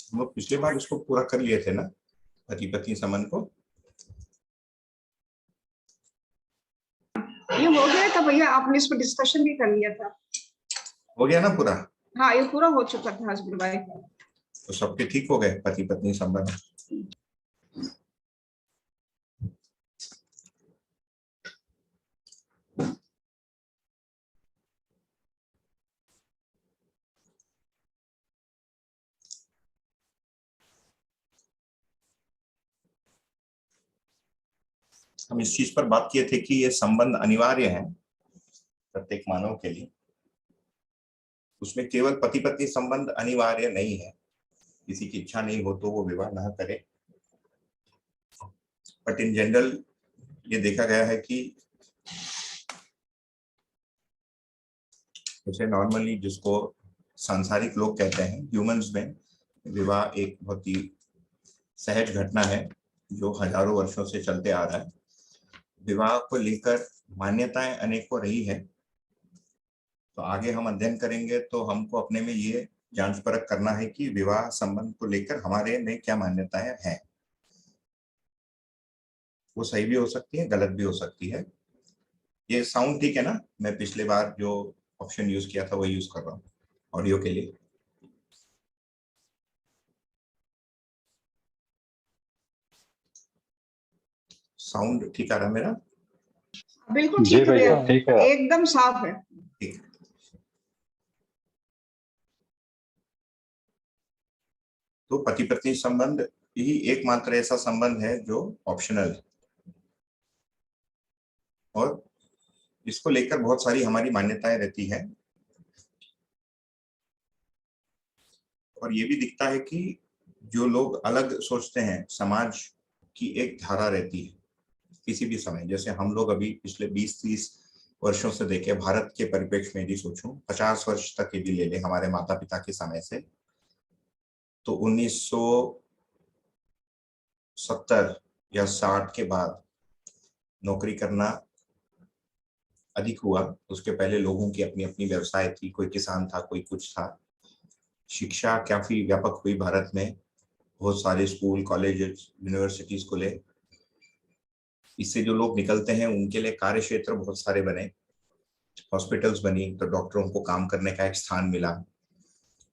हम लोग पिछले बार इसको पूरा कर लिए थे ना, पति पत्नी संबंध को। ये हो गया था भैया, आपने इस पर डिस्कशन भी कर लिया था। हो गया ना पूरा? हाँ, ये पूरा हो चुका था हस्बैंड वाइफ। तो सबके ठीक हो गए पति पत्नी संबंध? हम इस चीज पर बात किए थे कि ये संबंध अनिवार्य है प्रत्येक मानव के लिए। उसमें केवल पति पत्नी संबंध अनिवार्य नहीं है, किसी की इच्छा नहीं हो तो वो विवाह ना करे, बट इन जनरल ये देखा गया है कि जैसे नॉर्मली जिसको सांसारिक लोग कहते हैं, ह्यूमंस में विवाह एक बहुत ही सहज घटना है जो हजारों वर्षों से चलते आ रहा है। विवाह को लेकर मान्यताएं अनेकों रही है, तो आगे हम अध्ययन करेंगे तो हमको अपने में ये जांच परख करना है कि विवाह संबंध को लेकर हमारे में क्या मान्यताएं हैं। वो सही भी हो सकती है, गलत भी हो सकती है। ये साउंड ठीक है ना? मैं पिछले बार जो ऑप्शन यूज किया था वो यूज कर रहा हूँ ऑडियो के लिए। साउंड ठीक आ रहा है मेरा? बिल्कुल जी ठीक है भैया, भैया, ठीक है। एकदम साफ है। ठीक। तो पति पत्नी संबंध ही एकमात्र ऐसा संबंध है जो ऑप्शनल है, और इसको लेकर बहुत सारी हमारी मान्यताएं रहती हैं। और ये भी दिखता है कि जो लोग अलग सोचते हैं, समाज की एक धारा रहती है किसी भी समय। जैसे हम लोग अभी पिछले 20-30 वर्षों से देखे, भारत के परिप्रेक्ष्य में यदि सोचूं, 50 वर्ष तक यदि ले ले हमारे माता पिता के समय से, तो 1970 या 60 के बाद नौकरी करना अधिक हुआ। उसके पहले लोगों की अपनी अपनी व्यवसाय थी, कोई किसान था, कोई कुछ था। शिक्षा काफी व्यापक हुई भारत में, बहुत सारे स्कूल, कॉलेजेस, यूनिवर्सिटीज खुले। इससे जो लोग निकलते हैं उनके लिए कार्य क्षेत्र बहुत सारे बने, हॉस्पिटल्स बनी तो डॉक्टरों को काम करने का एक स्थान मिला,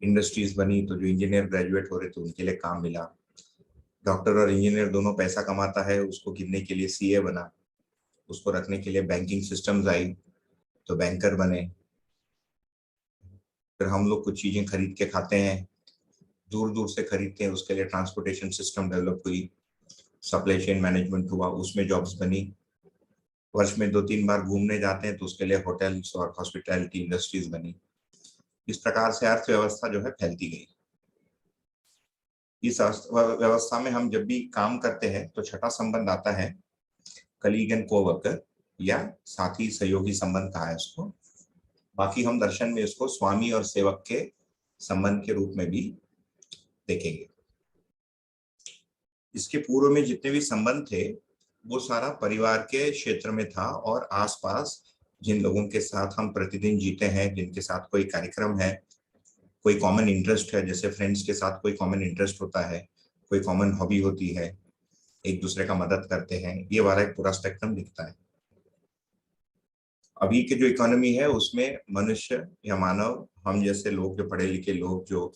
इंडस्ट्रीज बनी तो जो इंजीनियर ग्रेजुएट हो रहे थे उनके लिए काम मिला। डॉक्टर और इंजीनियर दोनों पैसा कमाता है, उसको गिनने के लिए सीए बना, उसको रखने के लिए बैंकिंग सिस्टम्स आई तो बैंकर बने। फिर हम लोग कुछ चीजें खरीद के खाते हैं, दूर दूर से खरीदते हैं, उसके लिए ट्रांसपोर्टेशन सिस्टम डेवलप हुई, सप्लाई चेन मैनेजमेंट हुआ, उसमें जॉब्स बनी। वर्ष में 2-3 बार घूमने जाते हैं तो उसके लिए होटल्स और हॉस्पिटैलिटी इंडस्ट्रीज बनी। इस प्रकार से अर्थव्यवस्था जो है फैलती गई। इस व्यवस्था में हम जब भी काम करते हैं तो छठा संबंध आता है कलीग एंड कोवर्कर, या साथी सहयोगी संबंध कहा है उसको। बाकी हम दर्शन में इसको स्वामी और सेवक के संबंध के रूप में भी देखेंगे। इसके पूर्व में जितने भी संबंध थे वो सारा परिवार के क्षेत्र में था, और आसपास जिन लोगों के साथ हम प्रतिदिन जीते हैं, जिनके साथ कोई कार्यक्रम है, कोई कॉमन इंटरेस्ट है, जैसे फ्रेंड्स के साथ कोई कॉमन इंटरेस्ट होता है, कोई कॉमन हॉबी होती है, एक दूसरे का मदद करते हैं, ये वाला एक पूरा स्पेक्ट्रम दिखता है। अभी की जो इकोनॉमी है उसमें मनुष्य या मानव, हम जैसे लोग, जो पढ़े लिखे लोग जो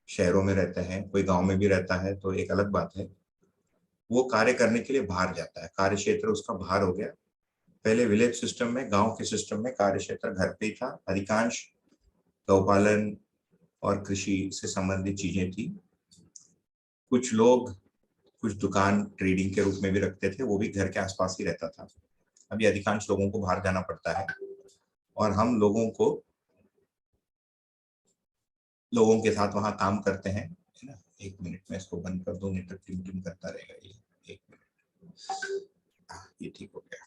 शहरों में रहते हैं, कोई गांव में भी रहता है तो एक अलग बात है, वो कार्य करने के लिए बाहर जाता है, कार्य क्षेत्र उसका बाहर हो गया। पहले विलेज सिस्टम में, गांव के सिस्टम में कार्य क्षेत्र घर पे ही था, अधिकांश गौपालन और कृषि से संबंधित चीजें थी। कुछ लोग कुछ दुकान ट्रेडिंग के रूप में भी रखते थे, वो भी घर के आसपास ही रहता था। अभी अधिकांश लोगों को बाहर जाना पड़ता है, और हम लोगों के साथ वहां काम करते हैं, है ना। एक मिनट में इसको बंद कर दूं, नहीं तो टिम टिम करता रहेगा ये। एक मिनट, ये ठीक हो गया।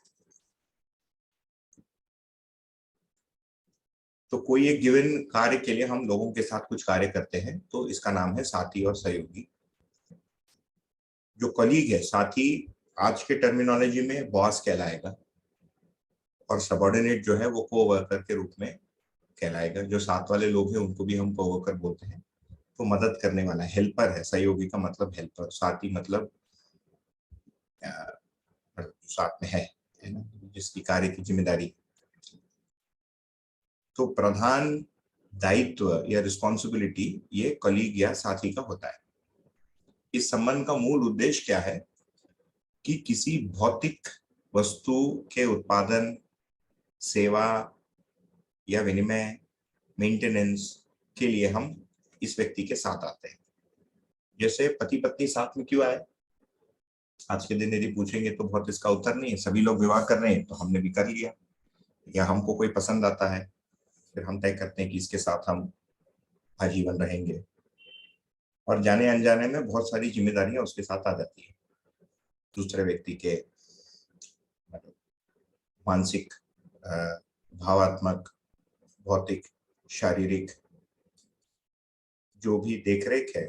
तो कोई एक गिवन कार्य के लिए हम लोगों के साथ कुछ कार्य करते हैं, तो इसका नाम है साथी और सहयोगी। जो कलीग है, साथी आज के टर्मिनोलॉजी में बॉस कहलाएगा, और सबऑर्डिनेट जो है वो कोवर्कर के रूप में कहलाएगा। जो साथ वाले लोग हैं उनको भी हम कोवर्कर बोलते हैं। वो मदद करने वाला है, हेल्पर है। सहयोगी का मतलब हेल्पर, साथी मतलब साथ में है ना, जिसकी कार्य की जिम्मेदारी। तो प्रधान दायित्व या रिस्पॉन्सिबिलिटी ये कलीग या साथी का होता है। इस संबंध का मूल उद्देश्य क्या है कि किसी भौतिक वस्तु के उत्पादन, सेवा या विनिमय, मेंटेनेंस के लिए हम इस व्यक्ति के साथ आते हैं। जैसे पति पत्नी साथ में क्यों आए, आज के दिन यदि पूछेंगे तो बहुत इसका उत्तर नहीं है। सभी लोग विवाह कर रहे हैं तो हमने भी कर लिया, या हमको कोई पसंद आता है, फिर हम तय करते हैं कि इसके साथ हम आजीवन रहेंगे, और जाने अनजाने में बहुत सारी जिम्मेदारियां उसके साथ आ जाती है। दूसरे व्यक्ति के मानसिक, भावात्मक, भौतिक, शारीरिक जो भी देखरेख है,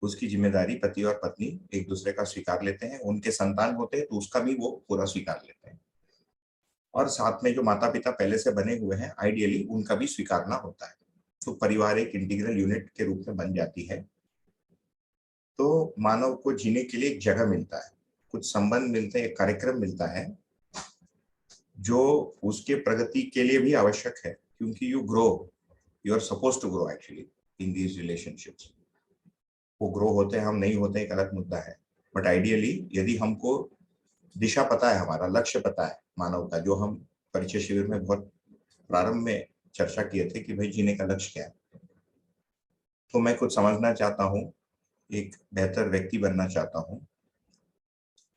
उसकी जिम्मेदारी पति और पत्नी एक दूसरे का स्वीकार लेते हैं। उनके संतान होते हैं तो उसका भी वो पूरा स्वीकार लेते हैं, और साथ में जो माता पिता पहले से बने हुए हैं आइडियली उनका भी स्वीकारना होता है। तो परिवार एक इंटीग्रल यूनिट के रूप में बन जाती है। तो मानव को जीने के लिए एक जगह मिलता है, कुछ संबंध मिलते हैं, एक कार्यक्रम मिलता है जो उसके प्रगति के लिए भी आवश्यक है, क्योंकि you are suppose to grow actually in these relationships. वो ग्रो होते हैं, हम नहीं होते, एक अलग मुद्दा है। बट आइडियली यदि हमको दिशा पता है, हमारा लक्ष्य पता है मानव का, जो हम परिचय शिविर में बहुत प्रारंभ में चर्चा किए थे कि भाई जीने का लक्ष्य क्या है, तो मैं कुछ समझना चाहता हूँ, एक बेहतर व्यक्ति बनना चाहता हूँ,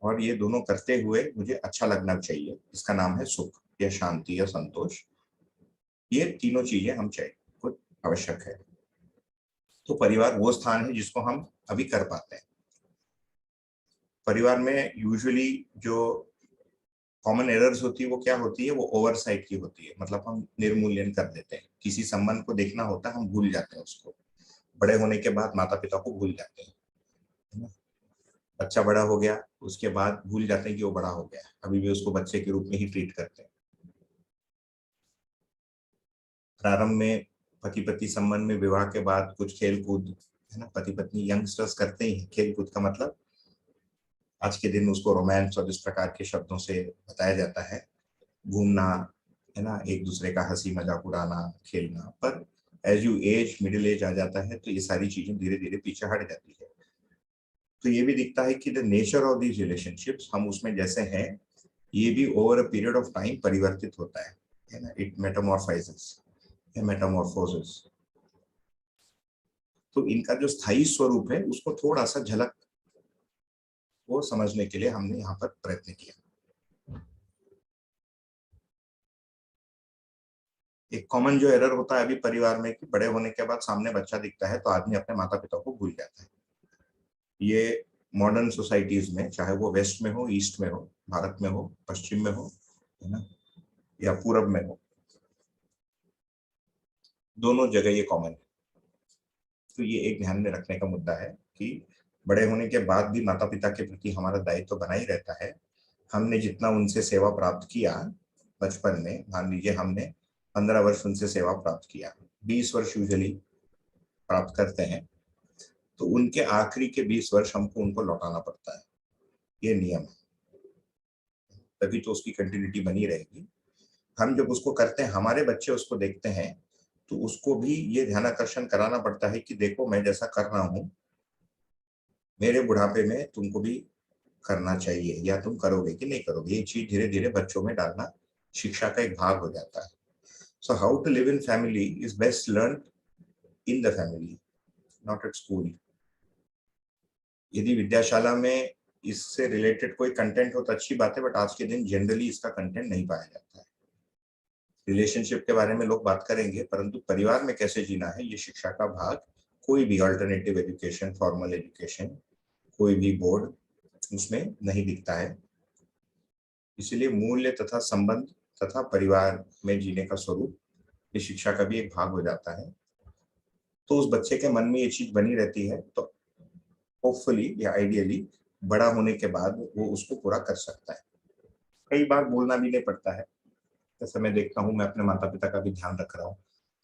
और ये दोनों करते हुए मुझे अच्छा लगना चाहिए। इसका नाम है सुख या शांति या संतोष। ये तीनों चीजें हम चाहिए, कुछ आवश्यक है। तो परिवार वो स्थान है जिसको हम अभी कर पाते हैं। परिवार में यूजुअली जो कॉमन एरर्स होती है वो क्या होती है, वो ओवरसाइट की होती है। मतलब हम निर्मूल्यन कर देते हैं, किसी संबंध को देखना होता है, हम भूल जाते हैं उसको। बड़े होने के बाद माता पिता को भूल जाते हैं, है ना। बच्चा बड़ा हो गया उसके बाद भूल जाते हैं कि वो बड़ा हो गया, अभी भी उसको बच्चे के रूप में ही ट्रीट करते हैं। प्रारंभ में पति पत्नी संबंध में, विवाह के बाद कुछ खेल कूद, है ना, पति पत्नी यंगस्टर्स करते ही। खेल कूद का मतलब आज के दिन उसको रोमांस और इस प्रकार के शब्दों से बताया जाता है, घूमना, है ना, एक दूसरे का हंसी मजाक उड़ाना, खेलना। पर as you age, middle age आ जाता है तो ये सारी चीजें धीरे धीरे पीछे हट जाती है। तो ये भी दिखता है कि the nature of these relationships, हम उसमें जैसे हैं, ये भी over a period of time परिवर्तित होता है ना। It metamorphizes, metamorphosis. तो इनका जो स्थायी स्वरूप है उसको थोड़ा सा झलक वो समझने के लिए हमने यहाँ पर प्रयत्न किया। एक कॉमन जो एरर होता है अभी परिवार में कि बड़े होने के बाद सामने बच्चा दिखता है तो आदमी अपने माता पिता को भूल जाता है। ये मॉडर्न सोसाइटीज में, चाहे वो वेस्ट में हो, ईस्ट में हो, भारत में हो, पश्चिम में हो, है ना, या पूरब में हो, दोनों जगह ये कॉमन है। तो ये एक ध्यान में रखने का मुद्दा है कि बड़े होने के बाद भी माता पिता के प्रति हमारा दायित्व तो बना ही रहता है। हमने जितना उनसे सेवा प्राप्त किया बचपन में, मान लीजिए हमने 15 वर्ष उनसे सेवा प्राप्त किया, 20 वर्ष यूजली प्राप्त करते हैं, तो उनके आखिरी के 20 वर्ष हमको उनको लौटाना पड़ता है। ये नियम है, तभी तो उसकी कंटिन्यूटी बनी रहेगी। हम जब उसको करते हैं, हमारे बच्चे उसको देखते हैं, तो उसको भी ये ध्यान आकर्षण कराना पड़ता है कि देखो मैं जैसा कर रहा हूँ, मेरे बुढ़ापे में तुमको भी करना चाहिए, या तुम करोगे कि नहीं करोगे। ये चीज धीरे धीरे बच्चों में डालना शिक्षा का एक भाग हो जाता है। So how to live in family is best learn in the family, not at school. यदि विद्याशाला में इससे रिलेटेड कोई कंटेंट हो तो अच्छी बात है, बट आज के दिन जनरली इसका कंटेंट नहीं पाया जाता है। रिलेशनशिप के बारे में लोग बात करेंगे, परंतु परिवार में कैसे जीना है ये शिक्षा का भाग कोई भी अल्टरनेटिव एजुकेशन, फॉर्मल एजुकेशन, कोई भी बोर्ड उसमें नहीं दिखता है। इसलिए मूल्य तथा संबंध तथा परिवार में जीने का स्वरूप ये शिक्षा का भी एक भाग हो जाता है। तो उस बच्चे के मन में ये चीज बनी रहती है, तो होपफुली या आइडियली बड़ा होने के बाद वो उसको पूरा कर सकता है। कई बार बोलना भी नहीं पड़ता है। जैसे मैं देखता हूँ, मैं अपने माता पिता का भी ध्यान रख रहा हूँ,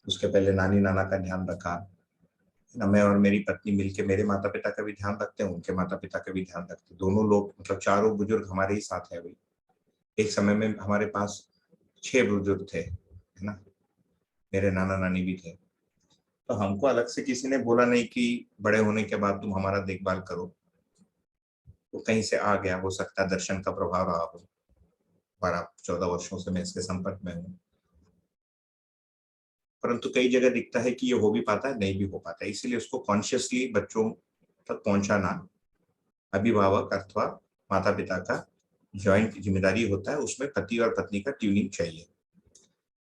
उसके पहले नानी नाना का ध्यान रखा, ना, मैं और मेरी पत्नी मिलके मेरे माता पिता का भी ध्यान रखते हैं, उनके माता पिता का भी ध्यान रखते हैं। दोनों लोग मतलब चारों बुजुर्ग हमारे ही साथ है अभी। एक समय में हमारे पास 6 बुजुर्ग थे, है ना, मेरे नाना नानी भी थे। तो हमको अलग से किसी ने बोला नहीं कि बड़े होने के बाद तुम हमारा देखभाल करो। वो कहीं से आ गया, हो सकता है दर्शन का प्रभाव रहा हो। 12-14 वर्षों से मैं इसके संपर्क में हूँ, परंतु कई जगह दिखता है कि ये हो भी पाता है, नहीं भी हो पाता है। इसीलिए उसको कॉन्शियसली बच्चों तक पहुंचाना अभिभावक अथवा माता पिता का जॉइंट जिम्मेदारी होता है। उसमें पति और पत्नी का ट्यूनिंग चाहिए।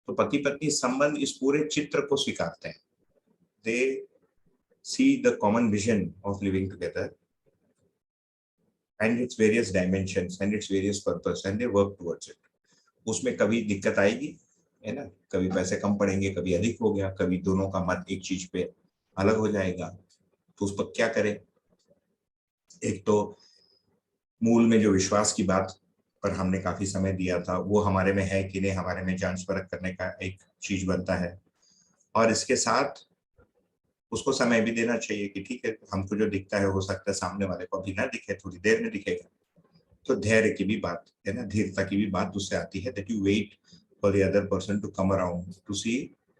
तो पति पत्नी संबंध इस पूरे चित्र को स्वीकारते हैं। They see the common vision of living together and its various dimensions and its various purpose and they work towards it. उसमें कभी दिक्कत आएगी, है ना, कभी पैसे कम पड़ेंगे, कभी अधिक हो गया, कभी दोनों का मत एक चीज पे अलग हो जाएगा, तो उस पर क्या करें। एक तो मूल में जो विश्वास की बात पर हमने काफी समय दिया था, वो हमारे में है कि नहीं, हमारे में जांच परख करने का एक चीज बनता है। और इसके साथ उसको समय भी देना चाहिए कि ठीक है, हमको जो दिखता है हो सकता है सामने वाले को अभी ना दिखे, थोड़ी देर में दिखेगा। तो धैर्य की भी बात है ना, धीरता की भी बात उससे आती है, that you wait for the other person to come around to see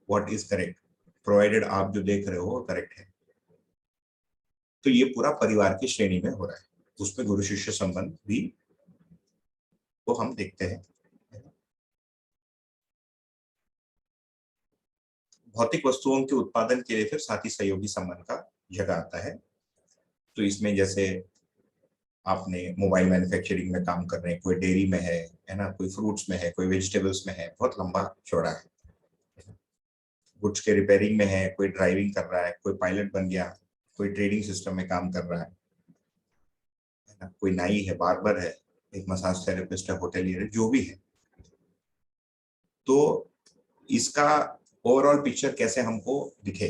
what is correct, provided आप जो देख रहे हो वो करेक्ट है। तो ये पूरा परिवार की श्रेणी में हो रहा है। उसमें गुरु शिष्य संबंध भी वो हम देखते हैं। भौतिक वस्तुओं के उत्पादन के लिए फिर साथी सहयोगी संबंध का जगह आता है। तो इसमें जैसे आपने मोबाइल मैन्युफैक्चरिंग में काम कर रहे हैं, कोई डेयरी में है ना, कोई फ्रूट्स में है, कोई वेजिटेबल्स में है, बहुत लंबा चौड़ा है। गुड्स के रिपेयरिंग में है, कोई ड्राइविंग कर रहा है, कोई पायलट बन गया, कोई ट्रेडिंग सिस्टम में काम कर रहा है ना, कोई नाई है, बार्बर है, एक मसाज थेरेपिस्ट है, होटेलियर है, जो भी है। तो इसका ओवरऑल पिक्चर कैसे हमको दिखे,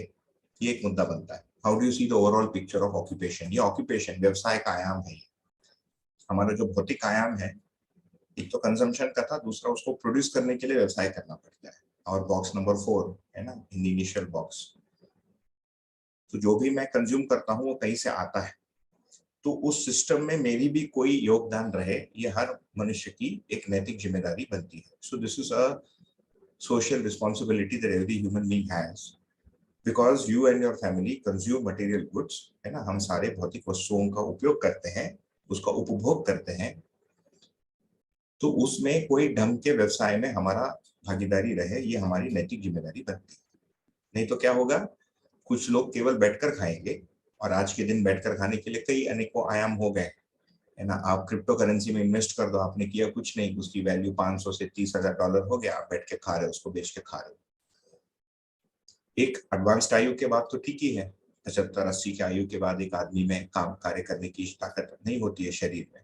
ये एक मुद्दा बनता है। How do you see the overall picture of occupation. ये ऑक्यूपेशन व्यवसाय का आयाम है। हमारा जो भौतिक आयाम है, एक तो कंजम्पशन का था, दूसरा उसको प्रोड्यूस करने के लिए व्यवसाय करना पड़ता है। और बॉक्स नंबर 4 है ना, इन इनिशियल बॉक्स। तो जो भी मैं कंज्यूम करता हूँ वो कहीं से आता है, तो उस सिस्टम में मेरी भी कोई योगदान रहे, ये हर मनुष्य की एक नैतिक जिम्मेदारी बनती है। So this is a social responsibility that every human being has, because you and your family consume material goods, है ना, हम सारे भौतिक वस्तुओं का उपयोग करते हैं, उसका उपभोग करते हैं। तो उसमें कोई ढंग के व्यवसाय में हमारा भागीदारी रहे, ये हमारी नैतिक जिम्मेदारी बनती है। नहीं तो क्या होगा, कुछ लोग केवल बैठकर खाएंगे, और आज के दिन बैठकर खाने के लिए कई अनेकों आयाम हो गए, है ना। आप क्रिप्टो करेंसी में इन्वेस्ट कर दो, आपने किया कुछ नहीं, उसकी वैल्यू 500 से $30,000 हो गया, आप बैठ के खा रहे हो, उसको बेच के खा रहे हो। एक एडवांस्ड आयु के बाद तो ठीक ही है, 75-80 की आयु के बाद एक आदमी में काम कार्य करने की ताकत नहीं होती है शरीर में।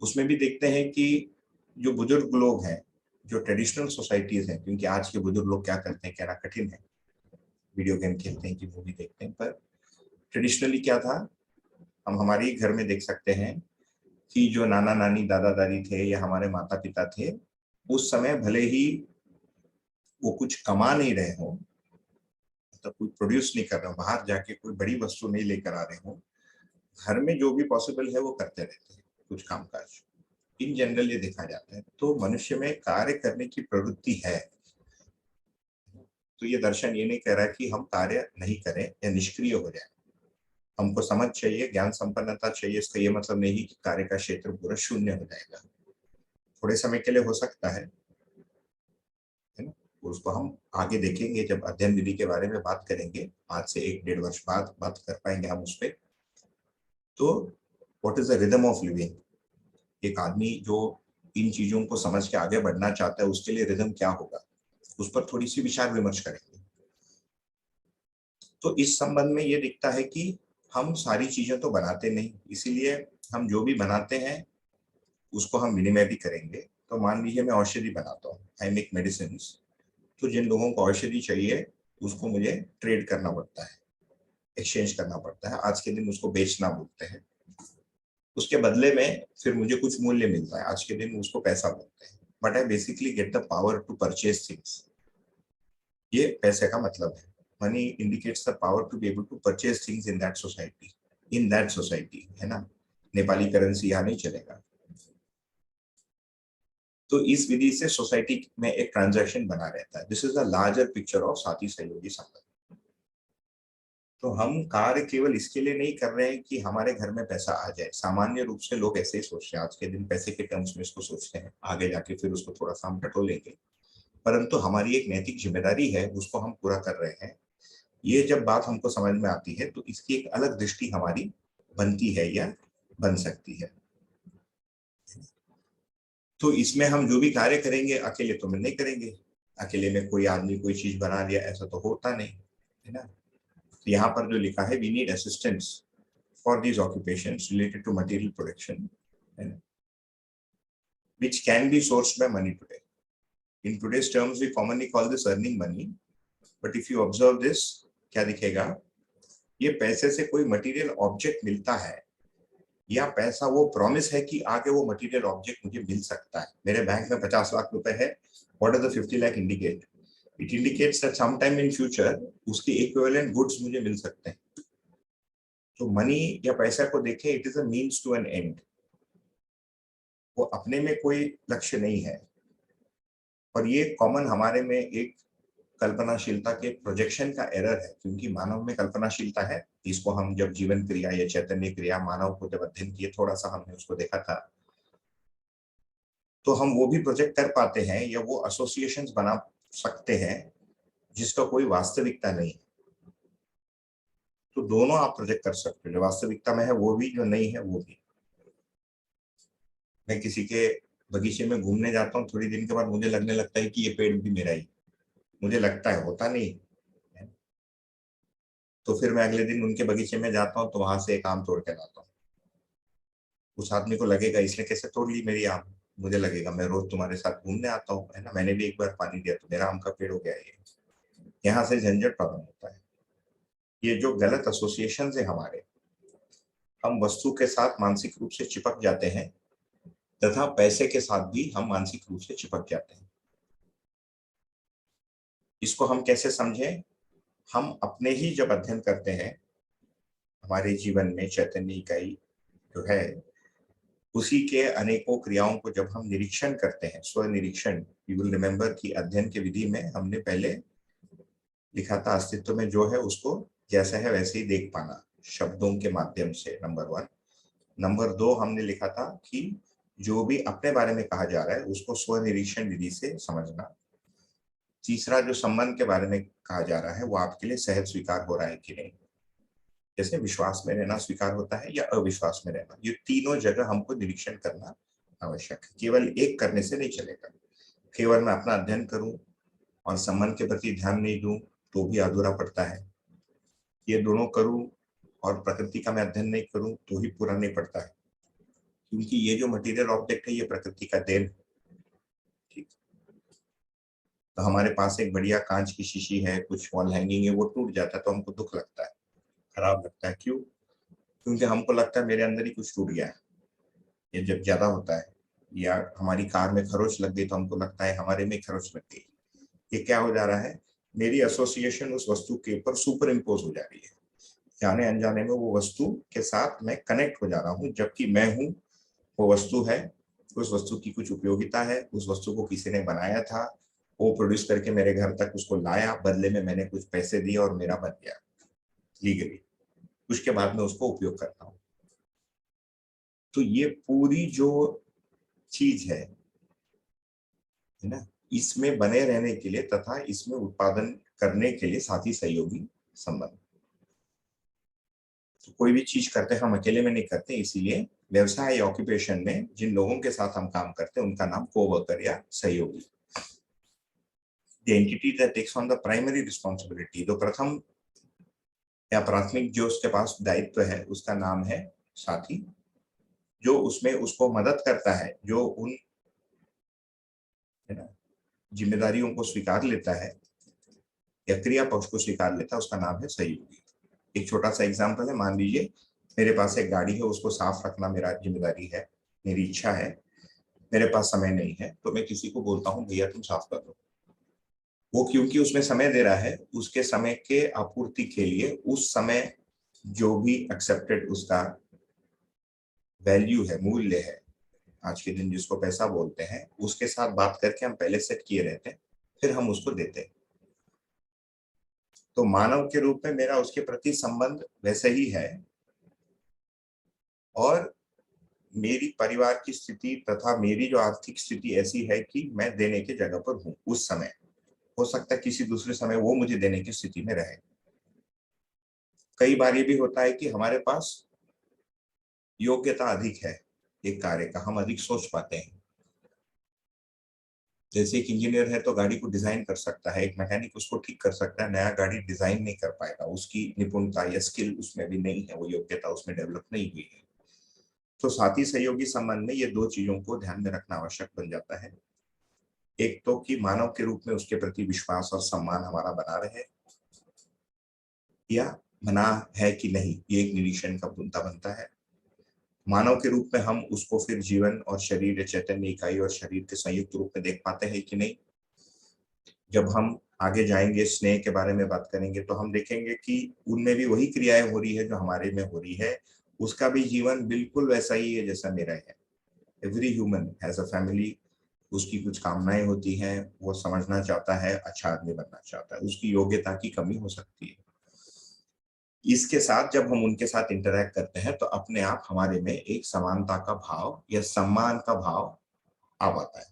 उसमें भी देखते हैं कि जो बुजुर्ग लोग हैं, जो ट्रेडिशनल सोसाइटीज हैं, क्योंकि आज के बुजुर्ग लोग क्या करते हैं कहना कठिन है, वीडियो गेम खेलते हैं कि मूवी देखते हैं, पर ट्रेडिशनली क्या था, हम हमारे ही घर में देख सकते हैं कि जो नाना नानी दादा दादी थे या हमारे माता पिता थे, उस समय भले ही वो कुछ कमा नहीं रहे हो, मतलब कोई प्रोड्यूस नहीं कर रहे हो, बाहर जाके कोई बड़ी वस्तु नहीं लेकर आ रहे हो, घर में जो भी पॉसिबल है वो करते रहते हैं कुछ कामकाज। इन जनरल ये देखा जाता है। तो मनुष्य में कार्य करने की प्रवृत्ति है। तो ये दर्शन ये नहीं कह रहा कि हम कार्य नहीं करें या निष्क्रिय हो जाए। हमको समझ चाहिए, ज्ञान संपन्नता चाहिए। इसका ये मतलब नहीं कि कार्य का क्षेत्र पूरा शून्य हो जाएगा, थोड़े समय के लिए हो सकता है ना। उसको हम आगे देखेंगे, जब अध्ययन विधि के बारे में बात करेंगे, आज से 1-1.5 वर्ष बाद बात कर पाएंगे हम उस पर। तो what is the rhythm of living, एक आदमी जो इन चीजों को समझ के आगे बढ़ना चाहता है, उसके लिए रिदम क्या होगा, उस पर थोड़ी सी विचार विमर्श करेंगे। तो इस संबंध में ये दिखता है कि हम सारी चीजें तो बनाते नहीं, इसीलिए हम जो भी बनाते हैं उसको हम विनिमय भी करेंगे। तो मान लीजिए मैं औषधि बनाता हूँ, आई मेक मेडिसिन, तो जिन लोगों को औषधि चाहिए उसको मुझे ट्रेड करना पड़ता है, एक्सचेंज करना पड़ता है, आज के दिन उसको बेचना बोलते हैं। उसके बदले में फिर मुझे कुछ मूल्य मिलता है, आज के दिन उसको पैसा बोलते हैं। But I basically get the power to purchase things, ये पैसे का मतलब है। money indicates the power to be able to purchase things in that society, है ना. नेपाली करेंसी यहाँ नहीं चलेगा. तो इस विधि से सोसाइटी में एक ट्रांजैक्शन बना रहता है. This is a larger picture of साथी सहयोगी संबंध. तो हम कार्य केवल इसके लिए नहीं कर रहे हैं कि हमारे घर में पैसा आ जाए. सामान्य रूप से लोग ऐसे ही सोचते हैं, आज के दिन पैसे के टर्म्स में इसको सोचते हैं, आगे जाके फिर उसको थोड़ा सा हम टटोलेंगे. परंतु हमारी एक नैतिक जिम्मेदारी है, उसको हम पूरा कर रहे हैं. ये जब बात हमको समझ में आती है तो इसकी एक अलग दृष्टि हमारी बनती है या बन सकती है. तो इसमें हम जो भी कार्य करेंगे अकेले तो नहीं करेंगे. अकेले में कोई आदमी कोई चीज बना लिया ऐसा तो होता नहीं, है ना. तो यहाँ पर जो लिखा है, we need assistance for these occupations related to material production which can be sourced by money today. In today's terms we commonly call this earning money, but if you observe this, क्या दिखेगा, ये पैसे से कोई material object मिलता है या पैसा वो प्रॉमिस है कि आगे वो मटेरियल ऑब्जेक्ट मुझे मिल सकता है. मेरे बैंक में 50 लाख रुपए है. What does the 50 lakh indicate? It indicates that some time in future उसके इक्विवेलेंट गुड्स मुझे मिल सकते हैं. तो मनी या पैसा को देखें, it is a means to an end. वो अपने में कोई लक्ष्य नहीं है. और ये कॉमन हमारे में एक कल्पनाशीलता के प्रोजेक्शन का एरर है, क्योंकि मानव में कल्पनाशीलता है. इसको हम जब जीवन क्रिया या चैतन्य क्रिया मानव को जब अध्ययन किए, थोड़ा सा हमने उसको देखा था, तो हम वो भी प्रोजेक्ट कर पाते हैं या वो एसोसिएशंस बना सकते हैं जिसका कोई वास्तविकता नहीं. तो दोनों आप प्रोजेक्ट कर सकते हो, जो वास्तविकता में है वो भी, जो नहीं है वो भी. मैं किसी के बगीचे में घूमने जाता हूँ, थोड़ी दिन के बाद मुझे लगने लगता है कि ये पेड़ भी मेरा ही, मुझे लगता है, होता नहीं. तो फिर मैं अगले दिन उनके बगीचे में जाता हूँ तो वहां से एक आम तोड़ के लाता हूँ. उस आदमी को लगेगा इसने कैसे तोड़ ली मेरी आम. मुझे लगेगा मैं रोज तुम्हारे साथ घूमने आता हूँ, है ना, मैंने भी एक बार पानी दिया तो मेरा आम का पेड़ हो गया. ये यहाँ से झंझट पैदा होता है. ये जो गलत एसोसिएशन है हमारे, हम वस्तु के साथ मानसिक रूप से चिपक जाते हैं तथा पैसे के साथ भी हम मानसिक रूप से चिपक जाते हैं. इसको हम कैसे समझें? हम अपने ही जब अध्ययन करते हैं, हमारे जीवन में चैतन्य इकाई जो है उसी के अनेकों क्रियाओं को जब हम निरीक्षण करते हैं, स्व निरीक्षण. यू विल रिमेम्बर कि अध्ययन की विधि में हमने पहले लिखा था, अस्तित्व में जो है उसको जैसा है वैसे ही देख पाना शब्दों के माध्यम से, नंबर 1. नंबर 2 हमने लिखा था कि जो भी अपने बारे में कहा जा रहा है उसको स्व निरीक्षण विधि से समझना. तीसरा, जो संबंध के बारे में कहा जा रहा है वो आपके लिए सहज स्वीकार हो रहा है कि नहीं. जैसे विश्वास में रहना स्वीकार होता है या अविश्वास में रहना, ये तीनों जगह हमको निरीक्षण करना आवश्यक है. केवल एक करने से नहीं चलेगा. केवल मैं अपना अध्ययन करूं और संबंध के प्रति ध्यान नहीं दूं तो भी अधूरा पड़ता है. ये दोनों करूं और प्रकृति का मैं अध्ययन नहीं करूं तो ही पूरा नहीं पड़ता है, क्योंकि ये जो मटेरियल ऑब्जेक्ट है ये प्रकृति का देन. ठीक. तो हमारे पास एक बढ़िया कांच की शीशी है, कुछ वॉल हैंगिंग है, वो टूट जाता है तो हमको दुख लगता है, खराब लगता है. क्यों? क्योंकि हमको लगता है मेरे अंदर ही कुछ टूट गया है. ये जब ज्यादा होता है, या हमारी कार में खरोच लग गई तो हमको लगता है हमारे में खरोच लग गई. ये क्या हो जा रहा है? मेरी एसोसिएशन उस वस्तु के ऊपर सुपर इम्पोज हो जा रही है. जाने अनजाने में वो वस्तु के साथ मैं कनेक्ट हो जा रहा हूँ, जबकि मैं हूँ वो वस्तु है. उस वस्तु की कुछ उपयोगिता है, उस वस्तु को किसी ने बनाया था, वो प्रोड्यूस करके मेरे घर तक उसको लाया, बदले में मैंने कुछ पैसे दिए और मेरा बन गया लीगली. उसके बाद में उसको उपयोग करता हूँ. तो ये पूरी जो चीज है ना, इसमें बने रहने के लिए तथा इसमें उत्पादन करने के लिए साथी सहयोगी संबंध. तो कोई भी चीज करते हैं हम अकेले में नहीं करते. इसीलिए व्यवसाय या ऑक्यूपेशन में जिन लोगों के साथ हम काम करते हैं उनका नाम कोवर्कर या सहयोगी. The entity that takes on the primary responsibility, तो प्रथम या प्राथमिक जो उसके पास दायित्व है उसका नाम है साथी. जो उसमें उसको मदद करता है, जो उन, है ना, जिम्मेदारियों को स्वीकार लेता है या क्रिया पक्ष को स्वीकार लेता है, उसका नाम है सहयोगी. एक छोटा सा एग्जांपल है. मान लीजिए मेरे पास एक गाड़ी है, उसको साफ रखना मेरा जिम्मेदारी है, मेरी इच्छा है. मेरे पास समय नहीं है तो मैं किसी को बोलता हूँ भैया तुम साफ कर दो. वो क्योंकि उसमें समय दे रहा है, उसके समय के आपूर्ति के लिए उस समय जो भी एक्सेप्टेड उसका वैल्यू है, मूल्य है, आज के दिन जिसको पैसा बोलते हैं, उसके साथ बात करके हम पहले सेट किए रहते हैं, फिर हम उसको देते हैं। तो मानव के रूप में मेरा उसके प्रति संबंध वैसे ही है, और मेरी परिवार की स्थिति तथा मेरी जो आर्थिक स्थिति ऐसी है कि मैं देने की जगह पर हूं उस समय। हो सकता है किसी दूसरे समय वो मुझे देने की स्थिति में रहे। कई बार ये भी होता है कि हमारे पास योग्यता अधिक है एक कार्य का, हम अधिक सोच पाते हैं। जैसे एक इंजीनियर है तो गाड़ी को डिजाइन कर सकता है, एक मैकेनिक उसको ठीक कर सकता है, नया गाड़ी डिजाइन नहीं कर पाएगा, उसकी निपुणता या स्किल उसमें भी नहीं है, वो योग्यता उसमें डेवलप नहीं हुई है। तो साथी सहयोगी संबंध में ये दो चीजों को ध्यान में रखना आवश्यक बन जाता है। एक तो कि मानव के रूप में उसके प्रति विश्वास और सम्मान हमारा बना रहे, या बना है कि नहीं, ये एक निरीक्षण का मुद्दा बनता है। मानव के रूप में हम उसको फिर जीवन और शरीर या चैतन्य इकाई और शरीर के संयुक्त रूप में देख पाते हैं कि नहीं। जब हम आगे जाएंगे, स्नेह के बारे में बात करेंगे, तो हम देखेंगे कि उनमें भी वही क्रियाएं हो रही है जो हमारे में हो रही है। उसका भी जीवन बिल्कुल वैसा ही है जैसा मेरा है। Every human has a family, उसकी कुछ कामनाएं होती हैं, वो समझना चाहता है, अच्छा आदमी बनना चाहता है, उसकी योग्यता की कमी हो सकती है। इसके साथ जब हम उनके साथ इंटरैक्ट करते हैं तो अपने आप हमारे में एक समानता का भाव या सम्मान का भाव आ पाता है।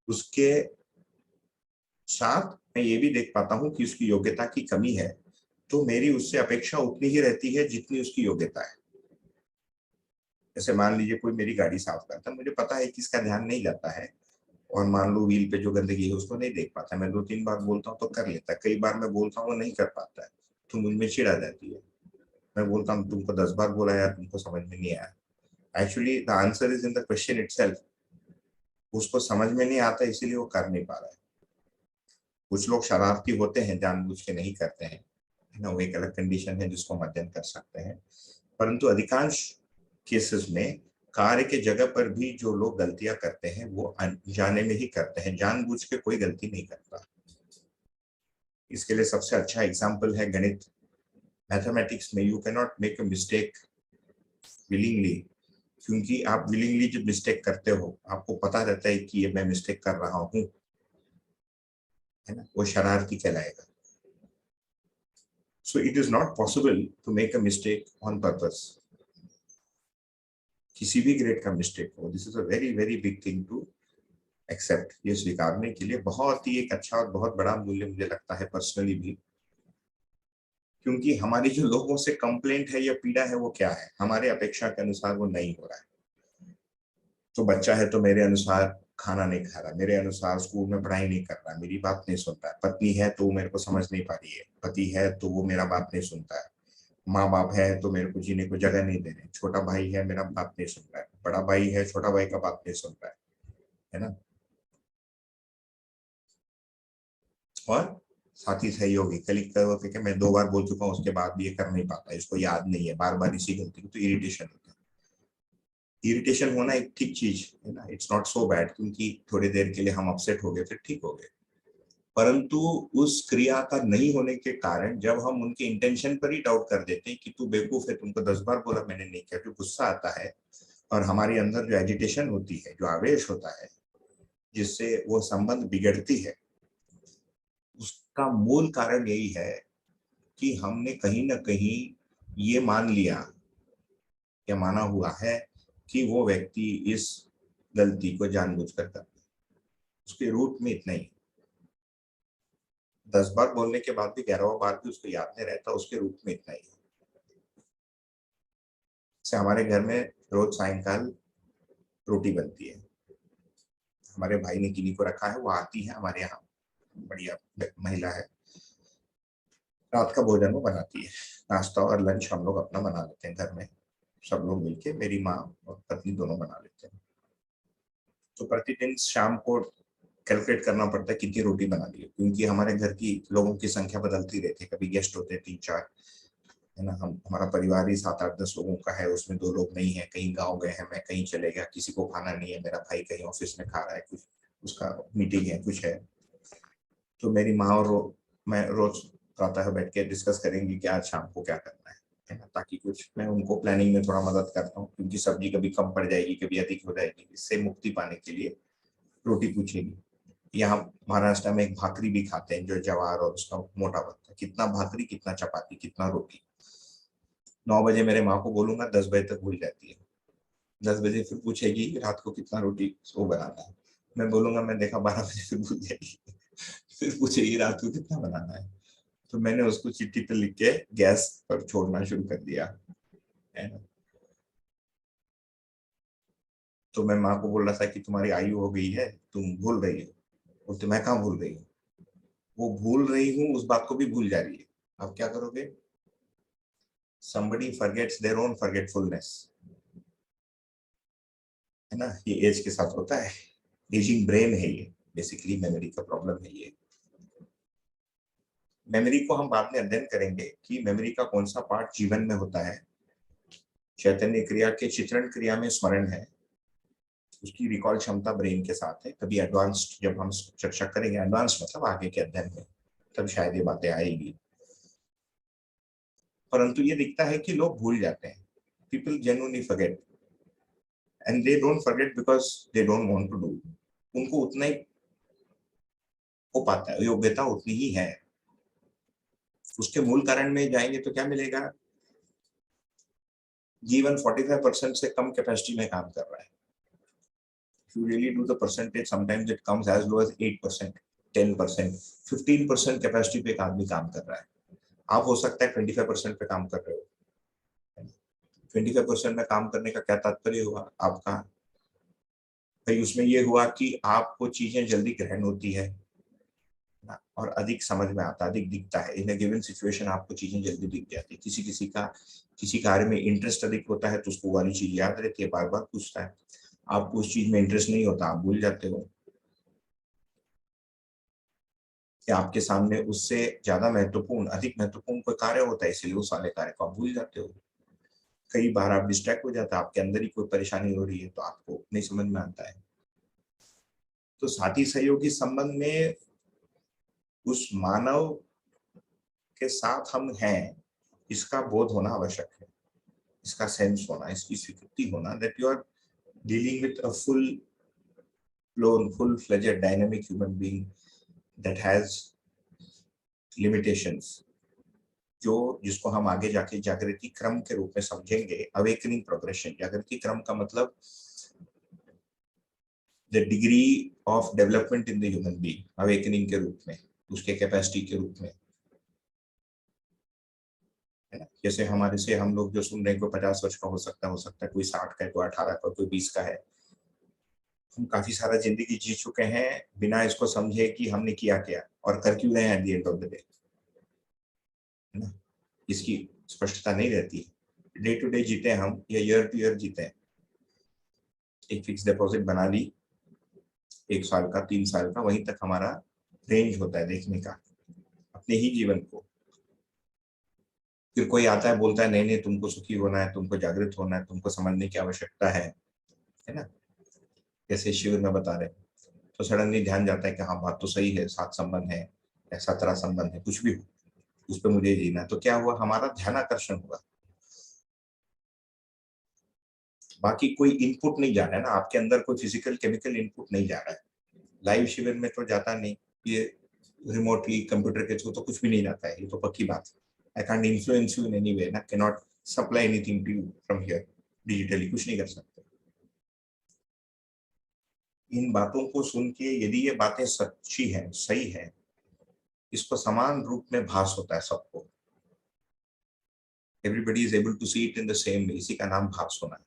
उसके साथ मैं ये भी देख पाता हूँ कि उसकी योग्यता की कमी है, तो मेरी उससे अपेक्षा उतनी ही रहती है जितनी उसकी योग्यता है। जैसे मान लीजिए कोई मेरी गाड़ी साफ करता है, मुझे पता है कि इसका ध्यान नहीं जाता है, और मान लो व्हील पे जो गंदगी है उसको नहीं देख पाता, मैं 2-3 बार बोलता हूँ तो कर लेता है, कई बार मैं बोलता हूँ वो नहीं कर पाता है, तो मुझ में चिढ़ आ जाती है। मैं बोलता हूँ तुमको 10 बार बोला यार, तुमको समझ में नहीं आया। Actually the answer is in the question itself. उसको समझ में नहीं आता इसीलिए वो कर नहीं पा रहा है। कुछ लोग शरारती होते हैं, जानबूझ के नहीं करते हैं, है ना, वो एक अलग कंडीशन है जिसको हम अध्ययन कर सकते हैं। परंतु अधिकांश केसेस में कार्य के जगह पर भी जो लोग गलतियां करते हैं वो अनजाने में ही करते हैं, जानबूझ के कोई गलती नहीं करता। इसके लिए सबसे अच्छा एग्जाम्पल है गणित। मैथमेटिक्स में you can not make a mistake willingly, क्योंकि आप विलिंगली जब मिस्टेक करते हो आपको पता रहता है कि ये मैं मिस्टेक कर रहा हूं, है ना, वो शरारती कहलाएगा। So it is not possible to make a mistake on purpose, किसी भी ग्रेड का मिस्टेक हो। This is a very very big thing to accept. ये स्वीकारने के लिए बहुत ही एक अच्छा और बहुत बड़ा मूल्य मुझे लगता है पर्सनली भी, क्योंकि हमारी जो लोगों से कंप्लेंट है या पीड़ा है वो क्या है, हमारे अपेक्षा के अनुसार वो नहीं हो रहा है। तो बच्चा है तो मेरे अनुसार खाना नहीं खा रहा, मेरे अनुसार स्कूल में पढ़ाई नहीं कर रहा, मेरी बात नहीं सुनता है। पत्नी है तो वो मेरे को समझ नहीं पा रही है, पति है तो वो मेरा बात नहीं सुनता है, माँ बाप है तो मेरे को जीने को जगह नहीं दे रहे, छोटा भाई है मेरा बात नहीं सुन रहा है, बड़ा भाई है छोटा भाई का बात नहीं सुन रहा है ना। और साथी सहयोगी कलिक करके मैं 2 बार बोल चुका हूँ उसके बाद भी ये कर नहीं पाता, इसको याद नहीं है, बार बार इसी गलती को, तो इरिटेशन होता है। इरिटेशन होना एक ठीक चीज है ना, इट्स नॉट सो बैड, क्योंकि थोड़ी देर के लिए हम अपसेट हो गए फिर ठीक हो गए। परंतु उस क्रिया का नहीं होने के कारण जब हम उनके इंटेंशन पर ही डाउट कर देते हैं कि तू बेवकूफ है, तुमको 10 बार बोला मैंने नहीं किया, तो गुस्सा आता है, और हमारे अंदर जो एजिटेशन होती है, जो आवेश होता है, जिससे वो संबंध बिगड़ती है, उसका मूल कारण यही है कि हमने कहीं ना कहीं ये मान लिया या माना हुआ है कि वो व्यक्ति इस गलती को जानबूझकर करता है। उसके रूट में इतना ही, 10 बार बोलने के बाद भी 11वां बार भी उसको याद नहीं रहता, उसके रूप में इतना ही। से हमारे घर में रोज सायंकाल रोटी बनती है, हमारे भाई ने किन्हीं को रखा है, वो आती है हमारे यहाँ, बढ़िया महिला है, रात का भोजन वो बनाती है। नाश्ता और लंच हम लोग अपना बना लेते हैं घर में, सब लोग मिलके, मेरी माँ और पत्नी दोनों बना लेते हैं। तो प्रतिदिन शाम को कैलकुलेट करना पड़ता है कितनी रोटी बना ली है, क्योंकि हमारे घर की लोगों की संख्या बदलती रहती है, कभी गेस्ट होते हैं 3-4, है ना, हम हमारा परिवार ही 7-8-10 लोगों का है, उसमें 2 लोग नहीं है, कहीं गाँव गए हैं, मैं कहीं चले गया, किसी को खाना नहीं है, मेरा भाई कहीं ऑफिस में खा रहा है, कुछ उसका मीटिंग है, कुछ है। तो मेरी माँ और मैं रोज प्रातः बैठ के डिस्कस करेंगे कि आज शाम को क्या करना है ना, ताकि कुछ मैं उनको प्लानिंग में थोड़ा मदद करता हूँ, क्योंकि सब्जी कभी कम पड़ जाएगी, कभी अधिक हो जाएगी। इससे मुक्ति पाने के लिए रोटी पूछेगी। यहाँ महाराष्ट्र में एक भाकरी भी खाते हैं, जो ज्वार और उसका मोटा बनता है। कितना भाकरी, कितना चपाती, कितना रोटी। 9 बजे मेरे माँ को बोलूंगा, 10 बजे तक भूल जाती है। 10 बजे फिर पूछेगी रात को कितना रोटी वो बनाना है। मैं बोलूंगा मैं देखा, 12 बजे फिर भूल जाएगी। फिर पूछेगी रात को कितना बनाना है। तो मैंने उसको चिट्ठी पे लिख के गैस पर छोड़ना शुरू कर दिया है ना। तो मैं माँ को बोल रहा था कि तुम्हारी आयु हो गई है, तुम भूल रही हो। बोलते मैं कहाँ भूल रही हूँ, वो भूल रही हूँ उस बात को भी भूल जा रही है। अब क्या करोगे? somebody forgets their own forgetfulness, है ना। ये एज के साथ होता है, एजिंग ब्रेन है ये, बेसिकली मेमोरी का प्रॉब्लम है ये। मेमोरी को हम बाद में अध्ययन करेंगे कि मेमोरी का कौन सा पार्ट जीवन में होता है। चैतन्य क्रिया के चित्रण क्रिया में स्मरण है, उसकी रिकॉल क्षमता ब्रेन के साथ है। कभी एडवांस्ड जब हम चर्चा करेंगे, एडवांस मतलब आगे के अध्ययन में, तब शायद ये बातें आएगी। परंतु ये दिखता है कि लोग भूल जाते हैं। People genuinely forget, and they don't forget because they don't want to do. उनको उतना ही हो पाता है, योग्यता उतनी ही है। उसके मूल कारण में जाएंगे तो क्या मिलेगा? जीवन 45% से कम कैपेसिटी में काम कर रहा है। If you really do the percentage, sometimes it comes as low as 8%, 10%, 15% capacity पे एक आदमी काम कर रहा है। आप हो सकता है 25% पे काम कर रहे हो। 25% में काम करने का क्या तात्पर्य हुआ आपका? भाई उसमें ये हुआ कि आपको चीजें जल्दी ग्रहण होती है और अधिक समझ में आता, अधिक दिखता है। इन गिवन सिचुएशन आपको चीजें जल्दी दिख जाती है। किसी किसी का किसी कार्य में इंटरेस्ट अधिक होता है तो उसको वाली चीज याद रहती है, बार बार पूछता है। आपको उस चीज में इंटरेस्ट नहीं होता, आप भूल जाते हो। कि आपके सामने उससे ज्यादा महत्वपूर्ण, अधिक महत्वपूर्ण कोई कार्य होता है, इसलिए उस वाले कार्य को आप भूल जाते हो। कई बार आप डिस्ट्रैक्ट हो जाते हैं, आपके अंदर ही कोई परेशानी हो रही है तो आपको नहीं समझ में आता है। तो साथी सहयोगी संबंध में उस मानव के साथ हम हैं, इसका बोध होना आवश्यक है, इसका सेंस होना, इसकी स्वीकृति होना, that you are dealing with a full fledged dynamic human being that has limitations, जो जिसको हम आगे जाके जागृति क्रम के रूप में समझेंगे। अवेकनिंग प्रोग्रेशन, जागृति क्रम का मतलब the degree of development in the human being, awakening के रूप में, उसके कैपेसिटी के रूप में, है ना। जैसे हमारे से हम लोग जो सुन रहे हैं, कोई 50 वर्ष का हो सकता है कोई 60 का है, कोई 18 का, कोई 20 का है। हम काफी सारा जिंदगी जी चुके हैं बिना इसको समझे कि हमने किया क्या और कर क्यों रहे हैं at the end of the day, है ना। इसकी स्पष्टता नहीं रहती। डे टू डे जीते हम या ईयर टू ईयर जीते हैं। एक फिक्स डिपॉजिट बना ली, 1 साल का, 3 साल का, वहीं तक हमारा रेंज होता है देखने का अपने ही जीवन को। फिर कोई आता है बोलता है नहीं नहीं, तुमको सुखी होना है, तुमको जागृत होना है, तुमको समझने की आवश्यकता है ना। जैसे शिविर में बता रहे, तो सडनली ध्यान जाता है कि हाँ बात तो सही है, 7 संबंध है या 17 संबंध है, कुछ भी हो, उस पर मुझे जीना है। तो क्या हुआ? हमारा ध्यान आकर्षण हुआ। बाकी कोई इनपुट नहीं जा रहा है ना, आपके अंदर कोई फिजिकल केमिकल इनपुट नहीं जा रहा है। लाइव शिविर में तो जाता नहीं, ये रिमोटली कंप्यूटर के थ्रू तो कुछ भी नहीं जाता है, ये तो पक्की बात है। I can't influence you in any way ना, can not supply anything to you from here, digitally कुछ नहीं कर सकते। इन बातों को सुन के यदि ये बातें सच्ची हैं, सही है, इसको समान रूप में भास होता है सबको। Everybody is able to see it in the same way, इसी का नाम भास होना है।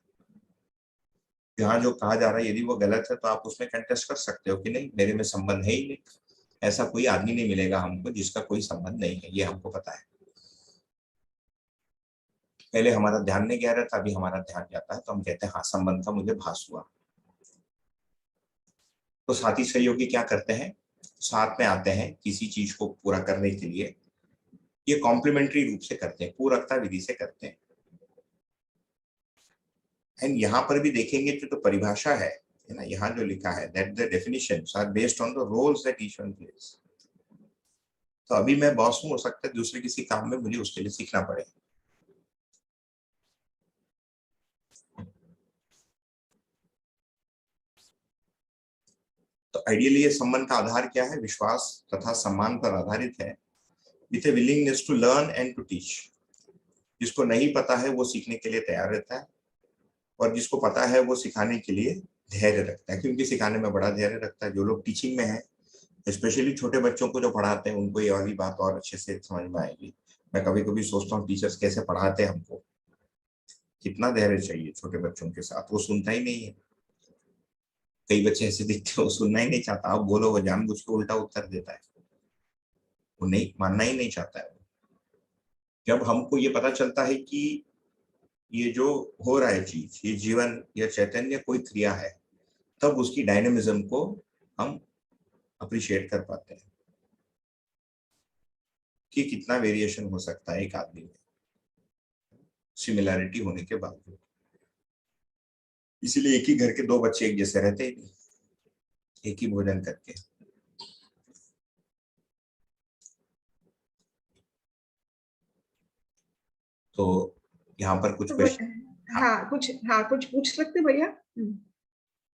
यहाँ जो कहा जा रहा है यदि वो गलत है तो आप उसमें कंटेस्ट कर सकते हो कि नहीं, मेरे में संबंध है ही नहीं। ऐसा कोई आदमी नहीं मिलेगा हमको जिसका कोई संबंध नहीं है, ये हमको पता है। पहले हमारा ध्यान नहीं गया रहता, अभी हमारा ध्यान जाता है तो हम कहते हैं हाँ संबंध का मुझे भास हुआ। तो साथी सहयोगी क्या करते हैं? साथ में आते हैं किसी चीज को पूरा करने के लिए। ये कॉम्प्लीमेंट्री रूप से करते हैं, पूरकता विधि से करते हैं। एंड यहाँ पर भी देखेंगे तो परिभाषा है ना, यहाँ जो लिखा है that the definitions are based on the roles that each one plays. तो अभी मैं बॉस हूँ, हो सकता है दूसरे किसी काम में मुझे उसके लिए सीखना पड़े। तो आइडियली ये संबंध का आधार क्या है? विश्वास तथा सम्मान पर आधारित है, with a willingness to learn and to teach. जिसको नहीं पता है वो सीखने के लिए तैयार रहता है, और जिसको पता है वो सिखाने के लिए धैर्य रखता है, क्योंकि सिखाने में बड़ा धैर्य रखता है। जो लोग टीचिंग में है, स्पेशली छोटे बच्चों को जो पढ़ाते हैं, उनको ये वाली बात और अच्छे से समझ में आएगी। मैं कभी कभी सोचता हूँ टीचर्स कैसे पढ़ाते हैं हमको, कितना धैर्य चाहिए छोटे बच्चों के साथ। वो सुनता ही नहीं है। कई बच्चे ऐसे दिखते हैं वो सुनना ही नहीं चाहता, आप बोलो वो जानबूझ के उल्टा उत्तर देता है, वो नहीं मानना ही नहीं चाहता है। जब हमको ये पता चलता है कि ये जो हो रहा है चीज, ये जीवन या चैतन्य कोई क्रिया है, तब उसकी डायनेमिज्म को हम अप्रिशिएट कर पाते हैं कि कितना वेरिएशन हो सकता है एक आदमी में, सिमिलैरिटी होने के बावजूद। इसीलिए एक ही घर के दो बच्चे एक जैसे रहते ही नहीं, एक ही भोजन करके। तो यहाँ पर कुछ तो क्वेश्चन, हाँ कुछ पूछ सकते भैया?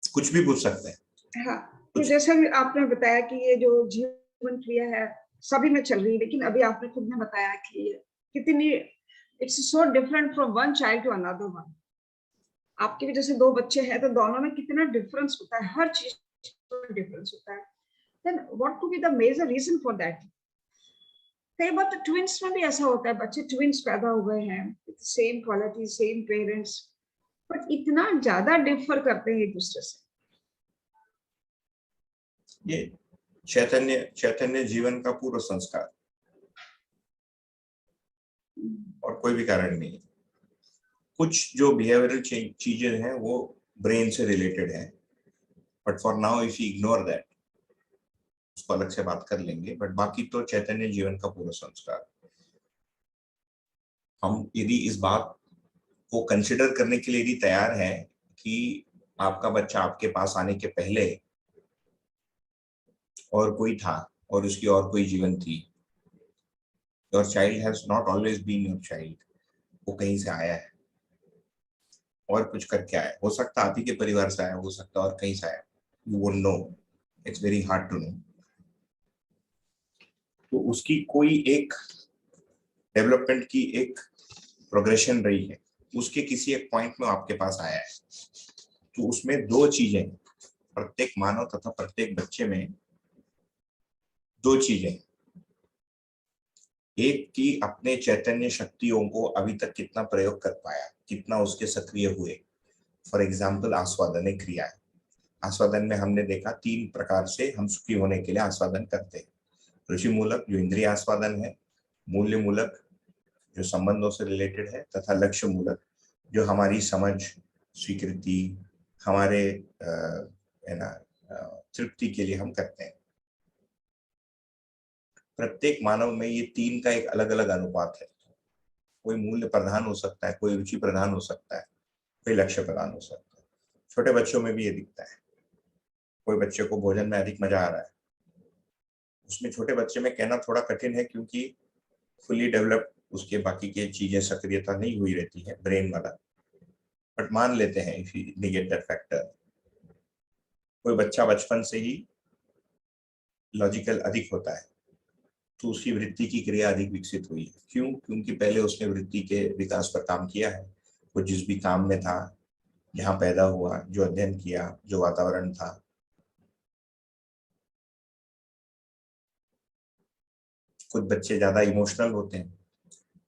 कुछ भी पूछ सकते हैं। हाँ, तो जैसा कि आपने बताया कि ये जो जीवन क्रिया है सभी में चल रही है, लेकिन अभी आपने खुद ने बताया कि कितनी it's so different from one child to another one. आपके भी जैसे दो बच्चे हैं तो दोनों में कितना डिफरेंस होता है, हर चीज में डिफरेंस होता है। Then what could be the major reason for that? कई बार तो ट्विंस में भी ऐसा होता है, बच्चे ट्विंस पैदा हुए हैं, same quality same parents, but इतना ज्यादा डिफर करते हैं एक दूसरे से। ये चैतन्य चैतन्य जीवन का पूर्व संस्कार, और कोई भी कारण नहीं। कुछ जो बिहेवियरल चीजें हैं वो ब्रेन से रिलेटेड है, but for now if you ignore that, उसको अलग से बात कर लेंगे। बट बाकी तो चैतन्य जीवन का पूरा संस्कार। हम यदि इस बात को कंसिडर करने के लिए यदि तैयार है कि आपका बच्चा आपके पास आने के पहले और कोई था और उसकी और कोई जीवन थी, your child has not always been your child, वो कहीं से आया है और कुछ करके आया। हो सकता है आप ही के परिवार से आया, हो सकता है और कहीं से आया, you won't know, it's very hard to know. तो उसकी कोई एक डेवलपमेंट की एक प्रोग्रेशन रही है, उसके किसी एक पॉइंट में आपके पास आया है। तो उसमें दो चीजें, प्रत्येक मानव तथा प्रत्येक बच्चे में दो चीजें, एक की अपने चैतन्य शक्तियों को अभी तक कितना प्रयोग कर पाया, कितना उसके सक्रिय हुए। फॉर एग्जाम्पल आस्वादन एक क्रिया है। आस्वादन में हमने देखा तीन प्रकार से हम सुखी होने के लिए आस्वादन करते हैं। रुचि मूलक जो इंद्रिय आस्वादन है, मूल्य मूलक जो संबंधों से रिलेटेड है, तथा लक्ष्य मूलक जो हमारी समझ, स्वीकृति, हमारे है ना तृप्ति के लिए हम करते हैं। प्रत्येक मानव में ये तीन का एक अलग अलग अनुपात है। कोई मूल्य प्रधान हो सकता है, कोई रुचि प्रधान हो सकता है, कोई लक्ष्य प्रधान हो सकता है। छोटे बच्चों में भी ये दिखता है। कोई बच्चे को भोजन में अधिक मजा आ रहा है, उसमें छोटे बच्चे में कहना थोड़ा कठिन है, क्योंकि फुली डेवलप उसके बाकी के चीजें सक्रियता नहीं हुई रहती है, ब्रेन वाला। बट मान लेते हैं if you negate that factor, कोई बच्चा बचपन से ही लॉजिकल अधिक होता है, तो उसकी वृत्ति की क्रिया अधिक विकसित हुई है। क्यों? क्योंकि पहले उसने वृत्ति के विकास पर काम किया है। वो जिस भी काम में था, जहाँ पैदा हुआ, जो अध्ययन किया, जो वातावरण था। कुछ बच्चे ज्यादा इमोशनल होते हैं,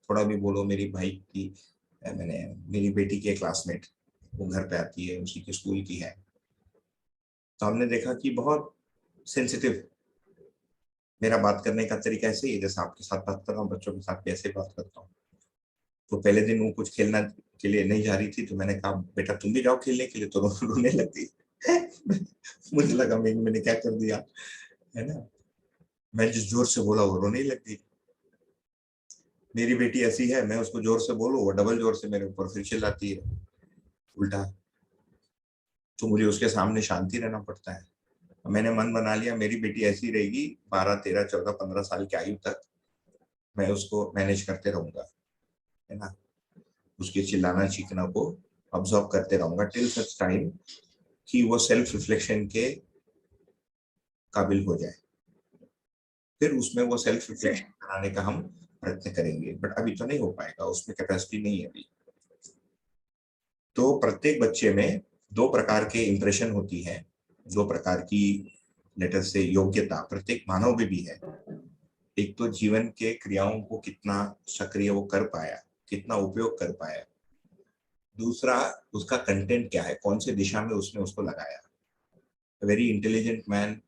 थोड़ा भी बोलो। मेरी भाई की मेरी बेटी के क्लासमेट, वो घर पे आती है, उसी के स्कूल की है, तो हमने देखा कि बहुत सेंसिटिव। मेरा बात करने का तरीका ऐसे ही है, जैसे आपके साथ बात कर रहा हूँ, बच्चों के साथ भी ऐसे बात करता हूँ। तो पहले दिन वो कुछ खेलना के लिए नहीं जा रही थी, तो मैंने कहा बेटा तुम भी जाओ खेलने के लिए, तो रोने लगती। मुझे लगा मैंने क्या कर दिया, है ना। मैं जिस जोर से बोला वो रोने लगती। मेरी बेटी ऐसी है, मैं उसको जोर से बोलूं वो डबल जोर से मेरे ऊपर फिर चिल्लाती है उल्टा। तो मुझे उसके सामने शांति रहना पड़ता है। मैंने मन बना लिया मेरी बेटी ऐसी रहेगी 12, 13, 14, 15 साल की आयु तक मैं उसको मैनेज करते रहूंगा, है ना, उसके चिल्लाना चीखना को ऑब्जर्व करते रहूंगा टिल सच टाइम कि वो सेल्फ रिफ्लेक्शन के काबिल हो जाए, फिर उसमें वो सेल्फ रिफ्लेक्शन कराने का हम प्रयत्न करेंगे, बट अभी तो नहीं हो पाएगा, उसमें कैपेसिटी नहीं है अभी। तो प्रत्येक बच्चे में दो प्रकार के इंप्रेशन होती है, दो प्रकार की लेटर से योग्यता प्रत्येक मानव में भी है। एक तो जीवन के क्रियाओं को कितना सक्रिय वो कर पाया, कितना उपयोग कर पाया, दूसरा उसका कंटेंट क्या है, कौन से दिशा में उसने उसको लगाया। Very intelligent man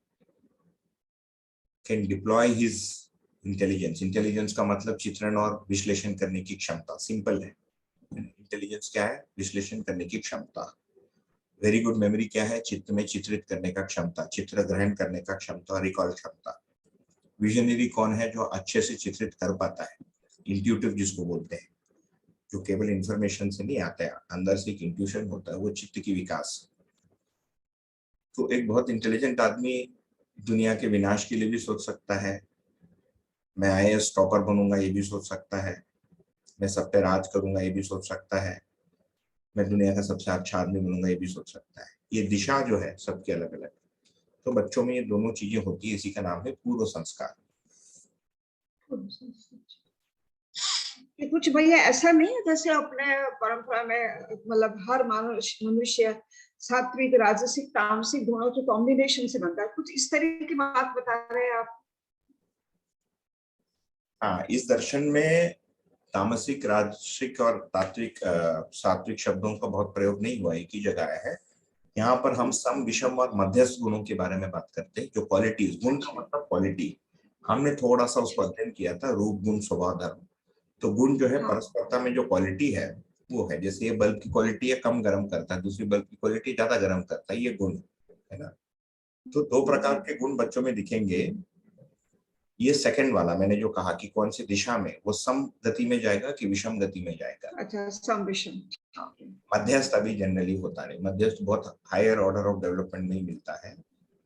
can deploy his intelligence. Intelligence का मतलब चित्रण और विश्लेषण करने की क्षमता, सिंपल है। इंटेलिजेंस क्या है? विश्लेषण करने की क्षमता। वेरी गुड मेमोरी क्या है? चित्त में चित्रित करने का क्षमता, चित्र ग्रहण करने का क्षमता, रिकॉल क्षमता। विजनरी कौन है? जो अच्छे से चित्रित कर पाता है, इंट्यूटिव जिसको बोलते हैं, जो केवल इंफॉर्मेशन से नहीं आता है, अंदर से एक इंट्यूशन होता है, वो चित्त की विकास। तो एक बहुत इंटेलिजेंट आदमी दुनिया के विनाश के लिए भी सोच सकता है, मैं आईएएस टॉपर बनूंगा ये भी सोच सकता है, मैं सब पे राज करूंगा ये भी सोच सकता है, मैं दुनिया का सबसे अच्छा आदमी बनूंगा ये भी सोच सकता है। ये दिशा जो है सबकी अलग अलग। तो बच्चों में ये दोनों चीजें होती है, इसी का नाम है पूर्व संस्कार। कि कुछ भैया ऐसा नहीं है जैसे अपने परंपरा में मतलब हर मनुष्य सात्विक राजसिक तामसिक गुणों के कॉम्बिनेशन से बनता है, कुछ इस तरह की बात बता रहे हैं आप? हाँ, इस दर्शन में तामसिक राजसिक और तात्विक सात्विक शब्दों का बहुत प्रयोग नहीं हुआ, एक ही जगह है। यहाँ पर हम सम विषम और मध्यस्थ गुणों के बारे में बात करते हैं, जो क्वालिटीज, गुण का मतलब क्वालिटी। हमने थोड़ा सा उसको अध्ययन किया था, रूप गुण स्वभाव धर्म। तो गुण जो है हाँ, परस्परता में जो क्वालिटी है वो है, जैसे ये बल्ब की क्वालिटी है कम गर्म करता है, दूसरी बल्ब की क्वालिटी ज्यादा गर्म करता है, ये गुण है ना। तो दो प्रकार के गुण बच्चों में दिखेंगे। ये सेकंड वाला मैंने जो कहा कि कौन सी दिशा में, वो सम गति में जाएगा कि विषम गति में जाएगा। अच्छा, सम विषम। हाँ, मध्यस्थ अभी जनरली होता नहीं, मध्यस्थ बहुत हायर ऑर्डर ऑफ डेवलपमेंट नहीं मिलता है।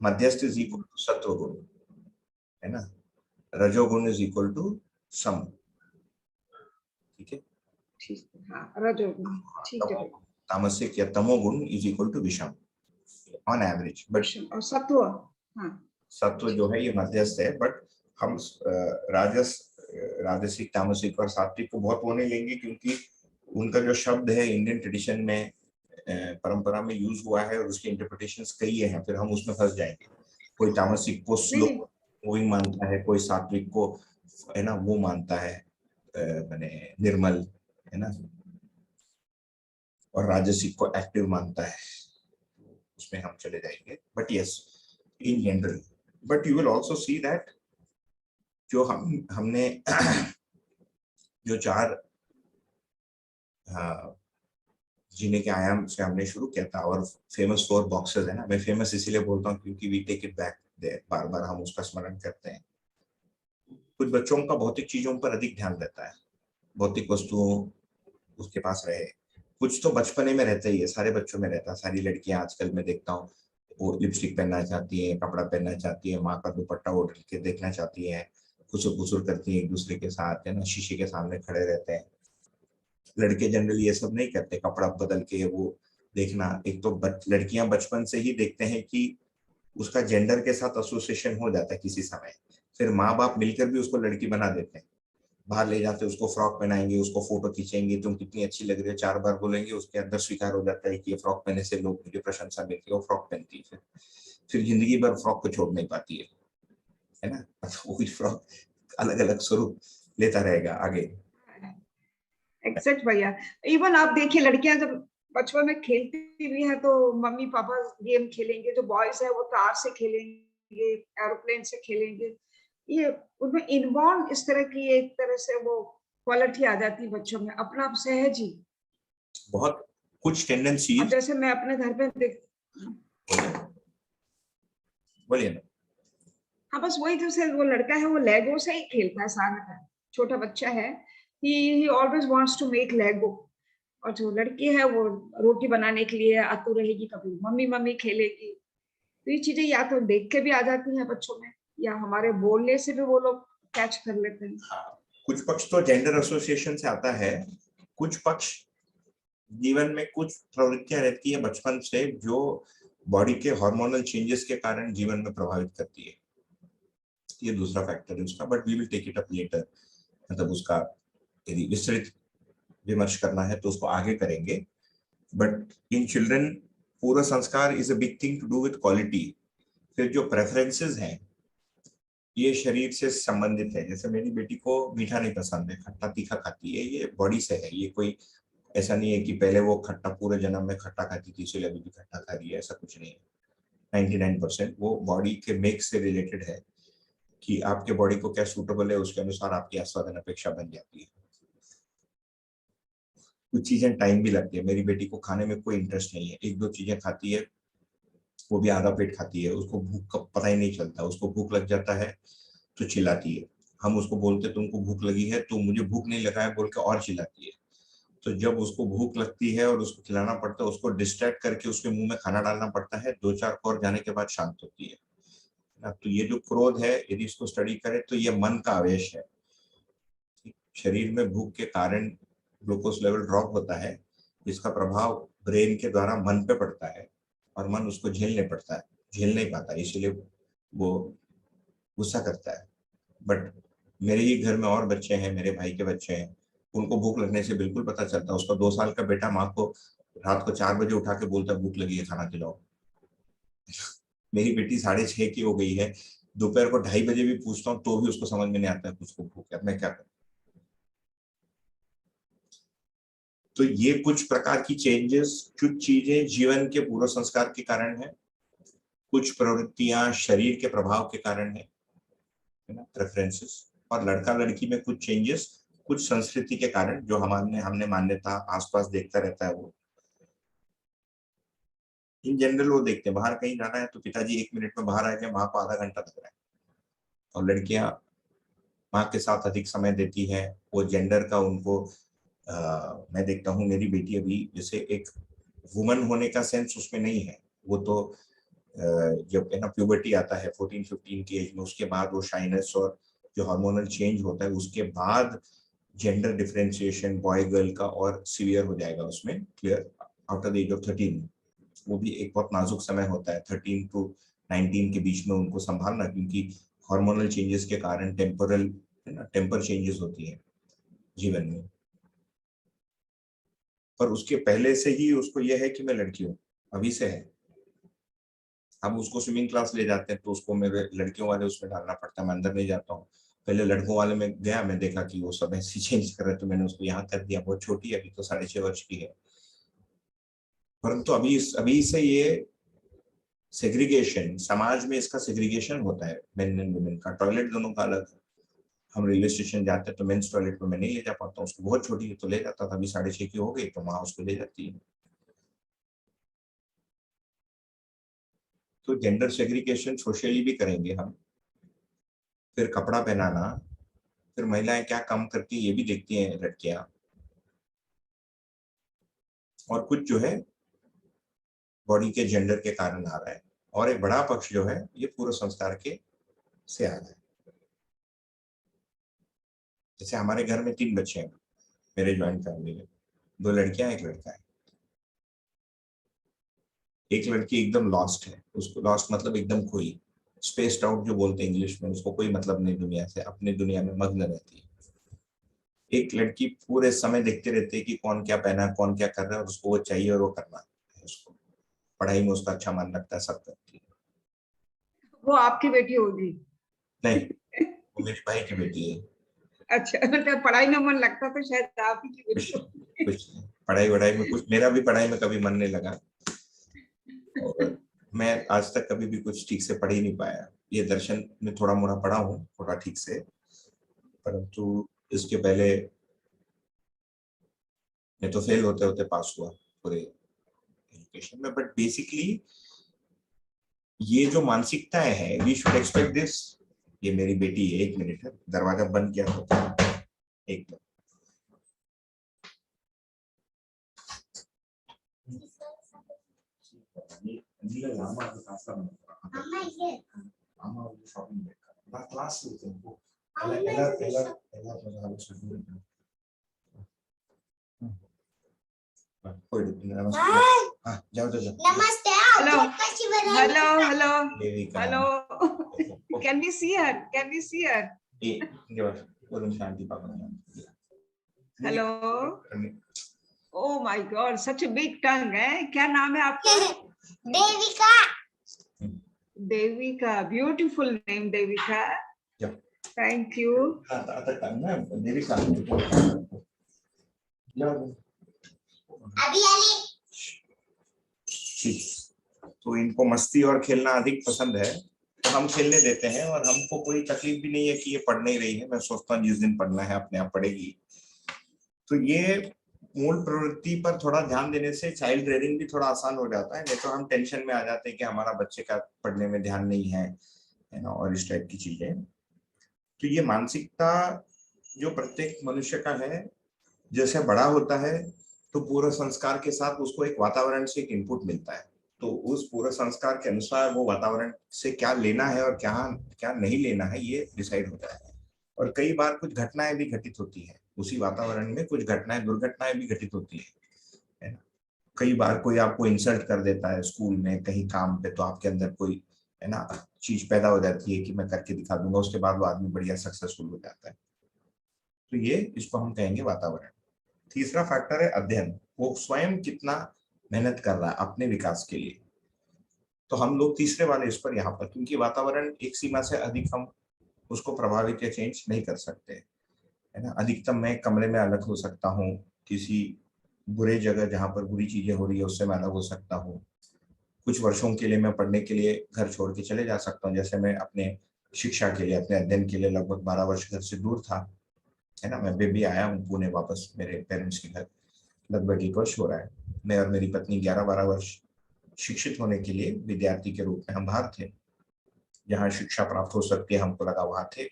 मध्यस्थ इज इक्वल टू सत्व गुण, है ना, रजोगुण इज इक्वल टू सम। ठीक है, ठीक है, हाँ, रजोगुण, ठीक है भैया। तामसिक या तमोगुण इज इक्वल टू विषम ऑन एवरेज। बट विषम और सत्व, हाँ, सत्व जो है ये मध्यस्थ है, बट हम राजस राजसिक तामसिक और सात्विक को बहुत वो नहीं लेंगे, क्योंकि उनका जो शब्द है इंडियन ट्रेडिशन में परंपरा में यूज हुआ है और उसके इंटरप्रिटेशंस कई हैं, फिर हम उसमें फंस जाएंगे। कोई तामसिक को नहीं स्लो नहीं, मूविंग मानता है, कोई सात्विक को है ना वो मानता है माने निर्मल, है ना, और राजसिक को एक्टिव मानता है, उसमें हम चले जाएंगे। But yes, in general, but you will also see that जो हमने जो चार जीने के आयाम से हमने शुरू किया था, और फेमस 4 बॉक्सेस है ना, मैं फेमस इसीलिए बोलता हूँ क्योंकि we take it back there, बार बार हम उसका स्मरण करते हैं। कुछ बच्चों का भौतिक चीजों पर अधिक ध्यान रहता है, भौतिक वस्तुओं उसके पास रहे। कुछ तो बचपने में रहता ही है, सारे बच्चों में रहता है। सारी लड़कियां आजकल मैं देखता हूँ वो लिपस्टिक पहनना चाहती है, कपड़ा पहनना चाहती है, माँ का दुपट्टा ओढ़ के देखना चाहती है, खुसुर खुसुर करती है एक दूसरे के साथ, है ना, शीशे के सामने खड़े रहते हैं। लड़के जनरली ये सब नहीं करते, कपड़ा बदल के वो देखना। एक तो लड़कियां बचपन से ही देखते हैं कि उसका जेंडर के साथ एसोसिएशन हो जाता है किसी समय, फिर माँ बाप मिलकर भी उसको लड़की बना देते हैं, बाहर ले जाते हैं, उसको फ्रॉक पहनाएंगे, उसको फोटो खींचेंगे, तुम कितनी अच्छी लग रही है 4 बार बोलेंगे, उसके अंदर स्वीकार हो जाता है कि ये फ्रॉक पहनने से लोग मुझे प्रशंसा मिलती है, वो फ्रॉक पहनती है, फिर जिंदगी भर फ्रॉक को छोड़ नहीं पाती है ना। वही फ्रॉक अलग अलग स्वरूप लेता रहेगा आगे। एग्जैक्ट भैया। इवन आप देखिए लड़कियां जब बचपन में खेलती भी है तो मम्मी पापा गेम खेलेंगे, जो बॉयज है वो कार से खेलेंगे, एरोप्लेन से खेलेंगे। ये उनमें इनबॉर्न इस तरह की एक तरह से वो क्वालिटी आ जाती है बच्चों में, अपना आप सहज ही। बहुत कुछ अब टेंडेंसीज। जैसे मैं अपने घर पे देख, बोलिए ना। हाँ बस वही, जैसे वो लड़का है वो लेगो से ही खेलता है सारा, छोटा बच्चा है, he always wants to make Lego. और जो लड़की है वो रोटी बनाने के लिए आतुर रहेगी, कभी मम्मी मम्मी खेलेगी। तो ये चीजें या तो देख के भी आ जाती हैं बच्चों में, या हमारे बोलने से भी वो लोग कैच कर लेते हैं। हाँ, कुछ पक्ष तो जेंडर एसोसिएशन से आता है, कुछ पक्ष जीवन में कुछ प्रवृत्तियां रहती है बचपन से जो बॉडी के हार्मोनल चेंजेस के कारण जीवन में प्रभावित करती है। ये दूसरा फैक्टर है उसका, but we will take it up later. मतलब उसका यदि विस्तृत विमर्श करना है तो उसको आगे करेंगे। बट इन चिल्ड्रन पूर्व संस्कार is a big thing to do with quality. फिर जो प्रेफरेंसेस हैं ये शरीर से संबंधित है। जैसे मेरी बेटी को मीठा नहीं पसंद है, खट्टा तीखा खाती है, ये बॉडी से है। ये कोई ऐसा नहीं है कि पहले वो खट्टा पूरे जन्म में खट्टा खाती थी इसलिए अभी भी खट्टा खा रही है, ऐसा कुछ नहीं है। 99% वो बॉडी के मेक से रिलेटेड है कि आपके बॉडी को क्या सूटेबल है, उसके अनुसार आपकी आस्वादन अपेक्षा बन जाती है। कुछ चीजें टाइम भी लगती है। मेरी बेटी को खाने में कोई इंटरेस्ट नहीं है, एक दो चीजें खाती है, वो भी आधा पेट खाती है, उसको भूख का पता ही नहीं चलता। उसको भूख लग जाता है तो चिल्लाती है। हम उसको बोलते तुमको भूख लगी है, तो मुझे भूख नहीं लगा है बोल के और चिल्लाती है। तो जब उसको भूख लगती है और उसको खिलाना पड़ता है, उसको डिस्ट्रैक्ट करके उसके मुंह में खाना डालना पड़ता है, दो चार कौर जाने के बाद शांत होती है। तो ये जो क्रोध है, यदि इसको स्टडी करें तो ये मन का आवेश है। शरीर में भूख के कारण ग्लूकोज लेवल ड्रॉप होता है, इसका प्रभाव ब्रेन के द्वारा मन पे पड़ता है और मन उसको झेल नहीं पाता, इसलिए वो गुस्सा करता है। बट मेरे ही घर में और बच्चे हैं, मेरे भाई के बच्चे हैं, उनको भूख लगने से बिल्कुल पता चलता है। उसका 2 साल का बेटा माँ को रात को 4 बजे उठा के बोलता है भूख लगी है खाना खिलाओ। मेरी बेटी 6:30 की हो गई है, दोपहर को 2:30 बजे भी पूछता हूँ तो भी उसको समझ में नहीं आता है कि उसको भूख है, मैं क्या करूँ। तो ये कुछ प्रकार की चेंजेस, कुछ चीजें जीवन के पूर्व संस्कार के कारण है, कुछ प्रवृत्तियां शरीर के प्रभाव के कारण है ना, प्रेफरेंसेस। और लड़का लड़की में कुछ चेंजेस कुछ संस्कृति के कारण, जो हमने मान्यता आसपास देखता रहता है। वो इन जनरल वो देखते हैं, बाहर कहीं जाना है तो पिताजी 1 मिनट में बाहर आ गए, माँ को आधा घंटा लग रहा है। और लड़कियां माँ के साथ अधिक समय देती है। वो जेंडर का उनको मैं देखता हूँ मेरी बेटी अभी जैसे एक वुमन होने का सेंस उसमें नहीं है। वो तो जब है ना प्यूबर्टी आता है 14-15 की एज में, उसके बाद वो शाइनेस और जो हार्मोनल चेंज होता है उसके बाद जेंडर डिफरेंशिएशन बॉय गर्ल का और सीवियर हो जाएगा उसमें, clear, after the age of 13। वो भी एक बहुत नाजुक समय होता है 13 to 19 के बीच में उनको संभालना, क्योंकि हार्मोनल चेंजेस के कारण टेम्पोरल है ना टेम्पर चेंजेस होती है जीवन में। पर उसके पहले से ही उसको यह है कि मैं लड़की हूँ, अभी से है। हम उसको स्विमिंग क्लास ले जाते हैं तो उसको मेरे लड़कियों वाले उसमें डालना पड़ता है, मैं अंदर नहीं जाता हूँ। पहले लड़कों वाले में गया, मैं देखा कि वो सब ऐसी चेंज कर रहे, तो मैंने उसको यहाँ कर दिया। बहुत छोटी है अभी तो, 6.5 वर्ष की है। परंतु अभी अभी से ये सेग्रीगेशन, समाज में इसका सेग्रीगेशन होता है। मेन एंड वुमेन का टॉयलेट दोनों का अलग है। हम रेलवे स्टेशन जाते हैं तो मेन्स टॉयलेट में मैं नहीं ले जा पाता हूँ उसको, बहुत छोटी है तो ले जाता था, अभी 6.5 की हो गई तो माँ उसको ले जाती है। तो जेंडर सेग्रीगेशन सोशली भी करेंगे हम। फिर कपड़ा पहनाना, फिर महिलाएं क्या काम करती है ये भी देखती हैं लड़कियां। और कुछ जो है बॉडी के जेंडर के कारण आ रहा है, और एक बड़ा पक्ष जो है ये पूर्व संस्कार के से आ रहा है। जैसे हमारे घर में 3 बच्चे हैं, मेरे ज्वाइंट फैमिली में 2 लड़कियां 1 लड़का है। एक लड़की एकदम लॉस्ट है, उसको लॉस्ट मतलब एकदम खोई, स्पेस्ड आउट जो बोलते हैं इंग्लिश में, उसको कोई मतलब नहीं दुनिया से, अपनी दुनिया में मग्न रहती है। एक लड़की पूरे समय देखते रहती है कि कौन क्या पहना है, कौन क्या कर रहा है, और उसको वो चाहिए और वो करना है। उसको पढ़ाई में उसका अच्छा मन लगता है, सब करती है। वो आपकी बेटी होगी? नहीं, वो मेरी भाई की बेटी है। अच्छा, मतलब पढ़ाई में मन लगता तो शायद आप ही की बेटी कुछ होगी। कुछ नहीं। पढ़ाई वढ़ाई में कुछ, मेरा भी पढ़ाई में कभी मन नहीं लगा, और मैं आज तक कभी भी कुछ ठीक से पढ़ ही नहीं पाया। ये दर्शन में थोड़ा मोड़ा पढ़ा हूँ, थोड़ा ठीक से, परंतु इसके पहले मैं तो फेल होते होते पास हुआ पूरे एजुकेशन में। बट बेसिकली ये जो मानसिकताएं है, वी शुड एक्सपेक्ट दिस। ये मेरी बेटी है, 1 मिनट है, दरवाजा बंद किया तो एक मिनट। शॉपिंग बैग क्लास लेते हैं वो कोई नमस्ते हाँ जाओ जाओ नमस्ते Hello. Hello. Devika Hello. Can we see her? Can we see her? ये बात बोलो शांति पापा Hello. Oh my God, such a big tongue है. क्या नाम है आपका? Devika Devika. Beautiful name, Devika. Yeah. Thank you. आता टाइम ना देविका जाओ अभी आली तो इनको मस्ती और खेलना अधिक पसंद है तो हम खेलने देते हैं और हमको कोई तकलीफ भी नहीं है कि ये पढ़ नहीं रही है। मैं सोचता हूँ जिस दिन पढ़ना है अपने आप पढ़ेगी। तो ये मूल प्रवृत्ति पर थोड़ा ध्यान देने से चाइल्ड रेयरिंग भी थोड़ा आसान हो जाता है। नहीं तो हम टेंशन में आ जाते हैं कि हमारा बच्चे का पढ़ने में ध्यान नहीं है ना, और इस टाइप की चीजें। तो ये मानसिकता जो प्रत्येक मनुष्य का है, जैसे बड़ा होता है तो पूर्व संस्कार के साथ उसको एक वातावरण से एक इनपुट मिलता है। तो उस पूर्व संस्कार के अनुसार वो वातावरण से क्या लेना है और क्या क्या नहीं लेना है ये डिसाइड होता है। और कई बार कुछ घटनाएं भी घटित होती है उसी वातावरण में, कुछ घटनाएं दुर्घटनाएं भी घटित होती है ना। कई बार कोई आपको इंसल्ट कर देता है स्कूल में कहीं काम पे, तो आपके अंदर कोई है ना चीज पैदा हो जाती है कि मैं करके दिखा दूंगा, उसके बाद वो आदमी बढ़िया सक्सेसफुल हो जाता है। तो ये इसको हम कहेंगे वातावरण। तीसरा फैक्टर है अध्ययन। वो स्वयं कितना मेहनत कर रहा है अपने विकास के लिए। तो हम लोग तीसरे वाले इस पर यहाँ पर, क्योंकि वातावरण एक सीमा से अधिक हम उसको प्रभावित या चेंज नहीं कर सकते है ना। अधिकतम मैं कमरे में अलग हो सकता हूँ, किसी बुरे जगह जहाँ पर बुरी चीजें हो रही है उससे मैं अलग हो सकता हूँ। कुछ वर्षों के लिए मैं पढ़ने के लिए घर छोड़ के चले जा सकता हूँ। जैसे मैं अपने शिक्षा के लिए, अपने अध्ययन के लिए लगभग 12 वर्ष घर से दूर था है ना। मैं भी आया हूँ पुणे वापस मेरे पेरेंट्स के घर, लगभग 1 वर्ष हो रहा है। मैं और मेरी पत्नी 11-12 वर्ष शिक्षित होने के लिए विद्यार्थी के रूप में हम बाहर थे। जहाँ शिक्षा प्राप्त हो सकती है हमको लगा वहां थे,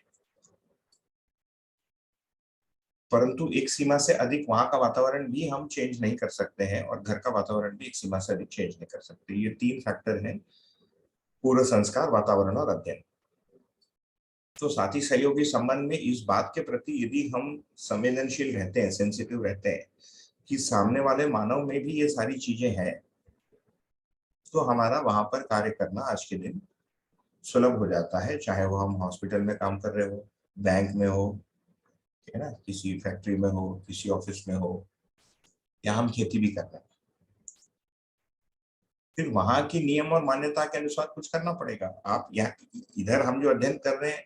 परंतु एक सीमा से अधिक वहां का वातावरण भी हम चेंज नहीं कर सकते हैं और घर का वातावरण भी एक सीमा से अधिक चेंज नहीं कर सकते। ये 3 फैक्टर हैं, पूर्व संस्कार, वातावरण और अध्ययन। तो साथी सहयोगी संबंध में इस बात के प्रति यदि हम संवेदनशील रहते हैं, सेंसिटिव रहते हैं कि सामने वाले मानव में भी ये सारी चीजें हैं, तो हमारा वहां पर कार्य करना आज के दिन सुलभ हो जाता है। चाहे वो हम हॉस्पिटल में काम कर रहे हो, बैंक में हो है ना, किसी फैक्ट्री में हो, किसी ऑफिस में हो, या हम खेती भी कर रहे हैं। फिर वहां की नियम और मान्यता के अनुसार कुछ करना पड़ेगा। आप यहाँ इधर हम जो अध्ययन कर रहे हैं,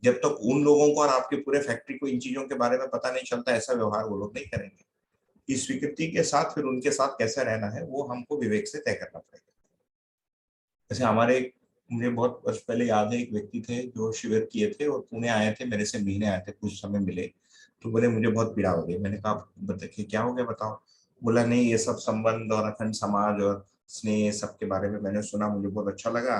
जब तक उन लोगों को और आपके पूरे फैक्ट्री को इन चीजों के बारे में पता नहीं चलता, ऐसा व्यवहार वो लोग नहीं करेंगे। इस स्वीकृति के साथ फिर उनके साथ कैसे रहना है वो हमको विवेक से तय करना पड़ेगा। जैसे मुझे बहुत वर्ष पहले याद है, एक व्यक्ति थे जो शिविर किए थे और पुणे आए थे, मेरे से मिलने आए थे, कुछ समय मिले तो बोले मुझे बहुत पीड़ा हो गई। मैंने कहा बताइए क्या हो गया बताओ। बोला नहीं ये सब संबंध और अखंड समाज और स्नेह सबके बारे में मैंने सुना, मुझे बहुत अच्छा लगा,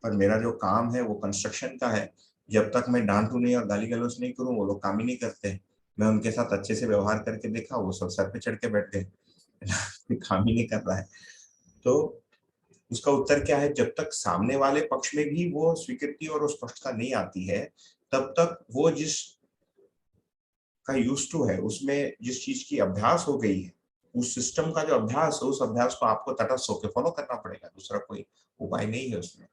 पर मेरा जो काम है वो कंस्ट्रक्शन का है। जब तक मैं डांटू नहीं और गाली गलौज नहीं करूँ वो लोग काम ही नहीं करते। मैं उनके साथ अच्छे से व्यवहार करके देखा, वो सब सर पे चढ़ के बैठ गए, काम ही नहीं कर रहा है। तो उसका उत्तर क्या है, जब तक सामने वाले पक्ष में भी वो स्वीकृति और स्पष्टता नहीं आती है, तब तक वो जिस का यूज टू है, उसमें जिस चीज की अभ्यास हो गई है, उस सिस्टम का जो अभ्यास है, उस अभ्यास को आपको तटस्थ होकर फॉलो करना पड़ेगा। दूसरा कोई उपाय नहीं है उसमें।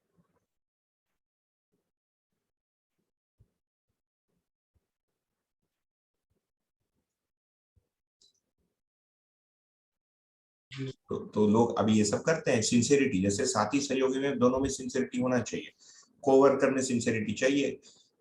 तो लोग अभी ये सब करते हैं। सिंसियरिटी, जैसे साथी सहयोगी में दोनों में सिंसियरिटी होना चाहिए, कोवर्कर में सिंसियरिटी चाहिए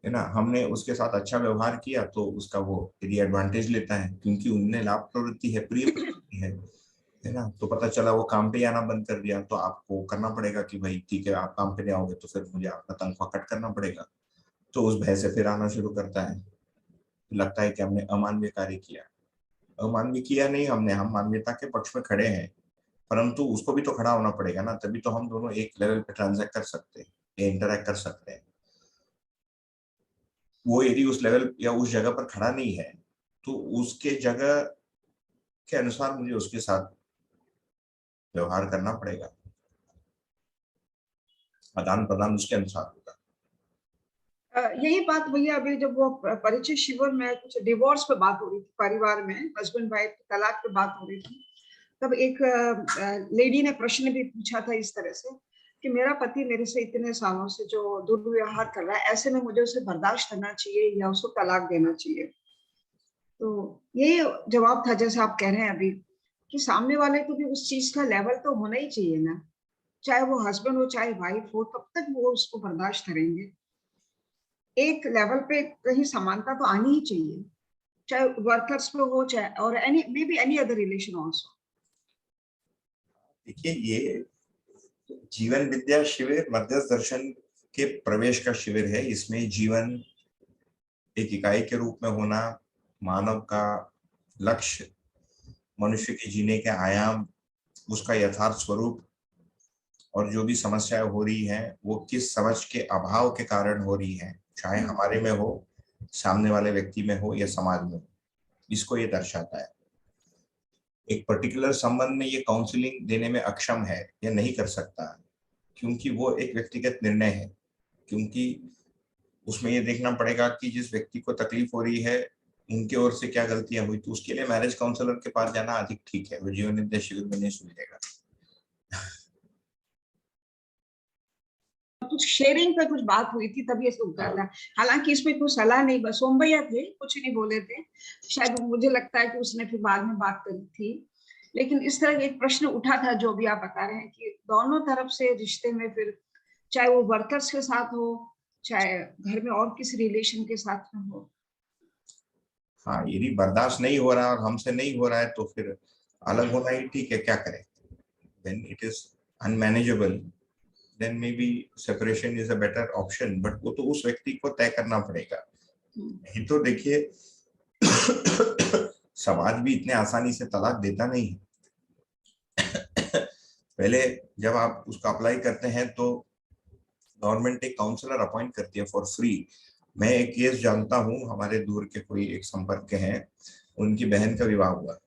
है ना। हमने उसके साथ अच्छा व्यवहार किया तो उसका वो यदि एडवांटेज लेता है क्योंकि उनने लाभ प्रवृत्ति है, प्रिय प्रवृत्ति है ना, तो पता चला वो काम पे आना बंद कर दिया, तो आपको करना पड़ेगा कि भाई ठीक है आप काम पे नहीं आओगे तो फिर मुझे आपका तनख्वाह कट करना पड़ेगा। तो उस भय से फिर आना शुरू करता है, लगता है कि हमने अमानवीय कार्य किया। अमानवीय किया नहीं हमने, हम मानवीयता के पक्ष में खड़े हैं, परंतु उसको भी तो खड़ा होना पड़ेगा ना, तभी तो हम दोनों एक लेवल पे ट्रांजैक्ट कर सकते हैं, इंटरैक्ट कर सकते हैं। वो यदि उस लेवल या उस जगह पर खड़ा नहीं है तो उसके जगह के अनुसार मुझे उसके साथ व्यवहार करना पड़ेगा। आदान प्रदान उसके अनुसार होगा। यही बात भैया अभी जब वो परिचय शिविर में कुछ डिवोर्स पे बात हो रही थी, परिवार में हस्बैंड वाइफ तलाक पे बात हो रही थी, तब एक लेडी ने प्रश्न भी पूछा था इस तरह से कि मेरा पति मेरे से इतने सालों से जो दुर्व्यवहार कर रहा है, ऐसे में मुझे उसे बर्दाश्त करना चाहिए या उसको तलाक देना चाहिए। तो यही जवाब था जैसे आप कह रहे हैं अभी कि सामने वाले को भी उस चीज का लेवल तो होना ही चाहिए ना, चाहे वो हस्बैंड हो चाहे वाइफ हो, तब तक वो उसको बर्दाश्त करेंगे। एक लेवल पे कहीं समानता तो आनी ही चाहिए, चाहे वर्कर्स पे हो चाहे और any may be any other relation also. देखिए, ये जीवन विद्या शिविर मध्यस्थ दर्शन के प्रवेश का शिविर है। इसमें जीवन एक इकाई के रूप में होना, मानव का लक्ष्य, मनुष्य के जीने के आयाम, उसका यथार्थ स्वरूप और जो भी समस्याएं हो रही हैं वो किस समझ के अभाव के कारण हो रही हैं, चाहे हमारे में हो, सामने वाले व्यक्ति में हो या समाज में हो, इसको ये दर्शाता है। एक पर्टिकुलर संबंध में ये काउंसलिंग देने में अक्षम है या नहीं कर सकता क्योंकि वो एक व्यक्तिगत निर्णय है, क्योंकि उसमें ये देखना पड़ेगा कि जिस व्यक्ति को तकलीफ हो रही है उनकी ओर से क्या गलतियां हुई, तो उसके लिए मैरिज काउंसलर के पास जाना अधिक ठीक है, वो जीवन विद्या शिविर में नहीं सुलझेगा। कुछ शेयरिंग पे कुछ बात हुई थी तभी ऐसे उठा था, हालांकि इसमें कोई सलाह नहीं, बस सोम भैया थे, कुछ नहीं बोले थे शायद, मुझे लगता है कि उसने फिर बाद में बात करी थी। लेकिन इस तरह एक प्रश्न उठा था जो भी आप बता रहे हैं कि दोनों तरफ से रिश्ते में फिर चाहे वो वर्कर्स के साथ हो चाहे घर में और किसी रिलेशन के साथ में हो। हाँ, यदि बर्दाश्त नहीं हो रहा है और हमसे नहीं हो रहा है तो फिर अलग होना ही ठीक है, क्या करें। When it is unmanageable, then maybe separation is a better option, but वो तो उस व्यक्ति को तय करना पड़ेगा। नहीं तो देखिए समाज भी इतने आसानी से तलाक देता नहीं है। पहले जब आप उसका अप्लाई करते हैं तो गवर्नमेंट एक काउंसलर अपॉइंट करती है फॉर फ्री। मैं एक केस जानता हूँ, हमारे दूर के कोई एक संपर्क के हैं, उनकी बहन का विवाह हुआ,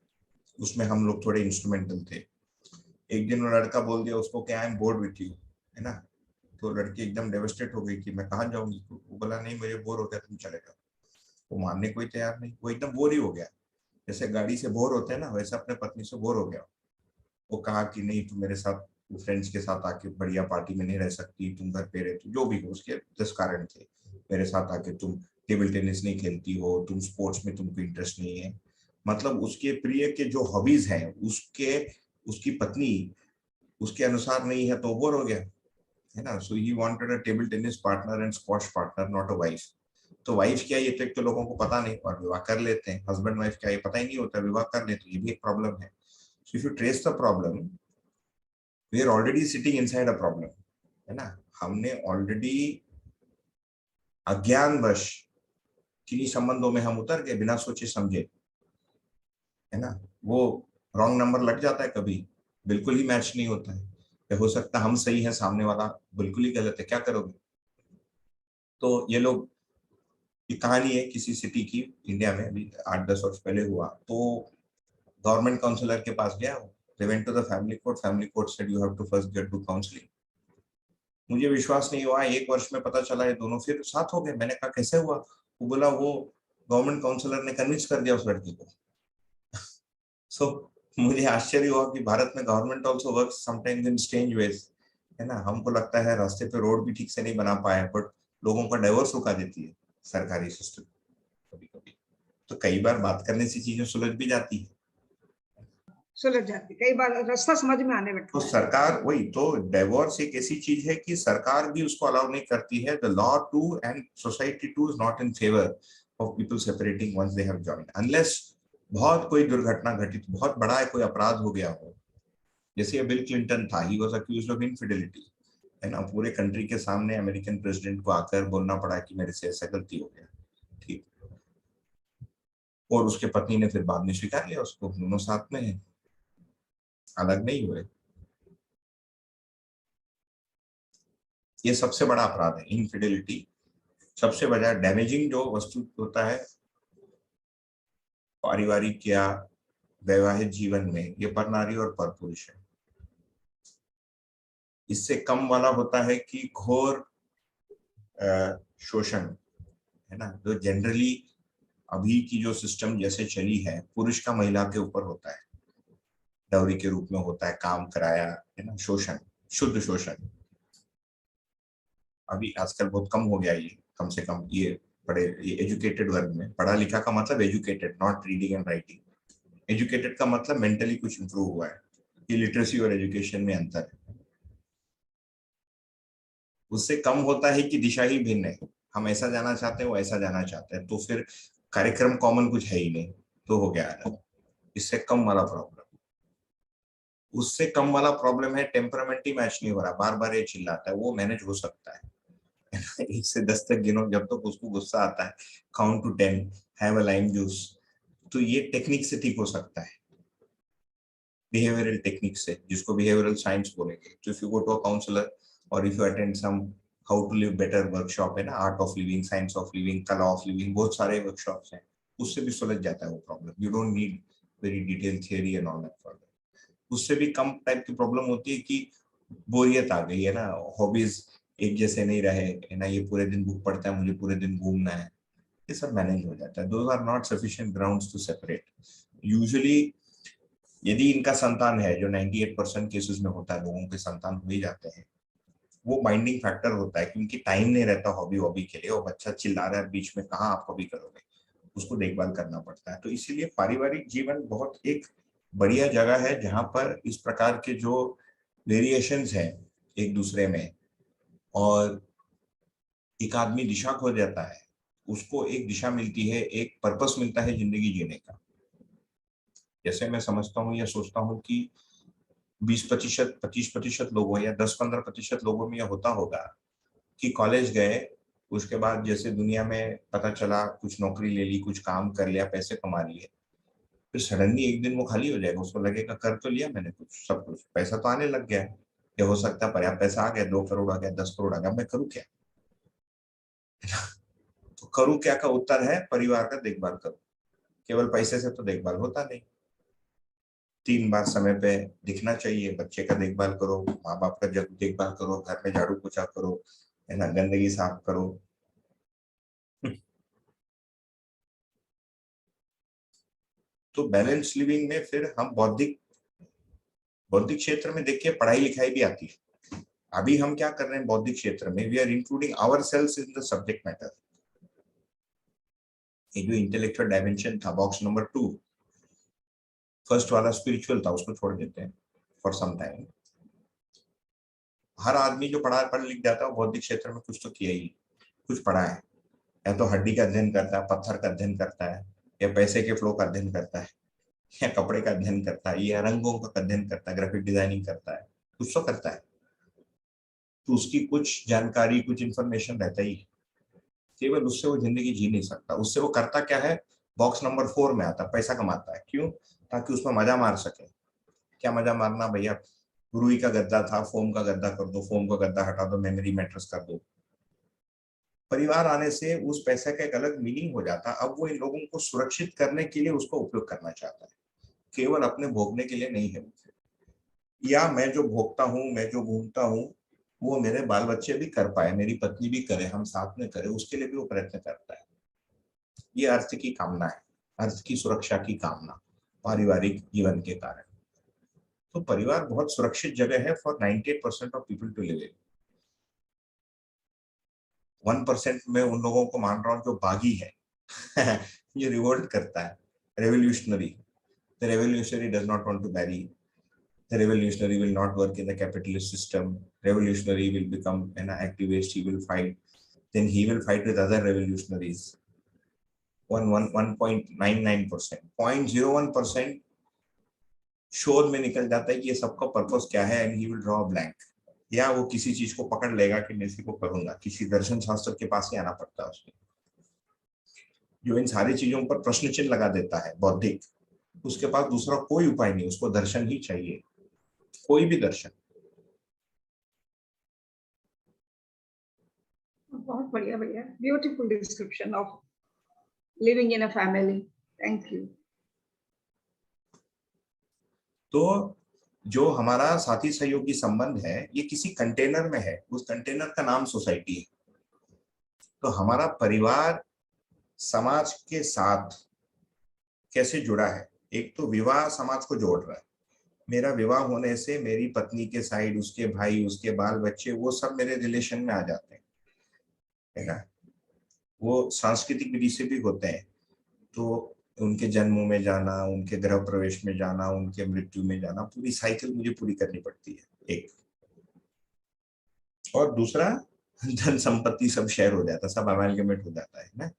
उसमें हम लोग थोड़े इंस्ट्रूमेंटल थे। एक दिन वो लड़का बोल दिया उसको कि I am board with you, है ना, तो लड़की एकदम डेवस्टेट हो गई कि मैं कहाँ जाऊंगी, तो वो बोला नहीं मुझे बोर हो गया, तुम चले जाओ। वो मानने कोई तैयार नहीं, वो एकदम बोर ही हो गया, जैसे गाड़ी से बोर होते हैं ना, वैसे अपने पत्नी से बोर हो गया। वो कहा कि नहीं तुम मेरे साथ फ्रेंड्स के साथ आके बढ़िया पार्टी में नहीं रह सकती, तुम घर पे रहती, जो भी हो उसके 10 कारण थे। मेरे साथ आके तुम टेबल टेनिस नहीं खेलती हो, तुम स्पोर्ट्स में तुमको इंटरेस्ट नहीं है, मतलब उसके प्रिय के जो हॉबीज हैं उसके उसकी पत्नी उसके अनुसार नहीं है, तो बोर हो गया, है ना। So he wanted a table tennis partner and squash partner, not a wife. तो वाइफ क्या है ये तो एक तो लोगों को पता नहीं और विवाह कर लेते हैं, हस्बैंड वाइफ क्या ये पता ही नहीं होता, विवाह कर लेते हैं, ये भी एक प्रॉब्लम है। So if you trace the problem, we are already sitting inside a problem, है ना। हमने ऑलरेडी अज्ञानवश किन्हीं संबंधों में हम उतर गए बिना सोचे समझे, है ना। वो रॉन्ग नंबर लग जाता है कभी, बिल्कुल ही मैच नहीं होता है, या हो सकता है हम सही है सामने वाला बिल्कुल ही गलत है, क्या करोगे। तो ये लोग, ये कहानी है किसी सिटी की, इंडिया में अभी 8-10 वर्ष पहले हुआ, तो गवर्नमेंट काउंसलर के पास गया वो, they went to the family court, family court said you have to first get to counseling। मुझे विश्वास नहीं हुआ, 1 वर्ष में पता चला ये दोनों फिर साथ हो गए। मैंने कहा कैसे हुआ, वो बोला वो गवर्नमेंट काउंसलर ने कन्विंस कर दिया उस लड़की को। सो मुझे आश्चर्य हुआ कि भारत में government also works sometimes in strange veg, है ना। हमको लगता है रास्ते पे रोड भी ठीक से नहीं बना पाए, बट लोगों का डाइवोर्स रुका देती है सरकारी सिस्टम कभी कभी। तो कई बार बात करने से चीजें सुलझ भी जाती है, सुलझ जाती, कई बार रास्ता समझ में आने लगता तो है। सरकार वही तो, डाइवोर्स एक ऐसी चीज है कि सरकार भी उसको अलाउ नहीं करती है, the law too and society too is not in favour of people separating once they have joined, unless बहुत कोई दुर्घटना घटित, बहुत बड़ा है कोई अपराध हो गया हो, जैसे बिल क्लिंटन था, he was accused of infidelity, है ना, पूरे कंट्री के सामने अमेरिकन प्रेसिडेंट को आकर बोलना पड़ा कि मेरे से ऐसा गलती हो गया, ठीक, और उसके पत्नी ने फिर बाद में स्वीकार लिया उसको, दोनों साथ में है, अलग नहीं हुए। ये सबसे बड़ा अपराध है इनफिडेलिटी, सबसे बड़ा डैमेजिंग जो वस्तु होता है पारिवारिक या वैवाहिक जीवन में, ये पर नारी और पर पुरुष है। इससे कम वाला होता है कि घोर शोषण, है ना, जो जनरली अभी की जो सिस्टम जैसे चली है, पुरुष का महिला के ऊपर होता है, डॉरी के रूप में होता है, काम कराया, है ना, शोषण, शुद्ध शोषण। अभी आजकल बहुत कम हो गया ये, कम से कम ये पढ़े, ये एजुकेटेड वर्ग में, पढ़ा लिखा का मतलब educated, not reading and writing. Educated का मतलब मेंटली कुछ इंप्रूव हुआ है, ये लिटरेसी और एजुकेशन में अंतर है। उससे कम होता है कि दिशा ही भिन्न है, हम ऐसा जाना चाहते हैं, वो ऐसा जाना चाहते हैं, तो फिर कार्यक्रम कॉमन कुछ है ही नहीं, तो हो गया अलग। इससे कम वाला प्रॉब्लम। उससे कम वाला प्रॉब्लम है टेम्परामेंट ही मैच नहीं हो रहा, बार बार ये चिल्लाता है, वो मैनेज हो सकता है। 1 से 10 तक गिनो, जब तक उसको गुस्सा आता है, count to 10, have a lime juice, तो ये टेक्निक से ठीक हो सकता है, बिहेवियरल टेक्निक से, जिसको बिहेवियरल साइंस बोलेंगे। तो if you go to a counsellor और if you attend some how to live better workshop, है ना, art of living, science of living, कला ऑफ लिविंग, बहुत सारे वर्कशॉप्स हैं, उससे भी सुलझ जाता है वो problem. You don't need very detail theory and all that for that. उससे भी कम टाइप की प्रॉब्लम होती है कि बोरियत आ गई है ना, हॉबीज एक जैसे नहीं रहे, है ना, ये पूरे दिन बुक पढ़ता है, मुझे पूरे दिन घूमना है, ये सब मैनेज हो जाता है। Those are not sufficient grounds to separate. Usually यदि इनका संतान है, जो 98% केसेस में होता है, लोगों के संतान हो ही जाते हैं, वो बाइंडिंग फैक्टर होता है, क्योंकि टाइम नहीं रहता हॉबी वॉबी के लिए, और बच्चा चिल्ला रहा है बीच में, कहाँ आप हॉबी करोगे, उसको देखभाल करना पड़ता है। तो इसीलिए पारिवारिक जीवन बहुत एक बढ़िया जगह है, जहां पर इस प्रकार के जो वेरिएशंस हैं एक दूसरे में, और एक आदमी दिशा खो जाता है, उसको एक दिशा मिलती है, एक पर्पस मिलता है जिंदगी जीने का। जैसे मैं समझता हूँ या सोचता हूँ कि 20%, 25% लोगों या 10-15% लोगों में यह होता होगा कि कॉलेज गए, उसके बाद जैसे दुनिया में पता चला, कुछ नौकरी ले ली, कुछ काम कर लिया, पैसे कमा लिए, फिर सडनली एक दिन वो खाली हो जाएगा, उसको लगेगा कर तो लिया मैंने कुछ, सब कुछ पैसा तो आने लग गया है, या हो सकता है पर्याप्त पैसा आ गया, 2 करोड़ आ गया, 10 करोड़ आ गया, मैं करूँ क्या? तो करूँ क्या का उत्तर है परिवार का देखभाल करो। केवल पैसे से तो देखभाल होता नहीं, 3 बार समय पे दिखना चाहिए, बच्चे का देखभाल करो, माँ बाप का जब देखभाल करो, घर में झाड़ू पोछा करो, है ना, गंदगी साफ करो। तो बैलेंस लिविंग में फिर हम बौद्धिक बौद्धिक क्षेत्र में देखिए, पढ़ाई लिखाई भी आती है। अभी हम क्या कर रहे हैं बौद्धिक क्षेत्र में, we are including ourselves in the subject matter. ये जो इंटेलेक्चुअल डायमेंशन था, बॉक्स नंबर 2, फर्स्ट वाला स्पिरिचुअल था, उसको छोड़ देते हैं फॉर सम टाइम। हर आदमी जो पढ़ लिख जाता है वो बौद्धिक क्षेत्र में कुछ तो किया ही, कुछ पढ़ा है, या तो हड्डी का अध्ययन करता है, पत्थर का अध्ययन करता है, या पैसे के फ्लो का अध्ययन करता है, या कपड़े का अध्ययन करता है, या रंगों का अध्ययन करता है, ग्राफिक डिजाइनिंग करता है, कुछ तो करता है, तो उसकी कुछ जानकारी, कुछ इंफॉर्मेशन रहता ही। केवल उससे वो जिंदगी जी नहीं सकता। उससे वो करता क्या है, बॉक्स नंबर 4 में आता, पैसा कमाता है। क्यों? ताकि उसमें मजा मार सके। क्या मजा मारना भैया, रुई का गद्दा था, फोम का गद्दा कर दो, फोम का गद्दा हटा दो, मेमोरी मैट्रेस कर दो। परिवार आने से उस पैसे का एक अलग मीनिंग हो जाता। अब वो इन लोगों को सुरक्षित करने के लिए उसको उपयोग करना चाहता है, केवल अपने भोगने के लिए नहीं है। या मैं जो भोगता हूँ, मैं जो घूमता हूँ, वो मेरे बाल बच्चे भी कर पाए, मेरी पत्नी भी करे, हम साथ में करें, उसके लिए भी वो प्रयत्न करता है। ये अर्थ की कामना है, अर्थ की सुरक्षा की कामना, पारिवारिक जीवन के कारण। तो परिवार बहुत सुरक्षित जगह है for 98% of people to live in. 1% में उन लोगों को मान रहा हूँ जो बागी है, ये रिवोल्ट करता है, revolutionary. The revolutionary does not want to marry. The revolutionary will not work in the capitalist system. Revolutionary will become an activist. He will fight. Then he will fight with other revolutionaries. 1.99%, 0.01% शोध में निकल जाता है कि ये सबका purpose क्या है, and he will draw blank. या वो किसी चीज को पकड़ लेगा कि मैं इसी को करूंगा, किसी दर्शन शास्त्र के पास ही आना पड़ता है उसको, जो इन सारी चीजों पर प्रश्न चिन्ह लगा देता है बौद्धिक। उसके पास दूसरा कोई उपाय नहीं, उसको दर्शन ही चाहिए, कोई भी दर्शन। बहुत बढ़िया भैया, beautiful description of living in a family, thank you. तो जो हमारा साथी सहयोगी संबंध है ये किसी कंटेनर में है, उस कंटेनर का नाम सोसाइटी है। तो हमारा परिवार समाज के साथ कैसे जुड़ा है? एक तो विवाह समाज को जोड़ रहा है। मेरा विवाह होने से मेरी पत्नी के साइड, उसके भाई, उसके बाल बच्चे, वो सब मेरे रिलेशन में आ जाते हैं, है ना। वो सांस्कृतिक विधि से भी होते हैं, तो उनके जन्मों में जाना, उनके गृह प्रवेश में जाना, उनके मृत्यु में जाना, पूरी साइकिल मुझे पूरी करनी पड़ती है एक। और दूसरा, धन संपत्ति सब शेयर हो जाता है, सब अमेलगमेट हो जाता है ना।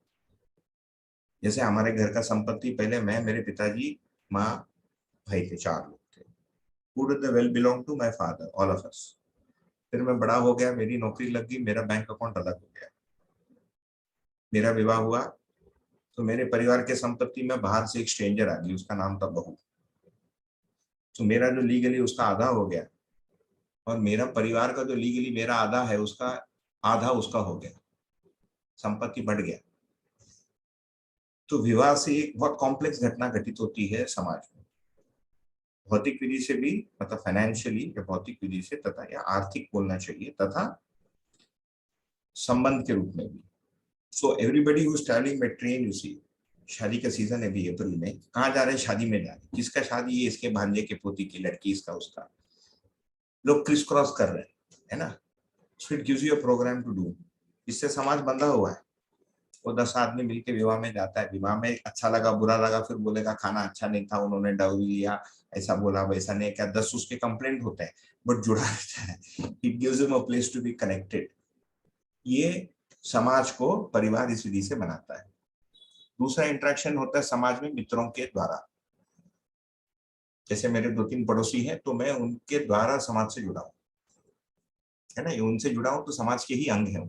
जैसे हमारे घर का संपत्ति पहले मैं, मेरे पिताजी, माँ, भाई थे, 4 लोग थे। Would the well belong to my father, all of us. फिर मैं बड़ा हो गया, मेरी नौकरी लग गई, मेरा बैंक अकाउंट अलग हो गया, मेरा विवाह हुआ, तो मेरे परिवार के संपत्ति में बाहर से एक स्ट्रेंजर आ गई, उसका नाम था बहू। तो मेरा जो लीगली उसका आधा हो गया, और मेरा परिवार का जो लीगली मेरा आधा है, उसका आधा उसका हो गया, संपत्ति बढ़ गया। तो विवाह से एक बहुत कॉम्प्लेक्स घटना घटित होती है समाज में, भौतिक विधि से भी, मतलब फाइनेंशियली या भौतिक विधि से, तथा या आर्थिक बोलना चाहिए, तथा संबंध के रूप में भी। So everybody who is travelling by train, you see, शादी का सीजन है अभी अप्रैल में, कहाँ जा रहे हैं? शादी में जा रहे हैं। किसका शादी? ये इसके भांजे के पोती की लड़की, इसका उसका, लोग क्रिस क्रॉस कर रहे हैं, है ना। So it gives you a programme to do. इससे समाज बंधा हुआ है। वो 10 आदमी मिलके विवाह में जाता है, विवाह में अच्छा लगा बुरा लगा, फिर बोलेगा खाना अच्छा नहीं था, उन्होंने डाउरी लिया, ऐसा बोला वैसा नहीं, क्या 10 उसके कंप्लेंट होते हैं, बट जुड़ा रहता है। It gives him a place to be connected. ये समाज को, परिवार इस विधि से बनाता है। दूसरा इंटरेक्शन होता है समाज में मित्रों के द्वारा। जैसे मेरे 2-3 पड़ोसी हैं, तो मैं उनके द्वारा समाज से जुड़ा हूं, है ना, उनसे जुड़ा हूं तो समाज के ही अंग है।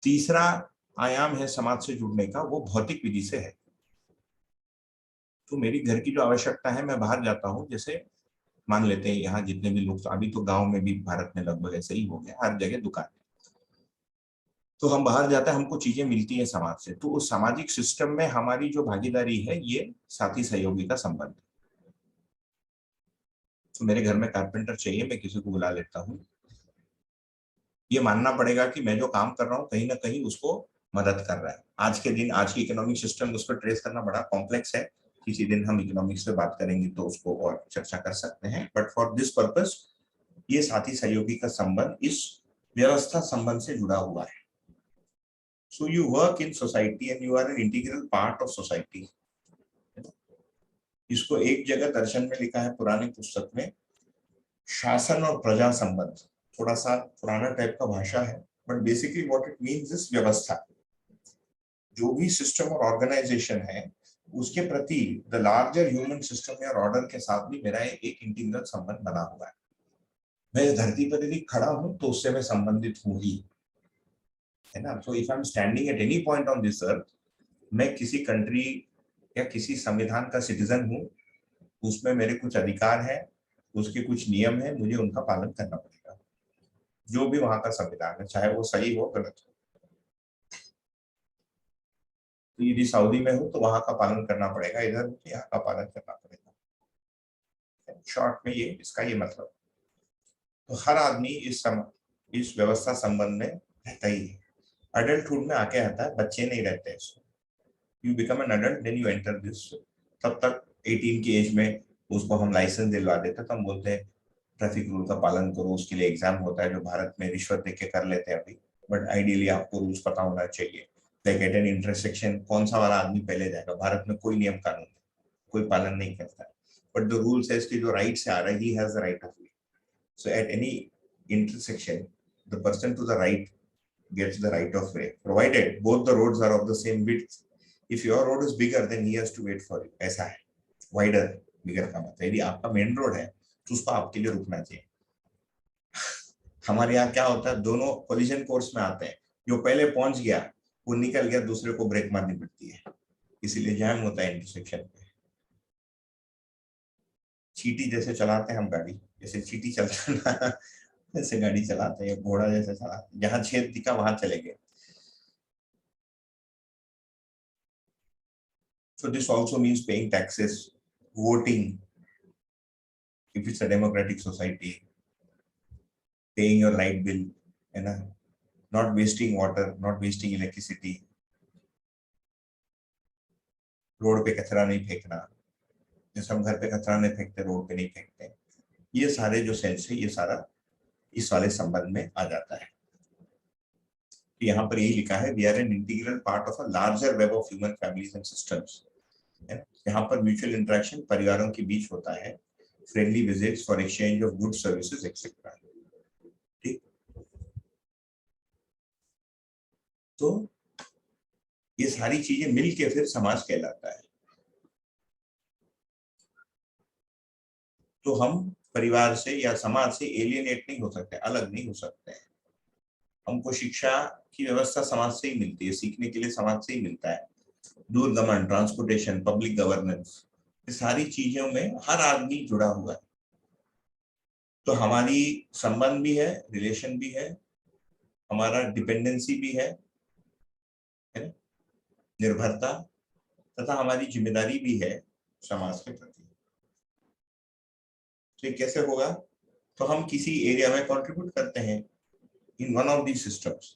तीसरा आयाम है समाज से जुड़ने का, वो भौतिक विधि से है। तो मेरी घर की जो आवश्यकता है, मैं बाहर जाता हूँ, जैसे मान लेते हैं यहाँ जितने भी लोग, अभी तो गांव में भी भारत में लगभग ऐसे ही हो गया, हर जगह दुकान है, तो हम बाहर जाते हैं, हमको चीजें मिलती है समाज से। तो उस सामाजिक सिस्टम में हमारी जो भागीदारी है, ये साथी सहयोगी का संबंध है। तो मेरे घर में कारपेंटर चाहिए, मैं किसी को बुला लेता हूँ। ये मानना पड़ेगा कि मैं जो काम कर रहा हूँ कहीं ना कहीं उसको मदद कर रहा है। आज के दिन, आज की इकोनॉमिक सिस्टम, उसको ट्रेस करना बड़ा कॉम्प्लेक्स है। किसी दिन हम इकोनॉमिक्स पे बात करेंगे तो उसको और चर्चा कर सकते हैं, बट फॉर दिस पर्पस ये साथी सहयोगी का संबंध इस व्यवस्था संबंध से जुड़ा हुआ है। So you work in society and you are an integral part of society. इसको एक जगह दर्शन में लिखा है, पुरानी पुस्तक में, शासन और प्रजा संबंध। थोड़ा सा पुराना टाइप का भाषा है, but basically what it means is व्यवस्था। जो भी सिस्टम और ऑर्गेनाइजेशन है, उसके प्रति द लार्जर ह्यूमन सिस्टम और ऑर्डर के साथ भी मेरा एक इंटीग्रल संबंध बना हुआ है। मैं इस धरती पर यदि खड़ा हूं तो उससे मैं संबंधित हूं ही, है ना। So if I am standing at any point on this earth, मैं किसी कंट्री या किसी संविधान का सिटीजन हूं, उसमें मेरे कुछ अधिकार है, उसके कुछ नियम है, मुझे उनका पालन करना पड़ेगा। जो भी वहां का संविधान है, चाहे वो सही हो गलत हो। तो यदि सऊदी में हो तो वहां का पालन करना पड़ेगा, इधर तो यहाँ का पालन करना पड़ेगा। शॉर्ट में ये इसका ये मतलब। तो हर आदमी इस व्यवस्था संबंध में रहता ही है। अडल्टहुड में आके आता है, बच्चे नहीं रहते इसमें। You become an adult, then you enter this. तब तक 18 की एज में उसको हम लाइसेंस दिलवा देते, तो हम बोलते हैं ट्रैफिक रूल का पालन करो, उसके लिए एग्जाम होता है, जो भारत में रिश्वत देके कर लेते हैं अभी, बट आइडियली आपको रूल्स पता होना चाहिए। लाइक एट एन इंटरसेक्शन कौन सा वाला आदमी पहले जाएगा, भारत में कोई नियम कानून कोई पालन नहीं करता है, बट द रूल सेज कि जो राइट से आ रहा है, he has the right of way. So at any intersection, the person to the right gets the right of way, provided both the roads are of the same width. If your road is bigger, then he has to wait for you. ऐसा है, wider, bigger का मतलब, यदि आपका main road है तो उसको आपके लिए रुकना चाहिए। हमारे यहाँ क्या होता है, दोनों कोलिजन कोर्स में आते हैं, जो पहले पहुंच गया वो निकल गया, दूसरे को ब्रेक मारनी पड़ती है, इसीलिए जैम होता है इंटरसेक्शन पे। चींटी जैसे चलाते हैं हम गाड़ी, जैसे चींटी चलता है ऐसे गाड़ी चलाते हैं, घोड़ा जैसे चलाते हैं, जहां छेद दिखा वहां चले गए। So this also means paying taxes, voting, if it's a democratic society, paying your light bill, है ना, not wasting water, not wasting electricity, road पे कचरा नहीं फेंकना, जैसे हम घर पे कचरा नहीं फेंकते रोड पे नहीं फेंकते, ये सारे जो सेंस है ये सारा इस वाले संबंध में आ जाता है। यहाँ पर यही लिखा है, we are an integral part of a larger web of human families and systems. यहाँ पर म्यूचुअल इंटरेक्शन परिवारों के बीच होता है, friendly visits for exchange of good services et cetera. ठीक, तो ये सारी चीजें मिलके फिर समाज कहलाता है। तो हम परिवार से या समाज से एलियनेट नहीं हो सकते, अलग नहीं हो सकते हैं। हमको शिक्षा की व्यवस्था समाज से ही मिलती है, सीखने के लिए समाज से ही मिलता है। दूरगमन, ट्रांसपोर्टेशन, पब्लिक गवर्नेंस, ये सारी चीजों में हर आदमी जुड़ा हुआ है। तो हमारी संबंध भी है, रिलेशन भी है, हमारा डिपेंडेंसी भी है निर्भरता, तथा हमारी जिम्मेदारी भी है समाज के प्रति। तो कैसे होगा? तो हम किसी एरिया में कंट्रीब्यूट करते हैं in one of these systems.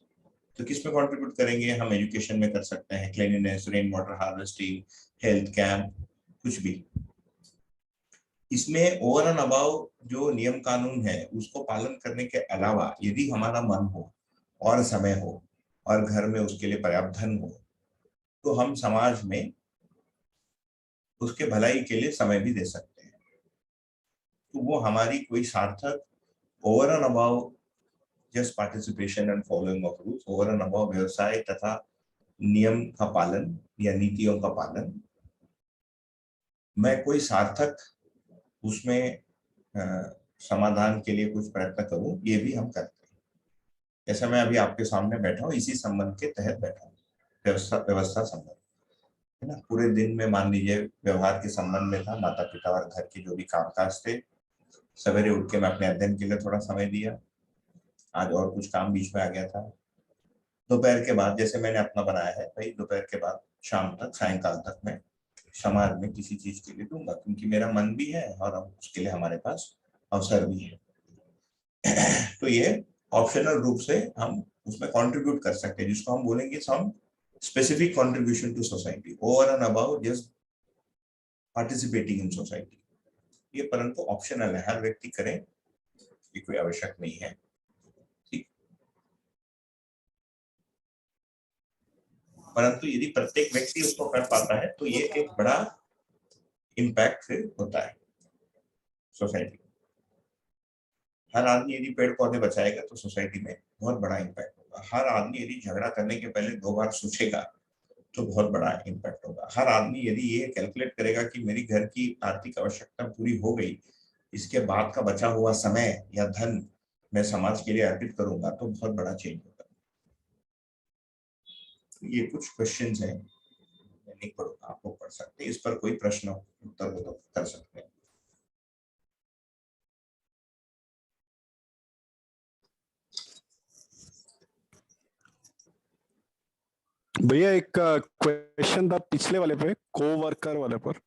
तो किस में कंट्रीब्यूट करेंगे? हम एजुकेशन में कर सकते हैं, cleanliness, rain water harvesting, health camp, कुछ भी। इसमें ओवर एंड अबाउ जो नियम कानून है उसको पालन करने के अलावा यदि हमारा मन हो और समय हो और घर में उसके लिए पर्याप्त धन हो, तो हम समाज में उसके भलाई के लिए समय भी दे सकते हैं। तो वो हमारी कोई सार्थक over and above just participation and following of rules, over and above व्यवसाय तथा नियम का पालन या नीतियों का पालन, मैं कोई सार्थक उसमें समाधान के लिए कुछ प्रयत्न करूं, ये भी हम करते हैं। जैसे मैं अभी आपके सामने बैठा हूँ, इसी संबंध के तहत बैठा हूँ, व्यवस्था संबंध है ना। पूरे दिन में मान लीजिए व्यवहार के संबंध में था, माता पिता और घर के जो भी कामकाज थे, सवेरे उठ के मैं अपने अध्ययन के लिए थोड़ा समय दिया, आज और कुछ काम बीच में आ गया था। दोपहर के बाद जैसे मैंने अपना बनाया है भाई, दोपहर के बाद शाम तक, सायंकाल तक मैं समाज में किसी चीज के लिए दूंगा, क्योंकि मेरा मन भी है और उसके लिए हमारे पास अवसर भी है। तो ये ऑप्शनल रूप से हम उसमें कंट्रीब्यूट कर सकते हैं, जिसको हम बोलेंगे some specific contribution to society, over and about just participating in society. ये परंतु ऑप्शनल है, हर व्यक्ति करे, ये कोई आवश्यक नहीं है। ठीक, परंतु यदि प्रत्येक व्यक्ति उसको कर पाता है तो ये एक बड़ा इम्पैक्ट फिर होता है सोसाइटी। हर आदमी यदि पेड़ पौधे बचाएगा तो सोसाइटी में बहुत बड़ा इम्पैक्ट होगा। हर आदमी यदि झगड़ा करने के पहले 2 बार सोचेगा तो बहुत बड़ा इम्पैक्ट होगा। हर आदमी यदि ये कैलकुलेट करेगा कि मेरी घर की आर्थिक आवश्यकता पूरी हो गई, इसके बाद का बचा हुआ समय या धन मैं समाज के लिए अर्पित करूंगा, तो बहुत बड़ा चेंज होगा। तो ये कुछ क्वेश्चंस हैं, मैं नहीं पढ़ूंगा, आप लोग पढ़ सकते हैं। इस पर कोई प्रश्न उत्तर हो तो कर सकते हैं। भैया एक क्वेश्चन था पिछले वाले पे, कोवर्कर वाले पर।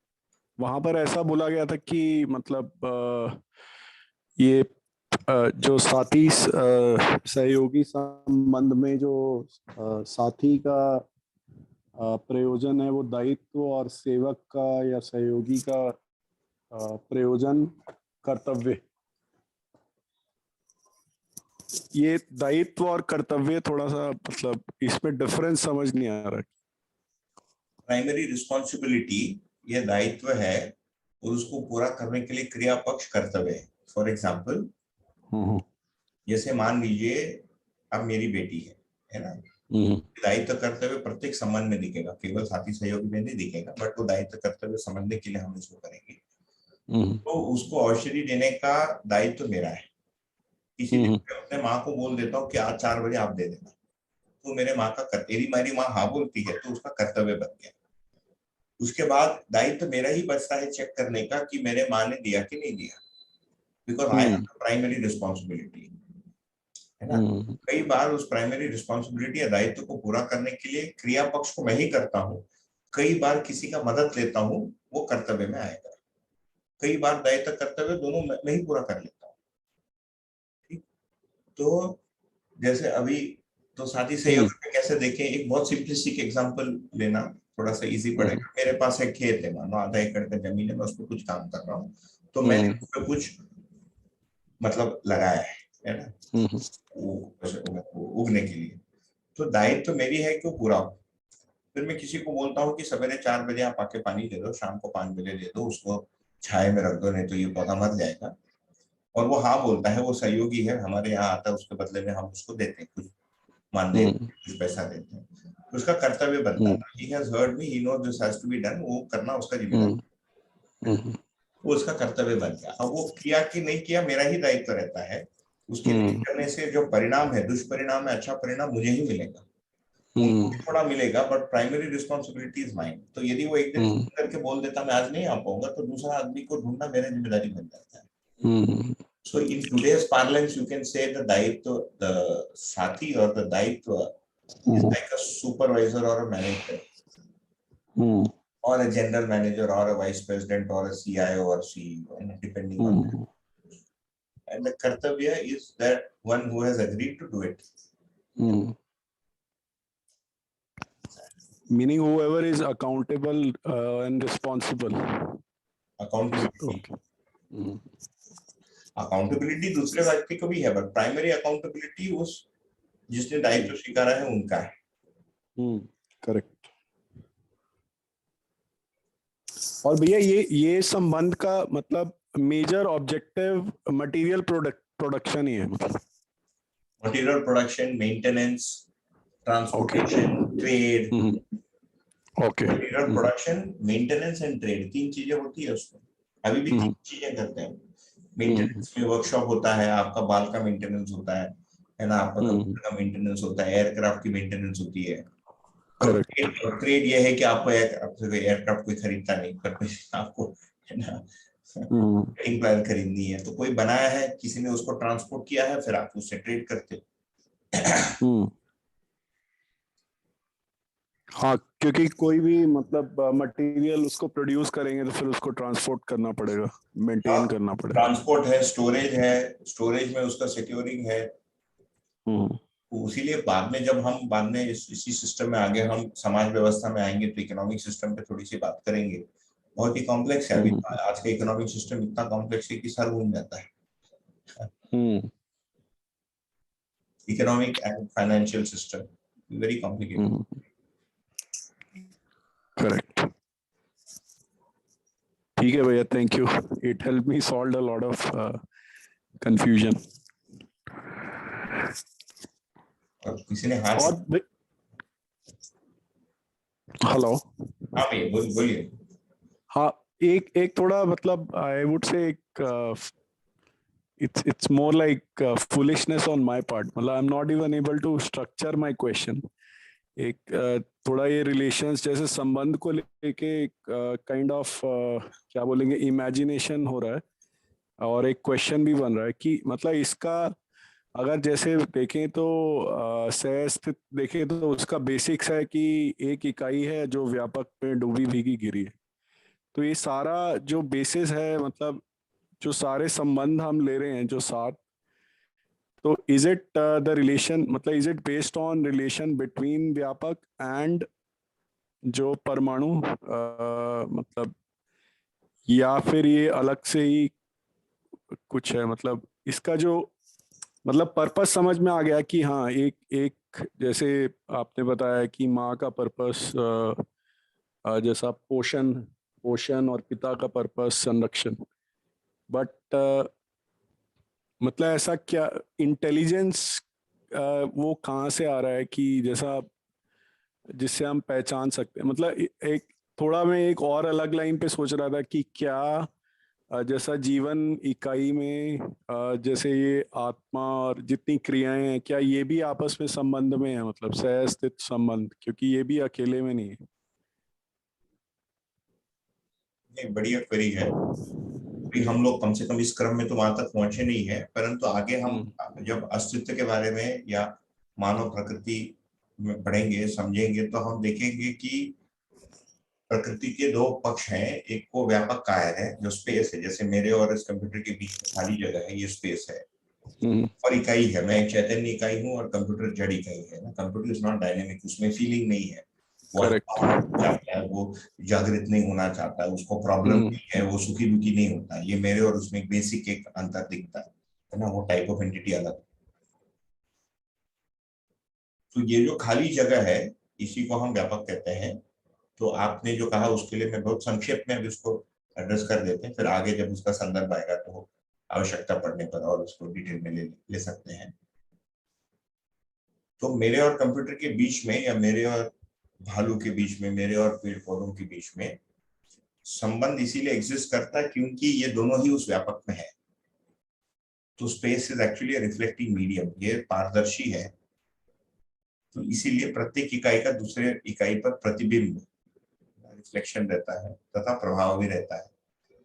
वहां पर ऐसा बोला गया था कि मतलब ये जो साथी सहयोगी संबंध में जो साथी का प्रयोजन है वो दायित्व और सेवक का या सहयोगी का प्रयोजन कर्तव्य। ये दायित्व और कर्तव्य थोड़ा सा मतलब इसमें डिफरेंस समझ नहीं आ रहा। प्राइमरी रिस्पॉन्सिबिलिटी ये दायित्व है और उसको पूरा करने के लिए क्रिया पक्ष कर्तव्य है। फॉर एग्जाम्पल, जैसे मान लीजिए अब मेरी बेटी है ना, दायित्व कर्तव्य प्रत्येक संबंध में दिखेगा, केवल साथी सहयोगी में नहीं दिखेगा, बट वो दायित्व कर्तव्य समझने के लिए हम इसको करेंगे। तो उसको औषधि देने का दायित्व मेरा है। किसी दिन मैं अपने माँ को बोल देता हूँ कि आज 4 बजे आप दे देना, तो मेरे माँ का यदि मेरी माँ हाँ बोलती है तो उसका कर्तव्य बन गया। उसके बाद दायित्व मेरा ही बचता है चेक करने का कि मेरे माँ ने दिया कि नहीं दिया, because I have the primary responsibility, है ना। कई बार उस प्राइमरी रिस्पॉन्सिबिलिटी या दायित्व को पूरा करने के लिए क्रिया पक्ष को मैं ही करता हूँ, कई बार किसी का मदद लेता हूँ, वो कर्तव्य में आएगा। कई बार दायित्व कर्तव्य दोनों मैं ही पूरा कर लेता हूँ। ठीक, तो जैसे अभी तो साथी सहयोग में कैसे देखें, एक बहुत सिंपलिस्टिक एग्जांपल लेना थोड़ा सा इजी पड़ेगा। मेरे पास एक खेत है, मानो आधा एकड़ का जमीन है, मैं उस पर कुछ काम कर रहा हूँ, तो मैंने उस पर कुछ मतलब लगाया है ना, उगने के लिए, तो दायित्व तो मेरी है कि वो पूरा हो। फिर मैं किसी को बोलता हूँ कि सवेरे 4 बजे आप आके पानी दे दो, शाम को 5 बजे दे दो, उसको छाए में रख दो, नहीं तो ये पौधा मर जाएगा। और वो हाँ बोलता है, वो सहयोगी है, हमारे यहाँ आता है, उसके बदले में हम उसको देते हैं, कुछ मानदेय, कुछ पैसा देते हैं, तो उसका कर्तव्य बनता है। He has heard me, he knows this has to be done, वो करना उसका जिम्मेदारी, वो उसका कर्तव्य बन गया। अब वो किया कि नहीं किया मेरा ही दायित्व रहता है। उसके नहीं करने से जो परिणाम है, दुष्परिणाम है, अच्छा परिणाम मुझे ही मिलेगा, उनको भी थोड़ा मिलेगा, but primary responsibility is mine. तो यदि वो एक दिन करके बोल देता मैं आज नहीं आ पाऊंगा, तो दूसरा आदमी को ढूंढना मेरी जिम्मेदारी बन जाता है। So in today's parlance, you can say the daitva, the sathi or the daitva is like a supervisor or a manager, or a general manager, or a vice president, or a CIO or CEO, and depending on that. And the kartavya is that one who has agreed to do it. Meaning whoever is accountable and responsible. Accountability. Accountability दूसरे व्यक्ति को भी है, but primary accountability उस जिसने दायित्व स्वीकारा है उनका है। करेक्ट। और भैया ये संबंध का मतलब मेजर ऑब्जेक्टिव मटेरियल प्रोडक्शन ही है, मतलब material production, maintenance, transportation, trade. Okay, material production, maintenance and trade, 3 चीजें होती है उसमें। अभी भी 3 चीजें करते हैं। मेंटेनेंस में वर्कशॉप होता है, आपका बाल का मेंटेनेंस होता है ना, आपका कंप्यूटर का मेंटेनेंस होता है, एयरक्राफ्ट की मेंटेनेंस होती है। ट्रेड ये है कि आपको एयरक्राफ्ट कोई खरीदता नहीं, पर आपको है ना ट्रेडिंग प्लान खरीदनी है, तो कोई बनाया है, किसी ने उसको ट्रांसपोर्ट किया है, फिर आप उससे ट्रेड करते हो। हाँ, क्योंकि कोई भी मतलब मटेरियल उसको प्रोड्यूस करेंगे तो फिर उसको ट्रांसपोर्ट करना पड़ेगा, मेंटेन करना पड़ेगा। ट्रांसपोर्ट है, स्टोरेज है, स्टोरेज में उसका सिक्योरिंग है। इसीलिए बाद में इसी सिस्टम में आगे हम समाज व्यवस्था में आएंगे तो इकोनॉमिक सिस्टम पे थोड़ी सी बात करेंगे। बहुत ही कॉम्प्लेक्स है, अभी आज का इकोनॉमिक सिस्टम इतना कॉम्प्लेक्स है कि सर घूम जाता है। Economic and financial system very complicated. Correct, ठीक है भैया, thank you, it help me solve a lot of confusion. किसी ने हाथ और हेलो, हाँ भैया बोलिए। हाँ, एक थोड़ा मतलब आई वुड से एक it's more like foolishness on my part, मतलब I'm not even able to structure my question। एक थोड़ा ये रिलेशंस जैसे संबंध को लेके काइंड ऑफ क्या बोलेंगे, इमेजिनेशन हो रहा है, और एक क्वेश्चन भी बन रहा है कि मतलब इसका अगर जैसे देखें तो सहस्थित देखें तो उसका बेसिक्स है कि एक इकाई है जो व्यापक में डूबी भीगी गिरी है। तो ये सारा जो बेसिस है, मतलब जो सारे संबंध हम ले रहे हैं जो साथ, तो इज इट द रिलेशन, मतलब is it based on relation between व्यापक एंड जो परमाणु, मतलब या फिर ये अलग से ही कुछ है? मतलब इसका जो मतलब पर्पस समझ में आ गया कि हाँ, एक एक जैसे आपने बताया कि माँ का पर्पस जैसा पोषण और पिता का पर्पस संरक्षण, बट मतलब ऐसा क्या इंटेलिजेंस वो कहाँ से आ रहा है कि जैसा जिससे हम पहचान सकते हैं? मतलब एक थोड़ा मैं एक और अलग लाइन पे सोच रहा था कि क्या जैसा जीवन इकाई में जैसे ये आत्मा और जितनी क्रियाएं हैं, क्या ये भी आपस में संबंध में है, मतलब सहस्थित संबंध, क्योंकि ये भी अकेले में नहीं है। बढ़िया क्वेरी है। हम लोग कम से कम इस क्रम में तो वहां तक पहुंचे नहीं है, परंतु आगे हम जब अस्तित्व के बारे में या मानव प्रकृति में पढ़ेंगे, समझेंगे, तो हम देखेंगे कि प्रकृति के दो पक्ष हैं, एक को व्यापक कायर है जो स्पेस है, जैसे मेरे और इस कंप्यूटर के बीच में खाली जगह है, ये स्पेस है, और इकाई है, मैं एक चैतन्य इकाई हूँ और कंप्यूटर जड़ इकाई है ना। कंप्यूटर इज नॉट डायनेमिक, उसमें फीलिंग नहीं है, वो चाहता है, वो जागृत नहीं होना चाहता है, उसको प्रॉब्लम नहीं है, वो सुखी दुखी नहीं होता है। ये मेरे और उसमें एक बेसिक एक अंतर दिखता है ना, वो टाइप ऑफ एंटिटी अलग। तो ये जो खाली जगह है इसी को हम व्यापक कहते हैं। तो आपने जो कहा उसके लिए मैं बहुत संक्षेप में अभी उसको एड्रेस कर देते हैं, फिर आगे जब उसका संदर्भ आएगा तो आवश्यकता पड़ने पर और उसको डिटेल में ले सकते हैं। तो मेरे और कंप्यूटर के बीच में, या मेरे और भालू के बीच में, मेरे और पेड़ पौधों के बीच में संबंध इसीलिए एग्जिस्ट करता है क्योंकि ये दोनों ही उस व्यापक में है। तो space is actually reflecting medium, ये पारदर्शी है, तो इसीलिए प्रत्येक इकाई का दूसरे इकाई पर प्रतिबिंब रिफ्लेक्शन रहता है तथा प्रभाव भी रहता है,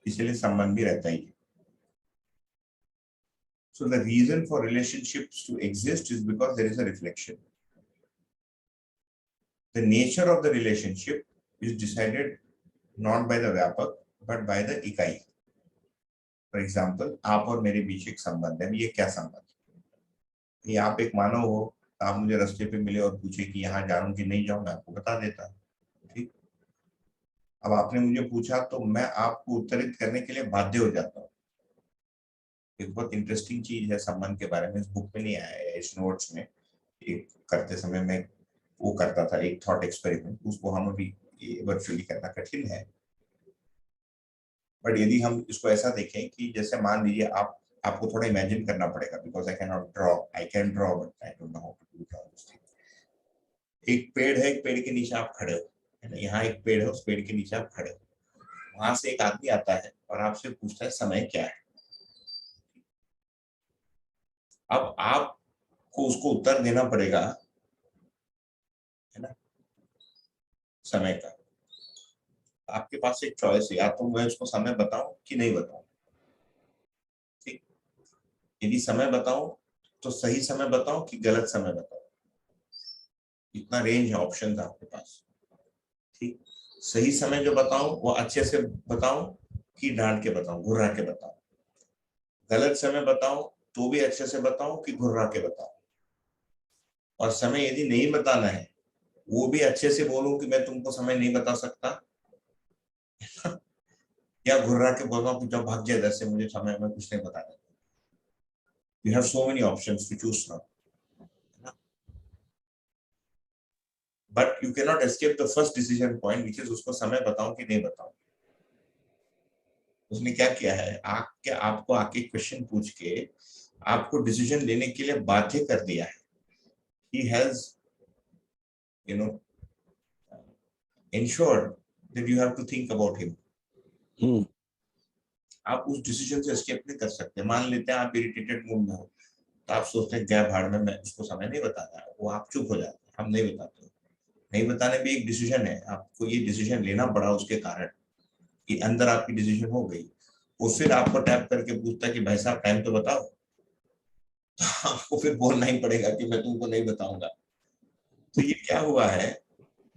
इसलिए संबंध भी रहता ही है। So the reason for relationships to exist is because there is a reflection. The nature of the relationship is decided not by the व्यापक but by the इकाई। For example, आप और मेरे बीच एक संबंध है, ये क्या संबंध है? ये आप एक मानव हो, आप मुझे रास्ते पे मिले और पूछे कि यहाँ जाऊं कि नहीं जाऊं, मैं आपको बता देता, ठीक। अब आपने मुझे पूछा तो मैं आपको उत्तरित करने के लिए बाध्य हो जाता हूँ। एक बहुत इंटरेस्टिंग चीज है संबंध के बारे में, इस बुक में नहीं आया है, इस नोट्स में एक करते समय मैं वो करता था एक थॉट एक्सपेरिमेंट, उसको हम अभी वर्चुअली करना कठिन है। बट यदि हम इसको ऐसा देखें कि जैसे मान लीजिए आपको थोड़ा इमेजिन करना पड़ेगा, because I can not draw, I can draw but I don't know how to draw this thing. एक पेड़ है, एक पेड़ के नीचे आप खड़े हो, है ना, यहाँ एक पेड़ है, उस पेड़ के नीचे आप खड़े हो, वहां से एक आदमी आता है और आपसे पूछता है समय क्या है। अब आपको उसको उत्तर देना पड़ेगा, है ना, समय का। आपके पास एक चॉइस है, या तो मैं उसको समय बताऊं कि नहीं बताऊं, ठीक। यदि समय बताऊं तो सही समय बताऊं कि गलत समय बताऊं, इतना रेंज है ऑप्शन आपके पास, ठीक। सही समय जो बताऊं वो अच्छे से बताऊं कि डांट के बताऊं, घुर्रा के बताऊं। गलत समय बताऊं तो भी अच्छे से बताऊं कि घुर्रा के बताऊं। और समय यदि नहीं बताना है वो भी अच्छे से बोलूं कि मैं तुमको समय नहीं बता सकता, या घुर्रा के बोल रहा हूं कि जब भाग जाए इधर से, मुझे समय में कुछ नहीं बताना। You have so many options to choose from, but you cannot escape the first decision point, which is उसको समय बताऊं कि नहीं बताऊं। उसने क्या किया है, आपको आके क्वेश्चन पूछ के आपको डिसीजन लेने के लिए बाध्य कर दिया है। He has, you know, ensured that you have to think about him. आप उस डिसीजन से एस्केप नहीं कर सकते। मान लेते हैं आप इरिटेटेड मूड में हो, तो आप सोचते हैं गया भाड़ में, मैं उसको समय नहीं बताना, वो आप चुप हो जाते हैं, हम नहीं बताते। नहीं बताने भी एक डिसीजन है, आपको ये डिसीजन लेना पड़ा उसके कारण कि अंदर आपकी डिसीजन हो गई। वो फिर आपको टैप करके पूछता है कि भाई साहब टाइम तो बताओ, तो आपको फिर बोलना ही पड़ेगा कि मैं तुमको नहीं बताऊंगा। तो ये क्या हुआ है,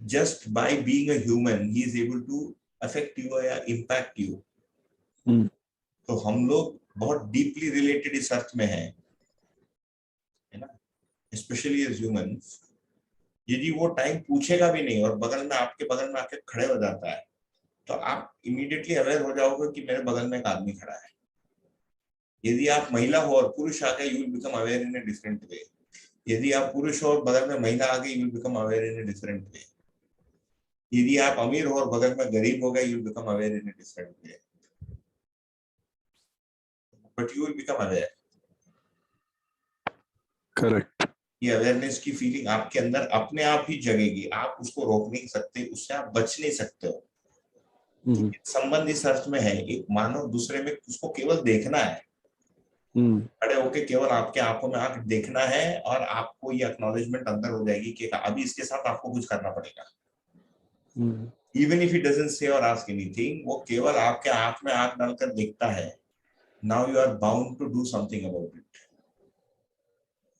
just by being a human he is able to affect you या इम्पैक्ट यू। तो हम लोग बहुत डीपली रिलेटेड इस अर्थ में है ना, स्पेशली एज ह्यूमंस। यदि वो टाइम पूछेगा भी नहीं और बगल में आपके बगल में आके खड़े हो जाता है, तो आप इमीडिएटली अवेयर हो जाओगे कि मेरे बगल में एक आदमी खड़ा है। यदि आप महिला हो और पुरुष आ गए, you will become aware in a different way. यदि आप पुरुष हो और बगल में महिला आ गई, you will become aware in a different way. यदि आप अमीर हो और बगल में गरीब हो गए, you will become aware in a different way, but you will become aware. Correct. ये अवेयरनेस की फीलिंग आपके अंदर अपने आप ही जगेगी, आप उसको रोक नहीं सकते, उससे आप बच नहीं सकते हो। संबंध इस अर्थ में है, एक मानव दूसरे में उसको केवल देखना है, खड़े होके केवल आपके आंखों में आंख देखना है, और आपको ये एक्नॉलेजमेंट अंदर हो जाएगी कि अभी इसके साथ आपको कुछ करना पड़ेगा। Even if it doesn't say और आस्क एनीथिंग, वो केवल आपके आंख में आंख डालकर देखता है। Now you are bound to do something about it.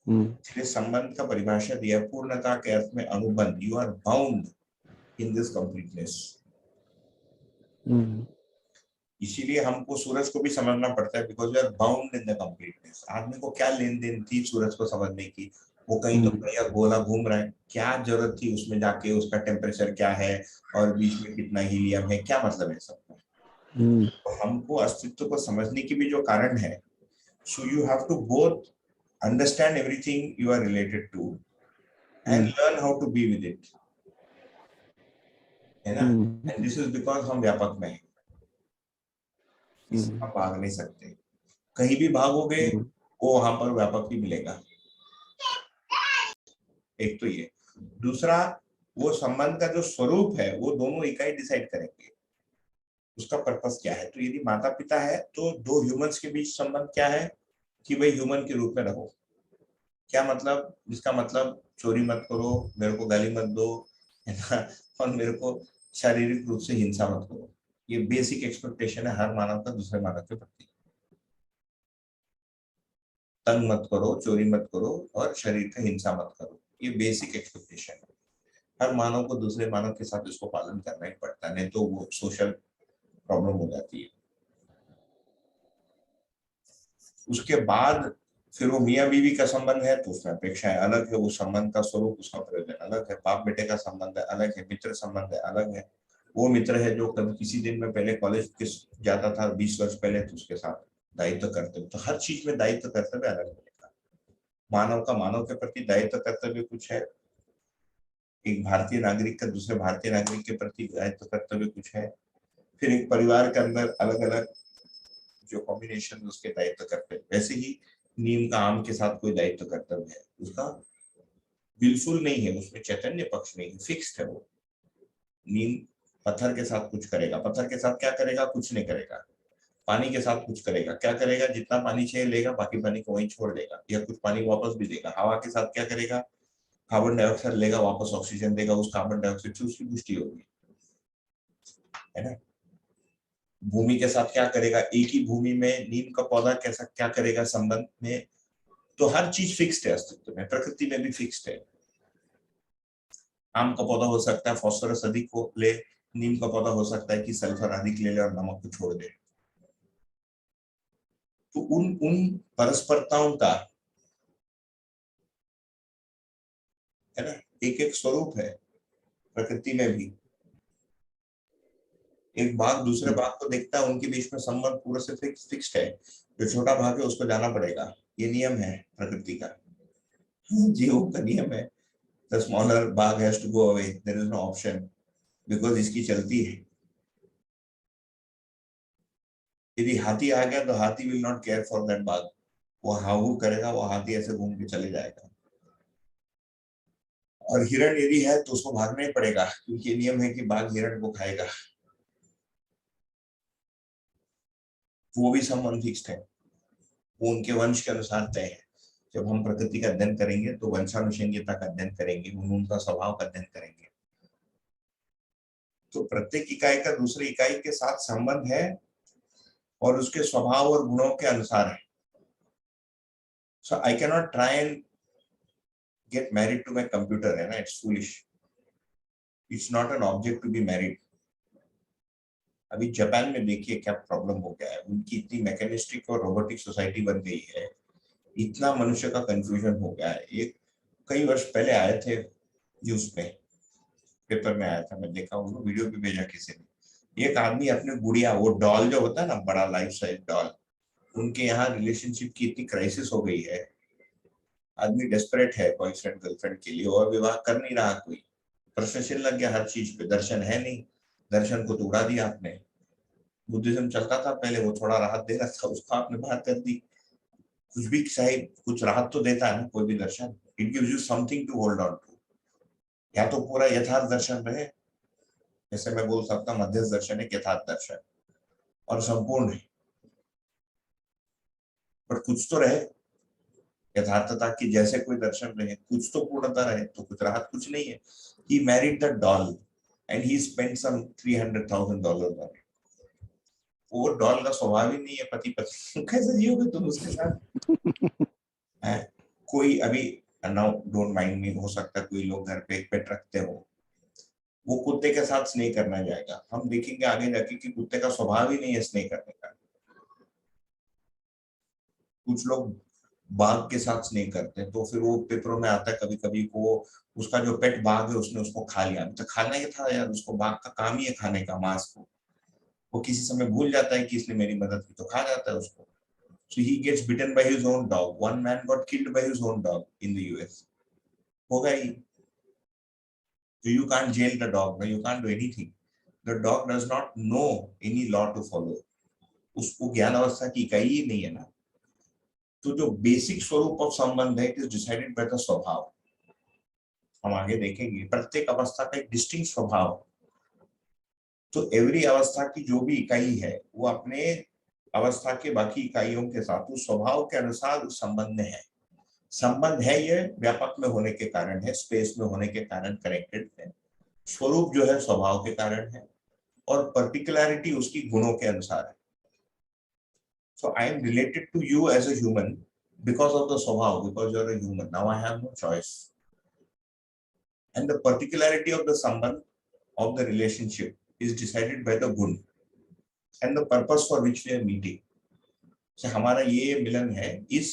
इसलिए संबंध का परिभाषा दिया पूर्णता के अर्थ में अनुबंध। You are bound in this completeness. इसीलिए हमको सूरज को भी समझना पड़ता है, because we are bound in the completeness. आदमी को क्या लेन देन थी सूरज को समझने की? वो कहीं तो कहीं गोला घूम रहा है, क्या जरूरत थी उसमें जाके? उसका टेम्परेचर क्या है और बीच में कितना हीलियम है, क्या मतलब है सबका? तो हमको अस्तित्व को समझने की भी जो कारण है, so you have to both understand everything you are related to and learn how to be with it, है ना? एंड दिस इज बिकॉज हम व्यापक में हैं, इससे आप भाग नहीं सकते। कहीं भी भागोगे वो वहां पर व्यापक ही मिलेगा। एक तो ये, दूसरा वो संबंध का जो स्वरूप है वो दोनों इकाई डिसाइड करेंगे उसका पर्पस क्या है। तो यदि माता पिता है तो दो ह्यूमंस के बीच संबंध क्या है कि भाई ह्यूमन के रूप में रहो। क्या मतलब? इसका मतलब चोरी मत करो, मेरे को गाली मत दो, है ना, और मेरे को शारीरिक रूप से हिंसा मत करो। ये बेसिक एक्सपेक्टेशन है हर मानव का दूसरे मानव के प्रति। तंग मत करो, चोरी मत करो और शरीर का हिंसा मत करो, ये बेसिक एक्सपेक्टेशन है। हर मानव को दूसरे मानव के साथ इसको पालन करना ही पड़ता है, नहीं तो वो सोशल प्रॉब्लम हो जाती है। उसके बाद फिर वो मियाँ बीवी का संबंध है तो उसमें अपेक्षाएं अलग है, वो संबंध का स्वरूप, उसका प्रयोजन अलग है। बाप बेटे का संबंध है अलग है, मित्र संबंध है अलग है। वो मित्र है जो कभी किसी दिन में पहले कॉलेज जाता था 20 वर्ष पहले, तो उसके साथ दायित्व कर्तव्य, तो हर चीज में दायित्व कर्तव्य अलग मिलेगा। मानव का मानव के प्रति दायित्व कर्तव्य कुछ है, एक भारतीय नागरिक का दूसरे भारतीय नागरिक के प्रति दायित्व कर्तव्य कुछ है, फिर एक परिवार के अंदर अलग अलग जो कॉम्बिनेशन उसके दायित्व कर्तव्य। वैसे ही नीम का आम के साथ कोई दायित्व कर्तव्य है, उसका बिल्कुल नहीं है, उसमें चैतन्य पक्ष नहीं है, फिक्स्ड है वो। नीम पत्थर के साथ कुछ करेगा, पत्थर के साथ क्या करेगा? कुछ नहीं करेगा। पानी के साथ कुछ करेगा, क्या करेगा? जितना पानी चाहिए लेगा, बाकी पानी को वहीं छोड़ देगा, या कुछ पानी वापस भी देगा। हवा के साथ क्या करेगा? कार्बन डाइऑक्साइड लेगा, वापस ऑक्सीजन देगा, उस कार्बन डाइऑक्साइड से उसकी पुष्टि होगी, है ना। भूमि के साथ क्या करेगा? एक ही भूमि में नीम का पौधा कैसा क्या करेगा संबंध में? तो हर चीज फिक्स्ड है अस्तित्व में, प्रकृति में भी फिक्स्ड है। आम का पौधा हो सकता है फॉस्फोरस अधिक को ले, नीम का पौधा हो सकता है कि सल्फर अधिक ले ले और नमक को छोड़ दे। तो उन उन परस्परताओं का, है ना, एक एक स्वरूप है प्रकृति में भी। एक बाघ दूसरे बाघ को देखता है, उनके बीच में संबंध पूरा से फिक्स्ड है। जो छोटा भाग है उसको जाना पड़ेगा, ये नियम है प्रकृति का, जीव का नियम है। The smaller bag has to go away. There is no option because इसकी चलती है। यदि हाथी आ गया तो हाथी will not care for that bag. वो हाउ करेगा, वो हाथी ऐसे घूम के चले जाएगा। और हिरण यदि है तो उसको भागना ही पड़ेगा, क्योंकि ये नियम है कि बाघ हिरण को खाएगा। वो भी संबंध फिक्स्ड है, वो उनके वंश के अनुसार तय है। जब हम प्रकृति का अध्ययन करेंगे तो वंशानुषंगिता का अध्ययन करेंगे, उनका स्वभाव का अध्ययन करेंगे। तो प्रत्येक इकाई का दूसरी इकाई के साथ संबंध है और उसके स्वभाव और गुणों के अनुसार है। So I cannot try and get married to my computer, है ना, it's foolish. It's not an object to be married. अभी जापान में देखिए क्या प्रॉब्लम हो गया है, उनकी इतनी मैकेनिस्टिक और रोबोटिक सोसाइटी बन गई है, इतना मनुष्य का कंफ्यूजन हो गया है। एक कई वर्ष पहले आए थे न्यूज में, पेपर में आया था, मैं देखा, उनको वीडियो भी भेजा किसी ने। एक आदमी अपने गुड़िया, वो डॉल जो होता है ना, बड़ा लाइफ साइज डॉल, उनके यहाँ रिलेशनशिप की इतनी क्राइसिस हो गई है, आदमी डेस्परेट है बॉयफ्रेंड गर्लफ्रेंड के लिए, और विवाह कर नहीं रहा कोई। प्रश्नचिन्ह लग गया हर चीज पे, दर्शन है नहीं, दर्शन को तो उड़ा दिया आपने। बुद्धिज्म चलता था पहले, वो थोड़ा राहत दे रहा था, उसको आपने बाहर कर दी। कुछ भी चाहे कुछ राहत तो देता है ना कोई भी दर्शन, it gives you something to hold on to. या तो पूरा यथार्थ दर्शन रहे, जैसे मैं बोल सकता मध्यस्थ दर्शन है, यथार्थ दर्शन और संपूर्ण है, पर कुछ तो रहे यथार्थता की, जैसे कोई दर्शन रहे, कुछ तो पूर्णता रहे, तो कुछ राहत कुछ नहीं है। He married the doll and he spent some $300,000 on it. वो डॉल का स्वभाव ही नहीं है पति पत्नी, कैसे जियोगे तुम उसके साथ? है कोई अभी, नाउ डोंट माइंड मी, हो सकता है कोई लोग घर पे एक पेट रखते हो, वो कुत्ते के साथ स्नेह करना जाएगा। हम देखेंगे आगे जाके कि कुत्ते का स्वभाव ही नहीं है स्नेह करने का। कुछ लोग बाघ के साथ स्नेह करते हैं, तो फिर वो पेपरों में आता है कभी कभी को उसका जो पेट बाघ है उसने उसको खा लिया। तो खाने का था यार, उसको बाघ का काम ही है खाने का मांस को। वो किसी समय भूल जाता है कि इसने मेरी मदद की, तो खा जाता है उसको। So he gets bitten by his own dog. One man got killed by his own dog in the US. होगा ही। So you can't jail the dog. No, you can't do anything. The dog does not know any law to follow. उसको ज्ञान अवस्था की इकाई ही नहीं है ना। तो जो बेसिक स्वरूप ऑफ संबंध है, it is decided by the स्वभाव। हम आगे देखेंगे प्रत्येक अवस्था का एक डिस्टिंक्ट स्वभाव। तो एवरी अवस्था की जो भी इकाई है वो अपने अवस्था के बाकी इकाइयों के साथ उस स्वभाव के अनुसार उस संबंध में है। संबंध है ये व्यापक में होने के कारण है, स्पेस में होने के कारण कनेक्टेड है। स्वरूप जो है स्वभाव के कारण है, और पर्टिकुलरिटी उसकी गुणों के अनुसार है। So I am related to you as a human because of the स्वभाव, because you are a human. Now I have no choice, and the particularity of the संबंध of the relationship is decided by the गुण and the purpose for which we are meeting. हमारा ये मिलन है इस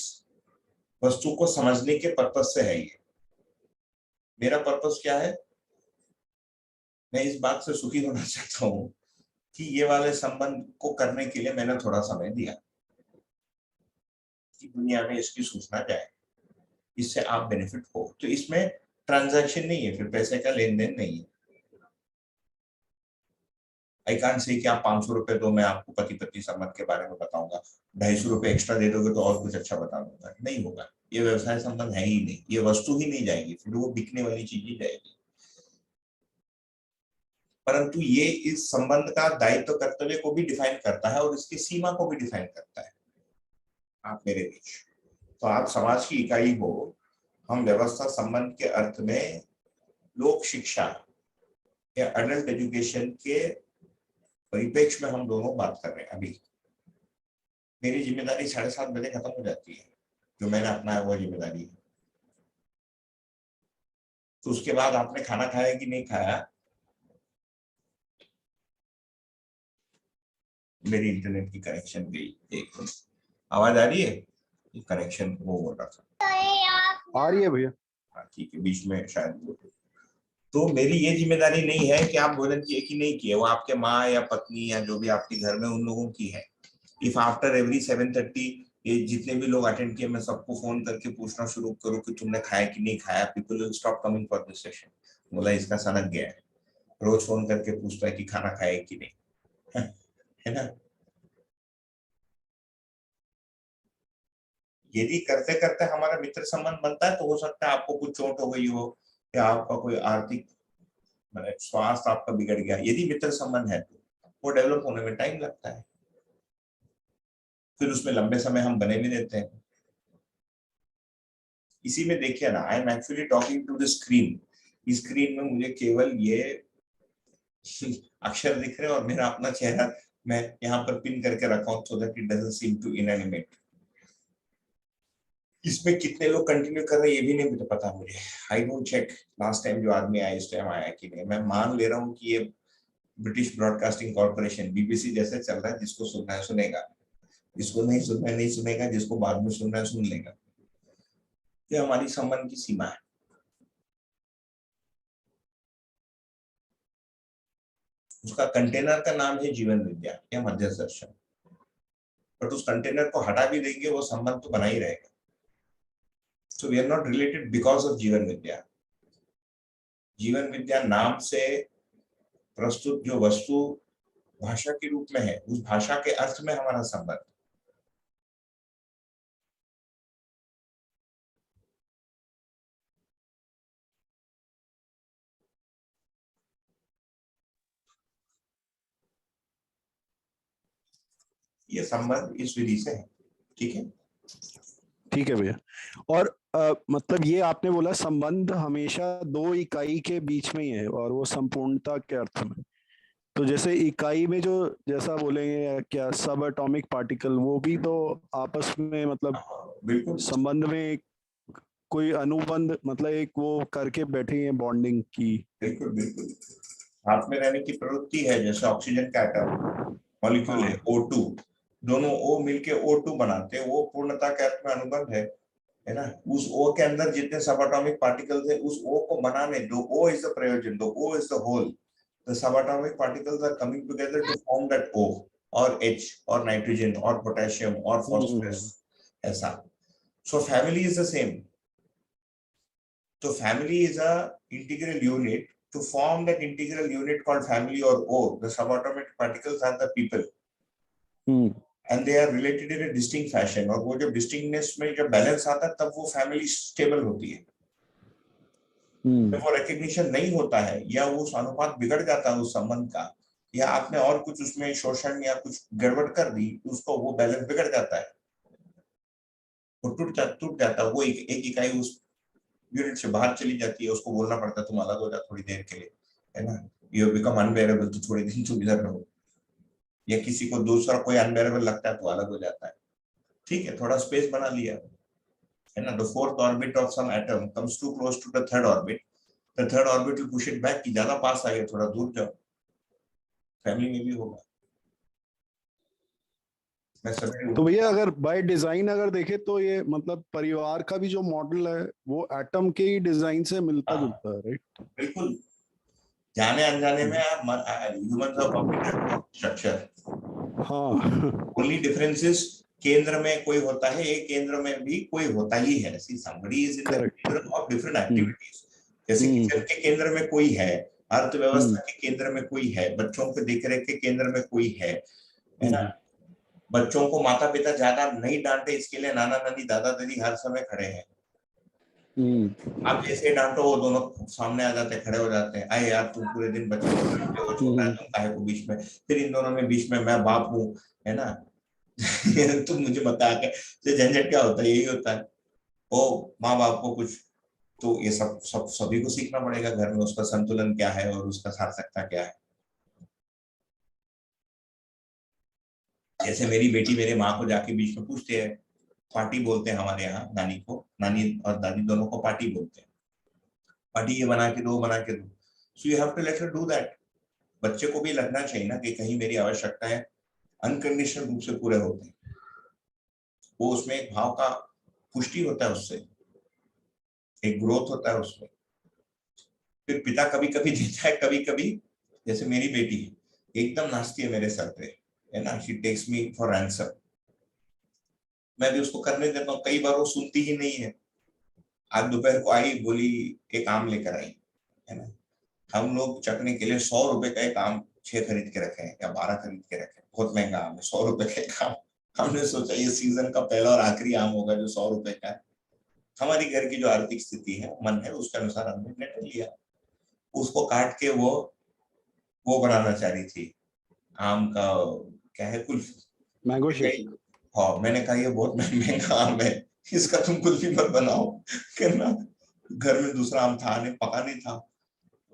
वस्तु को समझने के पर्पस से है। ये मेरा पर्पस क्या है? मैं इस बात से सुखी होना चाहता हूं कि ये वाले संबंध को करने के लिए मैंने थोड़ा समय दिया कि दुनिया में इसकी सूचना जाए, इससे आप बेनिफिट हो। तो इसमें ट्रांजैक्शन नहीं है, फिर पैसे का लेन देन नहीं है। आई कांट से कि आप 500 रुपए दो, मैं आपको पति पत्नी संबंध के बारे में बताऊंगा, 250 रुपए एक्स्ट्रा दे दोगे तो और कुछ अच्छा बता दूंगा। नहीं होगा, ये व्यवसाय संबंध है ही नहीं, ये वस्तु ही नहीं जाएगी, फिर वो बिकने वाली चीज ही जाएगी। परंतु ये इस संबंध का दायित्व कर्तव्य को भी डिफाइन करता है और इसकी सीमा को भी डिफाइन करता है। आप मेरे बीच, तो आप समाज की इकाई हो। हम व्यवस्था संबंध के अर्थ में लोक शिक्षा या अडल्ट एजुकेशन के परिप्रेक्ष्य में हम दोनों बात कर रहे हैं। अभी मेरी जिम्मेदारी 7:30 बजे खत्म हो जाती है, जो मैंने अपनाया वो जिम्मेदारी है। तो उसके बाद आपने खाना खाया कि नहीं खाया? मेरी इंटरनेट की कनेक्शन गई, एक मिनट, आवाज आ रही है? कनेक्शन वो हो रहा था। आ रही है भैया? ठीक है, बीच में शायद वो। तो मेरी ये जिम्मेदारी नहीं है कि आप भोजन किए कि नहीं किए, वो आपके माँ या पत्नी या जो भी आपके घर में उन लोगों की है। इफ आफ्टर एवरी 7:30 ये जितने भी लोग अटेंड किए मैं सबको फोन करके पूछना शुरू करूँ कि तुमने खाया कि नहीं खाया, people will stop coming for this session. बोला इसका सनक गया है, रोज फोन करके पूछता है कि खाना खाए कि नहीं है ना। यदि करते करते हमारा मित्र संबंध बनता है तो हो सकता है आपको कुछ चोट हो गई हो या आपका कोई आर्थिक स्वास्थ्य आपका बिगड़ गया। यदि मित्र संबंध है तो वो डेवलप होने में टाइम लगता है, फिर उसमें लंबे समय हम बने भी रहते हैं। इसी में देखिए ना, I am actually talking to the screen. इस स्क्रीन में मुझे केवल ये अक्षर दिख रहे हैं और मेरा अपना चेहरा मैं यहाँ पर पिन करके रखा हूं so that it doesn't seem to inanimate. इसमें कितने लोग कंटिन्यू कर रहे हैं ये भी नहीं मुझे पता। मुझे I don't check last time जो आदमी आया इस टाइम आया कि नहीं। मैं मान ले रहा हूँ कि ये ब्रिटिश ब्रॉडकास्टिंग कॉर्पोरेशन बीबीसी जैसे चल रहा है, जिसको सुनना है सुनेगा, जिसको नहीं सुनना है नहीं सुनेगा, जिसको बाद में सुनना है सुन लेगा। ये हमारी संबंध की सीमा है। उसका कंटेनर का नाम है जीवन विद्या या मध्यस्थ दर्शन, बट उस कंटेनर को हटा भी देंगे वो संबंध तो बना ही रहेगा। So we are not related because of जीवन विद्या। जीवन विद्या नाम से प्रस्तुत जो वस्तु भाषा के रूप में है, उस भाषा के अर्थ में हमारा संबंध। ये संबंध इस विधि से है। ठीक है, ठीक है भैया। और मतलब ये आपने बोला संबंध हमेशा दो इकाई के बीच में ही है और वो संपूर्णता के अर्थ में। तो जैसे इकाई में जो जैसा बोलेंगे क्या सब एटॉमिक पार्टिकल, वो भी तो आपस में मतलब बिल्कुल संबंध में एक कोई अनुबंध मतलब एक वो करके बैठे हैं बॉन्डिंग की। बिल्कुल बिल्कुल। साथ में रहने की प्रवृत्ति है, जैसे ऑक्सीजन का एटम मॉलिक्यूल है O2, दोनों O मिलके O2 बनाते हैं, वो पूर्णता के अर्थ में अनुबंध है ना। उस O के अंदर जितने सब एटॉमिक पार्टिकल्स है, उस O को बनाने दो, O इज द प्रयोजन, दो O is the whole, the subatomic particles are coming together to form that O और H और नाइट्रोजन और पोटेशियम और फॉस्फोरस, ऐसा। So family is the same. So family is a integral unit. To form that integral unit called family or O, the subatomic particles are the people, and they are related in a distinct fashion. और वो जब distinctness में जब balance आता है, तब वो family stable होती है। जब वो recognition नहीं होता है, या वो अनुपात बिगड़ जाता है उस संबंध का, या आपने और कुछ उसमें शोषण या कुछ गड़बड़ कर दी, उसको वो बैलेंस बिगड़ जाता है, वो टूट जाता है, वो एक इकाई उस यूनिट से बाहर चली जाती है, उसको बोलना पड़ता है तुम अलग हो जाओ थोड़ी देर के लिए, है ना, यू बिकम अनबेरेबल, तो थोड़ी दिन तुम इधर रहो, या किसी को दूसरा कोई अनबेरेबल लगता है तो अलग हो जाता है, ठीक है, थोड़ा स्पेस बना लिया, है ना। The fourth orbit of some atom comes too close to the third orbit, the third orbit will push it back, कि ज्यादा पास आ गया, थोड़ा दूर जाओ। फैमिली में भी होगा। मैं तो भैया अगर बाय डिजाइन अगर देखे तो ये मतलब परिवार का भी जो मॉडल है वो एटम के ही डिजाइन से मिलता जुलता है, राइट? बिल्कुल, जाने अनजाने में ह्यूमंस आर कॉपीड स्ट्रक्चर। हाँ। ओनली डिफरेंस इज केंद्र में कोई होता है, एक केंद्र में भी कोई होता ही है। सी समबडी इज इन द केंद्र ऑफ डिफरेंट एक्टिविटीज। जैसे किचन के केंद्र में कोई है, अर्थव्यवस्था के केंद्र में कोई है, बच्चों के देखरेख के केंद्र में कोई है ना। बच्चों को माता पिता ज्यादा नहीं डांटे, इसके लिए नाना नानी दादा दादी हर समय खड़े हैं। आप जैसे डांटो वो दोनों सामने आ जाते, खड़े हो जाते हैं, आए यार तुम पूरे दिन बच्चे को डांटते हो, छोटा है तुम काहे को बीच में, फिर इन दोनों में बीच में मैं बाप हूँ, है ना। तुम मुझे बता के तो झंझट क्या होता है, यही होता है। ओ माँ बाप को कुछ, तो ये सब सभी को सीखना पड़ेगा घर में, उसका संतुलन क्या है और उसका सार्थकता क्या है। जैसे मेरी बेटी मेरे माँ को जाके बीच में पूछती है, पार्टी बोलते हैं हमारे यहाँ नानी को, नानी और दादी दोनों को पार्टी बोलते हैं, पार्टी ये बना के दो, बना के दो। So you have to let her do that. बच्चे को भी लगना चाहिए ना कि कहीं मेरी आवश्यकताएं अनकंडीशनल रूप से पूरे होते हैं, वो उसमें एक भाव का पुष्टि होता है, उससे एक ग्रोथ होता है उसमें। फिर पिता कभी कभी देता है, कभी कभी, जैसे मेरी बेटी एकदम नाचती है मेरे सर पे, है ना, she takes me for answer, मैं भी उसको करने देता हूँ, कई बार वो सुनती ही नहीं है। आज दोपहर को आई, बोली एक आम लेकर आई, है ना। हम लोग चखने के लिए 100 रुपए का एक आम 6 खरीद के रखे हैं या 12 खरीद के रखे हैं, बहुत महंगा आम है, 100 रुपए का एक आम। हमने सोचा ये सीजन का पहला और आखिरी आम होगा जो 100 रुपए का है। हमारी घर की जो आर्थिक स्थिति है, मन है, उसके अनुसार हमने निर्णय लिया। उसको काट के वो बनाना चाह रही थी, आम का क्या है, कुल्फी, मैंगो शेक। हाँ मैंने कहा ये बहुत महंगा आम है, इसका तुम कुल्फी मत बनाओ, करना। घर में दूसरा आम था नहीं, पका नहीं था।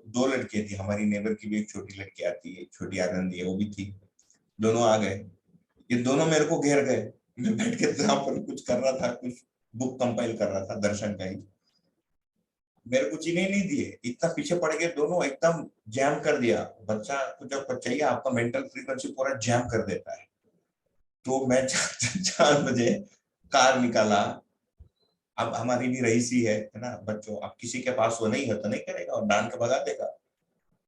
2 लड़कियां थी, हमारी नेबर की भी एक छोटी लड़की आती है, छोटी आनंदी है, वो भी थी, दोनों आ गए। ये दोनों मेरे को घेर गए, मैं बैठ के जहाँ पर कुछ कर रहा था, कुछ बुक कंपाइल कर रहा था दर्शन का ही, मेरे को चीनी नहीं दिए, इतना पीछे पड़ गए दोनों, एकदम जैम कर दिया। बच्चा को जब चाहिए आपका मेंटल फ्रीक्वेंसी पूरा जैम कर देता है। तो मैं 4 बजे कार निकाला। अब हमारी भी रईसी है ना, बच्चों, अब किसी के पास वो नहीं है तो नहीं करेगा और डांट के भगा देगा।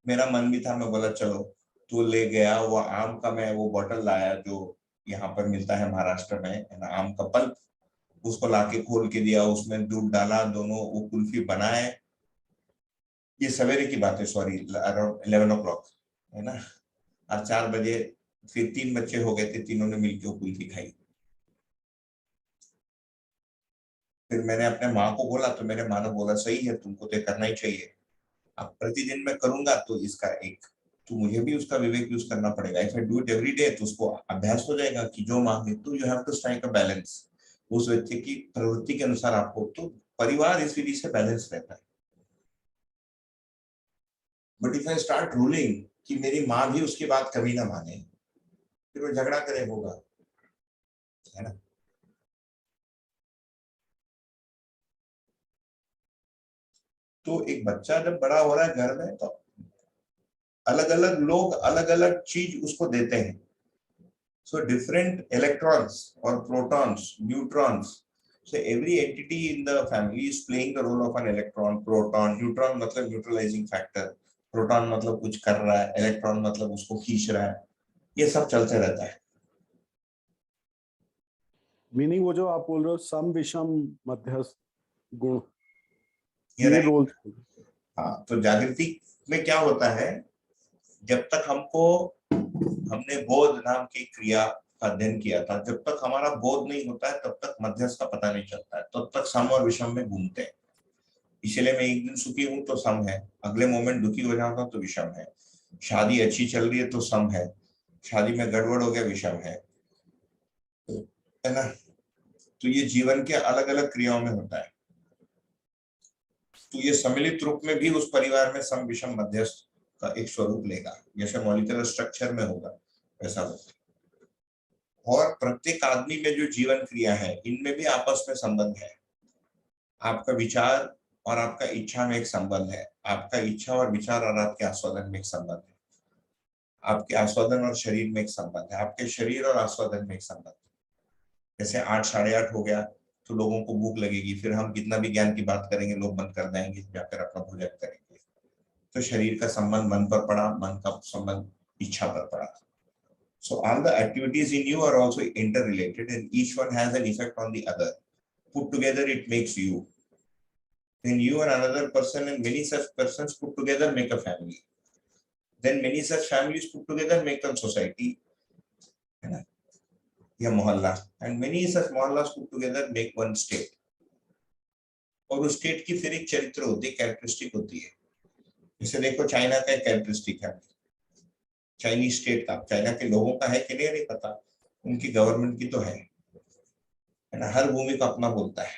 मेरा मन भी था, मैं बोला चलो, तो ले गया वो आम का, मैं वो बॉटल लाया जो यहाँ पर मिलता है महाराष्ट्र में, है ना, आम का पल्प, उसको लाके खोल के दिया, उसमें दूध डाला, दोनों वो कुल्फी बनाए। ये सवेरे की बात है, सॉरी, अराउंड 11 o'clock, है ना। और 4 बजे फिर 3 बच्चे हो गए थे, तीनों ने मिलकर वो कुल्फी खाई। फिर मैंने अपने माँ को बोला, तो मेरे माँ ने बोला सही है, तुमको तो करना ही चाहिए। अब प्रतिदिन मैं करूंगा तो इसका एक, तो मुझे भी उसका विवेक यूज करना पड़ेगा। If I do it every day तो उसको अभ्यास हो जाएगा कि जो मांगे, तो you have to strike a balance उस व्यक्ति की प्रवृत्ति के अनुसार आपको, तो परिवार इस विधि से बैलेंस रहता है। But if I start ruling कि मेरी माँ भी उसकी बात कभी ना माने, फिर वो झगड़ा करे होगा, है ना। तो एक बच्चा जब बड़ा हो रहा है घर में, तो अलग अलग लोग अलग अलग चीज उसको देते हैं. So different electrons or protons, neutrons. So every entity in the family is playing the role of an electron, proton, neutron मतलब neutralizing factor, proton मतलब कुछ कर रहा है, electron मतलब उसको खींच रहा है. ये सब चलते रहता है. मीनिंग वो जो आप बोल रहे हो सम विषम मध्यस्थ गुण, ये ये right. रोल. हाँ, तो जागृति में क्या होता है, जब तक हमने बोध नाम की क्रिया का अध्ययन किया था, जब तक हमारा बोध नहीं होता है तब तक मध्यस्थ का पता नहीं चलता है, तब तक सम और विषम में घूमते हैं. इसलिए मैं एक दिन सुखी हूं तो सम है, अगले मोमेंट दुखी हो जाऊंगा तो विषम है. शादी अच्छी चल रही है तो सम है, शादी में गड़बड़ हो गया विषम है ना. तो ये जीवन के अलग अलग क्रियाओं में होता है. तो ये सम्मिलित रूप में भी उस परिवार में सम विषम मध्यस्थ का एक स्वरूप लेगा, जैसे मॉलिक्यूलर स्ट्रक्चर में होगा वैसा होगा. और प्रत्येक आदमी में जो जीवन क्रिया है, इनमें भी आपस में संबंध है. आपका विचार और आपका इच्छा में एक संबंध है, आपका इच्छा और विचार और आपके आस्वादन में एक संबंध है, आपके आस्वादन और शरीर में एक संबंध है, आपके शरीर और आस्वादन में एक संबंध है. जैसे 8 साढ़े 8 हो गया तो लोगों को भूख लगेगी, फिर हम कितना भी ज्ञान की बात करेंगे लोग बंद कर देंगे, जाकर अपना भोजन करेंगे. तो शरीर का संबंध मन पर पड़ा, मन का संबंध इच्छा पर पड़ा. So all the activities in you are also interrelated and each one has an effect on the other. Put together it makes you. Then you and another person and many such persons put together make a family. Then many such families put together make a society. या मोहल्ला. And many such mohallas put together make one state. और उस state की फिर एक चरित्र होती है, कैरेक्टरिस्टिक होती है. जैसे देखो चाइना का एक कैरेक्टरिस्टिक है, चाइनीज स्टेट का. चाइना के लोगों का है कि नहीं पता, उनकी गवर्नमेंट की तो है ना. हर भूमि को अपना बोलता है.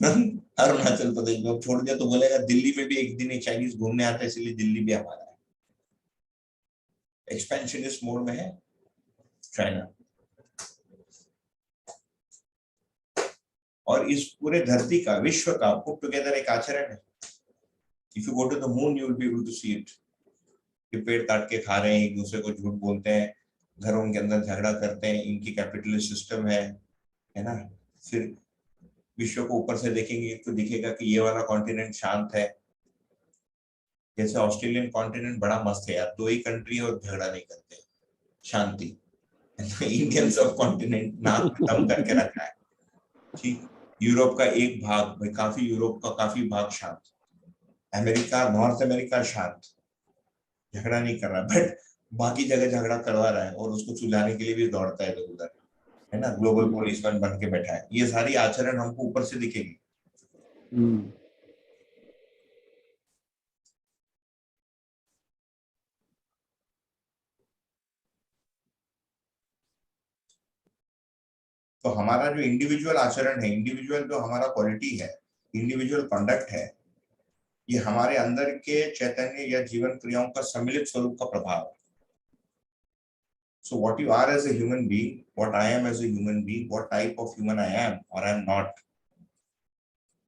अरुणाचल प्रदेश में छोड़ दिया तो बोलेगा दिल्ली में भी एक दिन एक चाइनीज घूमने आता है इसलिए दिल्ली भी हमारा है. एक्सपेंशनिस्ट मोड में है चाइना. और इस पूरे धरती का, विश्व का पुट टुगेदर एक आचरण है. If you go to the moon you will be able to see it. ये पेड़ काट के खा रहे हैं, एक दूसरे को झूठ बोलते हैं, घरों के अंदर झगड़ा करते हैं, इनकी कैपिटलिस्ट सिस्टम है ना. फिर विश्व को ऊपर से देखेंगे तो दिखेगा कि ये वाला कॉन्टिनेंट शांत है. जैसे ऑस्ट्रेलियन कॉन्टिनेंट बड़ा मस्त है यार, 2 ही कंट्री और झगड़ा नहीं करते, शांति. इंडियन सब कॉन्टिनेंट नाक खत्म करके रखा है. ठीक. यूरोप का एक भाग भाई, काफी यूरोप का काफी भाग शांत. अमेरिका, नॉर्थ अमेरिका शांत, झगड़ा नहीं कर रहा, बट बाकी जगह झगड़ा करवा रहा है और उसको सुलझाने के लिए भी दौड़ता है इधर उधर, है ना. ग्लोबल पुलिसमैन बन के बैठा है. ये सारी आचरण हमको ऊपर से दिखेगी. तो हमारा जो इंडिविजुअल आचरण है, इंडिविजुअल जो हमारा क्वालिटी है, इंडिविजुअल कंडक्ट है, ये हमारे अंदर के चैतन्य या जीवन क्रियाओं का सम्मिलित स्वरूप का प्रभाव है. So what you are as a human being, what I am as a human being, what type of human I am or I am not,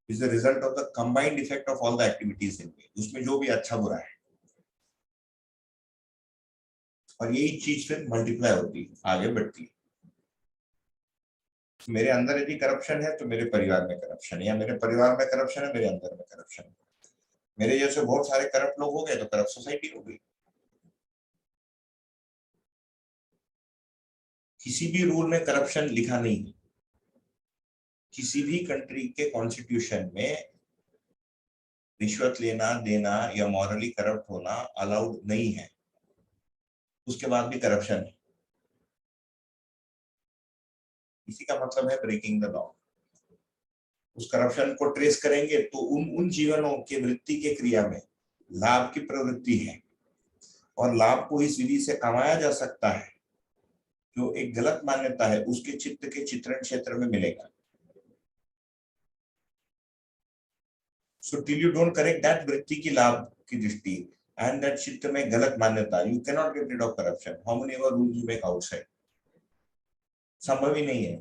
is the result of the combined effect of all the activities in me. उसमें जो भी अच्छा बुरा है, और यही चीज फिर मल्टीप्लाई होती है, आगे बढ़ती है. मेरे अंदर यदि करप्शन है तो मेरे परिवार में करप्शन है, या मेरे परिवार में करप्शन है मेरे अंदर में करप्शन है. मेरे जैसे बहुत सारे करप्ट लोग हो गए तो करप्ट सोसाइटी हो गई. किसी भी रूल में करप्शन लिखा नहीं है. किसी भी कंट्री के कॉन्स्टिट्यूशन में रिश्वत लेना देना या मॉरली करप्ट होना अलाउड नहीं है. उसके बाद भी करप्शन है. इसी का मतलब है ब्रेकिंग द लॉ. उस करप्शन को ट्रेस करेंगे तो उन जीवनों के वृत्ति के क्रिया में लाभ की प्रवृत्ति है, और लाभ को इस विधि से कमाया जा सकता है जो एक गलत मान्यता है उसके चित्त के चित्रण क्षेत्र में मिलेगा. So till you don't correct that वृत्ति की लाभ की दृष्टि and that चित्त में गलत मान्यता, you cannot get rid of corruption. How many ever rules you make outside? संभव ही नहीं है.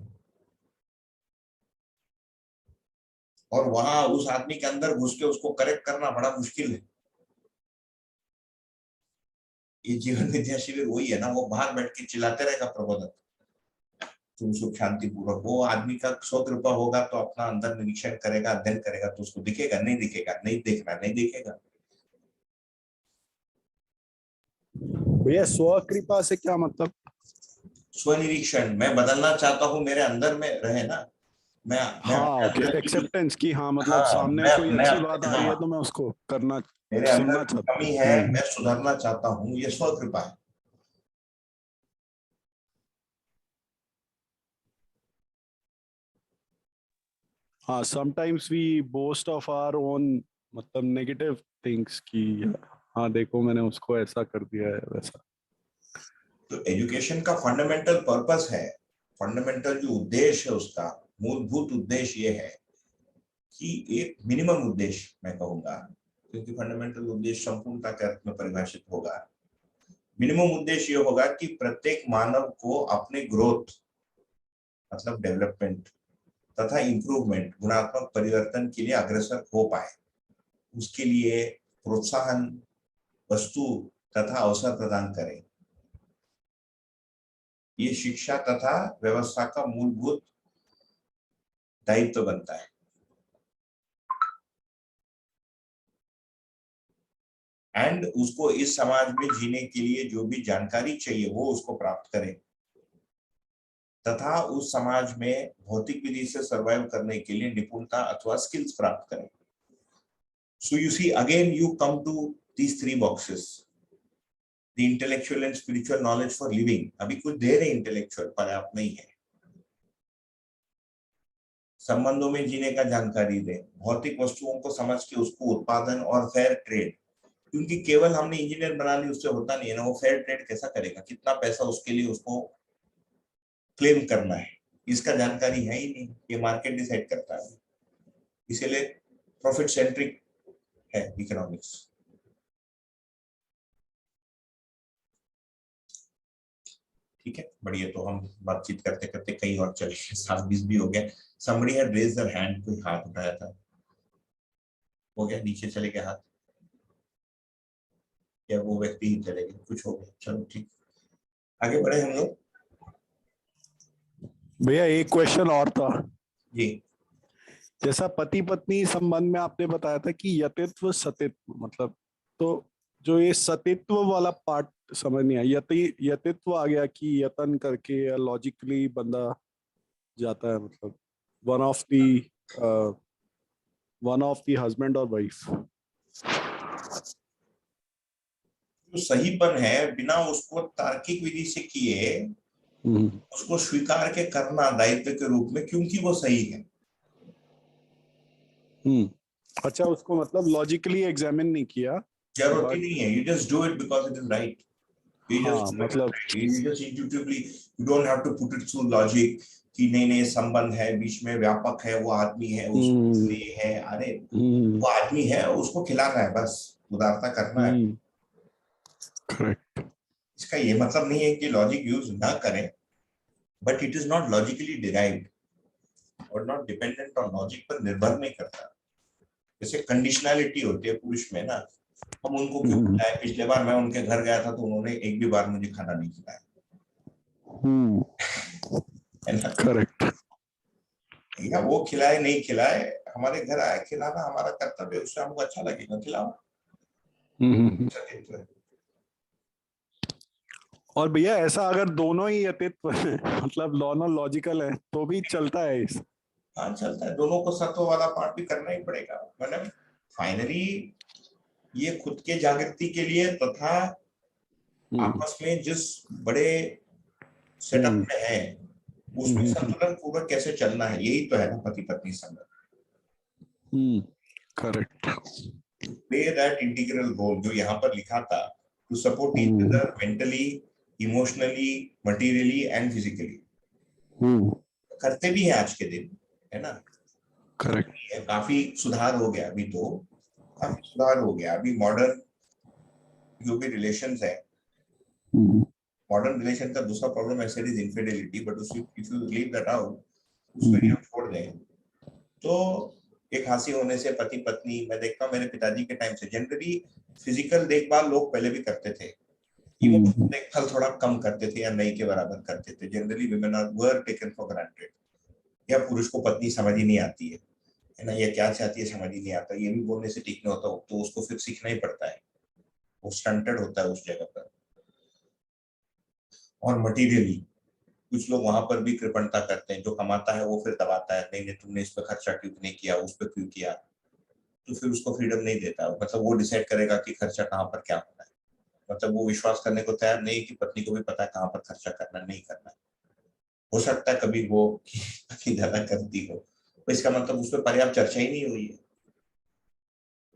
और वहां उस आदमी के अंदर घुस के उसको करेक्ट करना बड़ा मुश्किल है. ये जीवन विद्या शिविर वही है ना, वो बाहर बैठ के चिल्लाते रहेगा प्रबोधक, तुम सुख शांति पूर्वक। वो आदमी का सौ कृपा होगा तो अपना अंदर निरीक्षण करेगा, अध्ययन करेगा, तो उसको दिखेगा, नहीं दिखेगा, नहीं देखना, नहीं दिखेगा। भैया स्व कृपा से क्या मतलब? स्वनिरीक्षण, मैं बदलना चाहता हूँ, मेरे अंदर में रहे ना, मैं हाँ अपने ओके, अंदर की एक्सेप्टेंस की, हाँ मतलब हाँ सामने कोई मैं अच्छी बात आ रही है हाँ, तो मैं उसको करना, मेरे अंदर सुनना की चाहता कमी हूँ। है, मैं सुधरना चाहता हूँ, ये स्व कृपा है। हाँ, sometimes we boast of our own, मतलब नेगेटिव थिंग्स की, हाँ देखो मैंने उसको ऐसा कर दिया है वैसा। तो एजुकेशन का फंडामेंटल पर्पस है, फंडामेंटल जो उद्देश्य है उसका मूलभूत उद्देश्य ये है कि एक मिनिमम उद्देश्य मैं कहूंगा, क्योंकि फंडामेंटल उद्देश्य संपूर्णता के अर्थ में परिभाषित होगा। मिनिमम उद्देश्य ये होगा कि प्रत्येक मानव को अपने ग्रोथ मतलब डेवलपमेंट तथा इंप्रूवमेंट गुणात्मक परिवर्तन के लिए अग्रसर हो पाए, उसके लिए प्रोत्साहन, वस्तु तथा अवसर प्रदान करें। ये शिक्षा तथा व्यवस्था का मूलभूत दायित्व बनता है। एंड उसको इस समाज में जीने के लिए जो भी जानकारी चाहिए वो उसको प्राप्त करें, तथा उस समाज में भौतिक विधि से सर्वाइव करने के लिए निपुणता अथवा स्किल्स प्राप्त करें। So you see again you come to these three boxes, the intellectual and spiritual knowledge for living. अभी कुछ देर है इंटेलेक्चुअल, पर्याप्त नहीं है। संबंधों में जीने का जानकारी दे, भौतिक वस्तुओं को समझ के उसको उत्पादन और फेयर ट्रेड, क्योंकि केवल हमने इंजीनियर बना ली उससे होता नहीं है ना, वो फेयर ट्रेड कैसा करेगा, कितना पैसा उसके लिए उसको क्लेम करना है, इसका जानकारी है ही नहीं, ये मार्केट डिसाइड करता है। इसीलिए प्रॉफिट सेंट्रिक है इकोनॉमिक्स। ठीक है, बढ़िया। तो हम बातचीत करते करते कहीं और चले, 7:20 भी हो गया। somebody had raised their hand, कोई हाथ उठाया था, हो गया, नीचे चले गए हाथ, या वो व्यक्ति ही चले गए, कुछ हो गया, चलो ठीक, आगे बढ़े हम लोग। भैया एक क्वेश्चन और था, जी जैसा पति पत्नी संबंध में आपने बताया था कि यतित्व सतित्व, मतलब तो जो ये सतित्व वाला पार्ट समझ नहीं आया, यतित्व आ गया कि यतन करके या लॉजिकली बंदा जाता है, मतलब वन ऑफ द हस्बैंड और वाइफ। जो सहीपन है बिना उसको तार्किक विधि से किए उसको स्वीकार के करना दायित्व के रूप में, क्योंकि वो सही है। अच्छा, उसको मतलब लॉजिकली एग्जामिन नहीं किया, जरूरत ही बट नहीं है, you just do it because it is right, हाँ मतलब you just intuitively, you don't have to put it through logic कि नहीं नहीं संबंध है, बीच में व्यापक है, वो आदमी है, उसको ये है, अरे वो आदमी है, उसको खिलाना है, बस उदारता करना है। करेक्ट। इसका ये मतलब नहीं है कि लॉजिक यूज ना करें, but it is not logically derived और नॉट डिपेंडेंट ऑन लॉजिक पर निर्भर नहीं करता। जैसे कंडीशनैलिटी होती है पुरुष में ना, हम उनको क्यों खिलाए, पिछले बार मैं उनके घर गया था तो उन्होंने एक भी बार मुझे खाना नहीं खिलाया, है ना, करेक्ट। या वो खिलाए नहीं खिलाए, हमारे घर आए, खिलाना हमारा कर्तव्य, उससे हमको अच्छा लगेगा, खिलाओ। और भैया ऐसा अगर दोनों ही यतित्व मतलब दोनों लॉजिकल है तो भी चलता है इस? हाँ चलता है, दोनों को सत्व वाला पार्ट भी करना ही पड़ेगा, मतलब फाइनली ये खुद के जागृति के लिए तथा आपस में जिस बड़े सेटअप में है उसमें संतुलन पूर्वक कैसे चलना है, यही तो है ना पति पत्नी संबंध। Correct. Play that integral role जो यहाँ पर लिखा था, to support each other mentally, emotionally, materially and physically, करते भी हैं आज के दिन, है ना। करेक्ट। काफी सुधार हो गया, अभी तो काफी सुधार हो गया। अभी मॉडर्न जो भी रिलेशंस है, मॉडर्न रिलेशन का दूसरा प्रॉब्लम ऐसे इज इनफिडेलिटी, बट उस if you leave that out, उसको यदि हम छोड़ दें तो एक हासिल होने से पति पत्नी, मैं देखता हूँ मेरे पिताजी के टाइम से जनरली फिजिकल देखभाल लोग पहले भी करते थे, कि वो फल थोड़ा कम करते थे या नहीं के बराबर करते थे। Generally women are were taken for granted, या पुरुष को पत्नी समझ ही नहीं आती है ना, ये क्या चाहती है समझ ही नहीं आता, ये भी बोलने से ठीक नहीं होता, तो उसको फिर सीखना ही पड़ता है, वो स्टंटेड होता है उस जगह पर। और मटीरियली कुछ लोग वहां पर भी कृपणता करते हैं, जो कमाता है वो फिर दबाता है, नहीं नहीं तुमने इस पर खर्चा क्यों नहीं किया, उस पर क्यों किया, तो फिर उसको फ्रीडम नहीं देता, मतलब वो डिसाइड करेगा कि खर्चा कहाँ पर क्या होना है, मतलब वो विश्वास करने को तैयार नहीं कि पत्नी को भी पता है कहाँ पर खर्चा करना नहीं करना। हो सकता है कभी वो कि ज्यादा करती हो, तो इसका मतलब उस पर पर्याप्त चर्चा ही नहीं हुई है।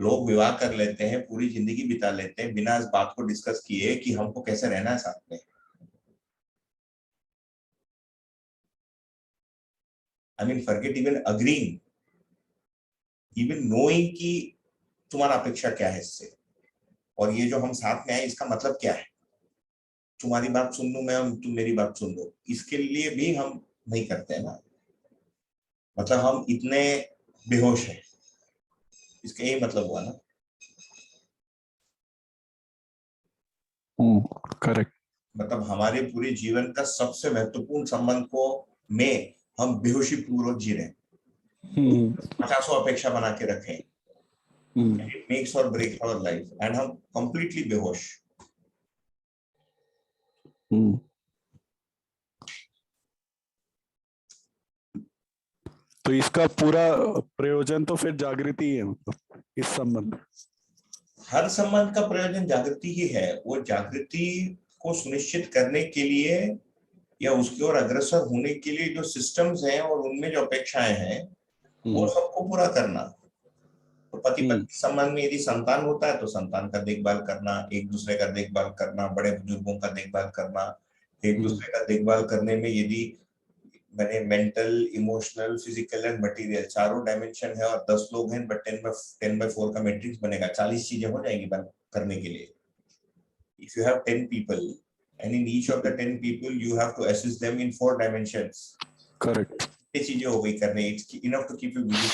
लोग विवाह कर लेते हैं, पूरी जिंदगी बिता लेते हैं बिना इस बात को डिस्कस किए कि हमको कैसे रहना है साथ में। I mean, forget even agreeing, even knowing कि तुम्हारा अपेक्षा क्या है इससे, और ये जो हम साथ में आए इसका मतलब क्या है, तुम्हारी बात सुन लूं मैं और तुम मेरी बात सुन लो, इसके लिए भी हम नहीं करते हैं ना, मतलब हम इतने बेहोश हैं, इसका यही मतलब हुआ ना। करेक्ट। मतलब हमारे पूरे जीवन का सबसे महत्वपूर्ण संबंध को में हम बेहोशी पूर्वक जी रहे हैं, 50 अपेक्षा बना के रखें, इट मेक्स और ब्रेक्स आवर लाइफ, एंड हम कंप्लीटली बेहोश। तो इसका पूरा प्रयोजन तो फिर जागृति ही है, मतलब इस संबंध में। हर संबंध का प्रयोजन जागृति ही है, वो जागृति को सुनिश्चित करने के लिए या उसकी ओर अग्रसर होने के लिए जो सिस्टम्स हैं और उनमें जो अपेक्षाएं हैं वो सबको पूरा करना। तो पति पत्नी संबंध में यदि संतान होता है तो संतान का देखभाल करना, एक दूसरे का देखभाल करना, बड़े बुजुर्गों का देखभाल करना, एक दूसरे का देखभाल करने में यदि मैंने mental, emotional, physical and material चारों डायमेंशन है और 10 लोग हैं, बट 10/4 का मैट्रिक्स बनेगा, 40 चीजें हो जाएंगी करने के लिए। If you have 10 people and in each of the 10 people you have to assist them in 4 dimensions, correct. ये चीजें हो गई करने, it's enough to keep you busy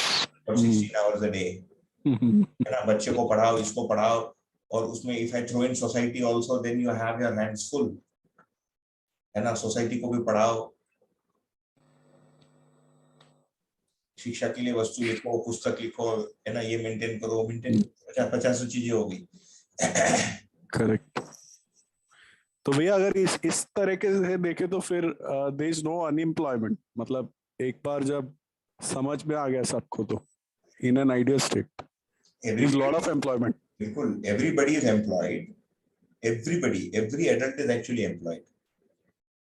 for 16 hours a day, है ना। बच्चे को पढ़ाओ, इसको पढ़ाओ, और उसमें if I throw in society also, then you have your hands full, है ना। सोसाइटी को भी पढ़ाओ, शिक्षा के लिए वस्तु लिखो, पुस्तक लिखो, है ना, ये मेंटेन करो, 50 चीजें हो गई। करेक्ट। तो भैया अगर इस तरीके से देखे तो फिर देयर इज नो अनएम्प्लॉयमेंट, मतलब एक बार जब समझ में आ गया सबको तो in an ideal state there is lot of employment. बिल्कुल, everybody is employed, every adult is actually employed.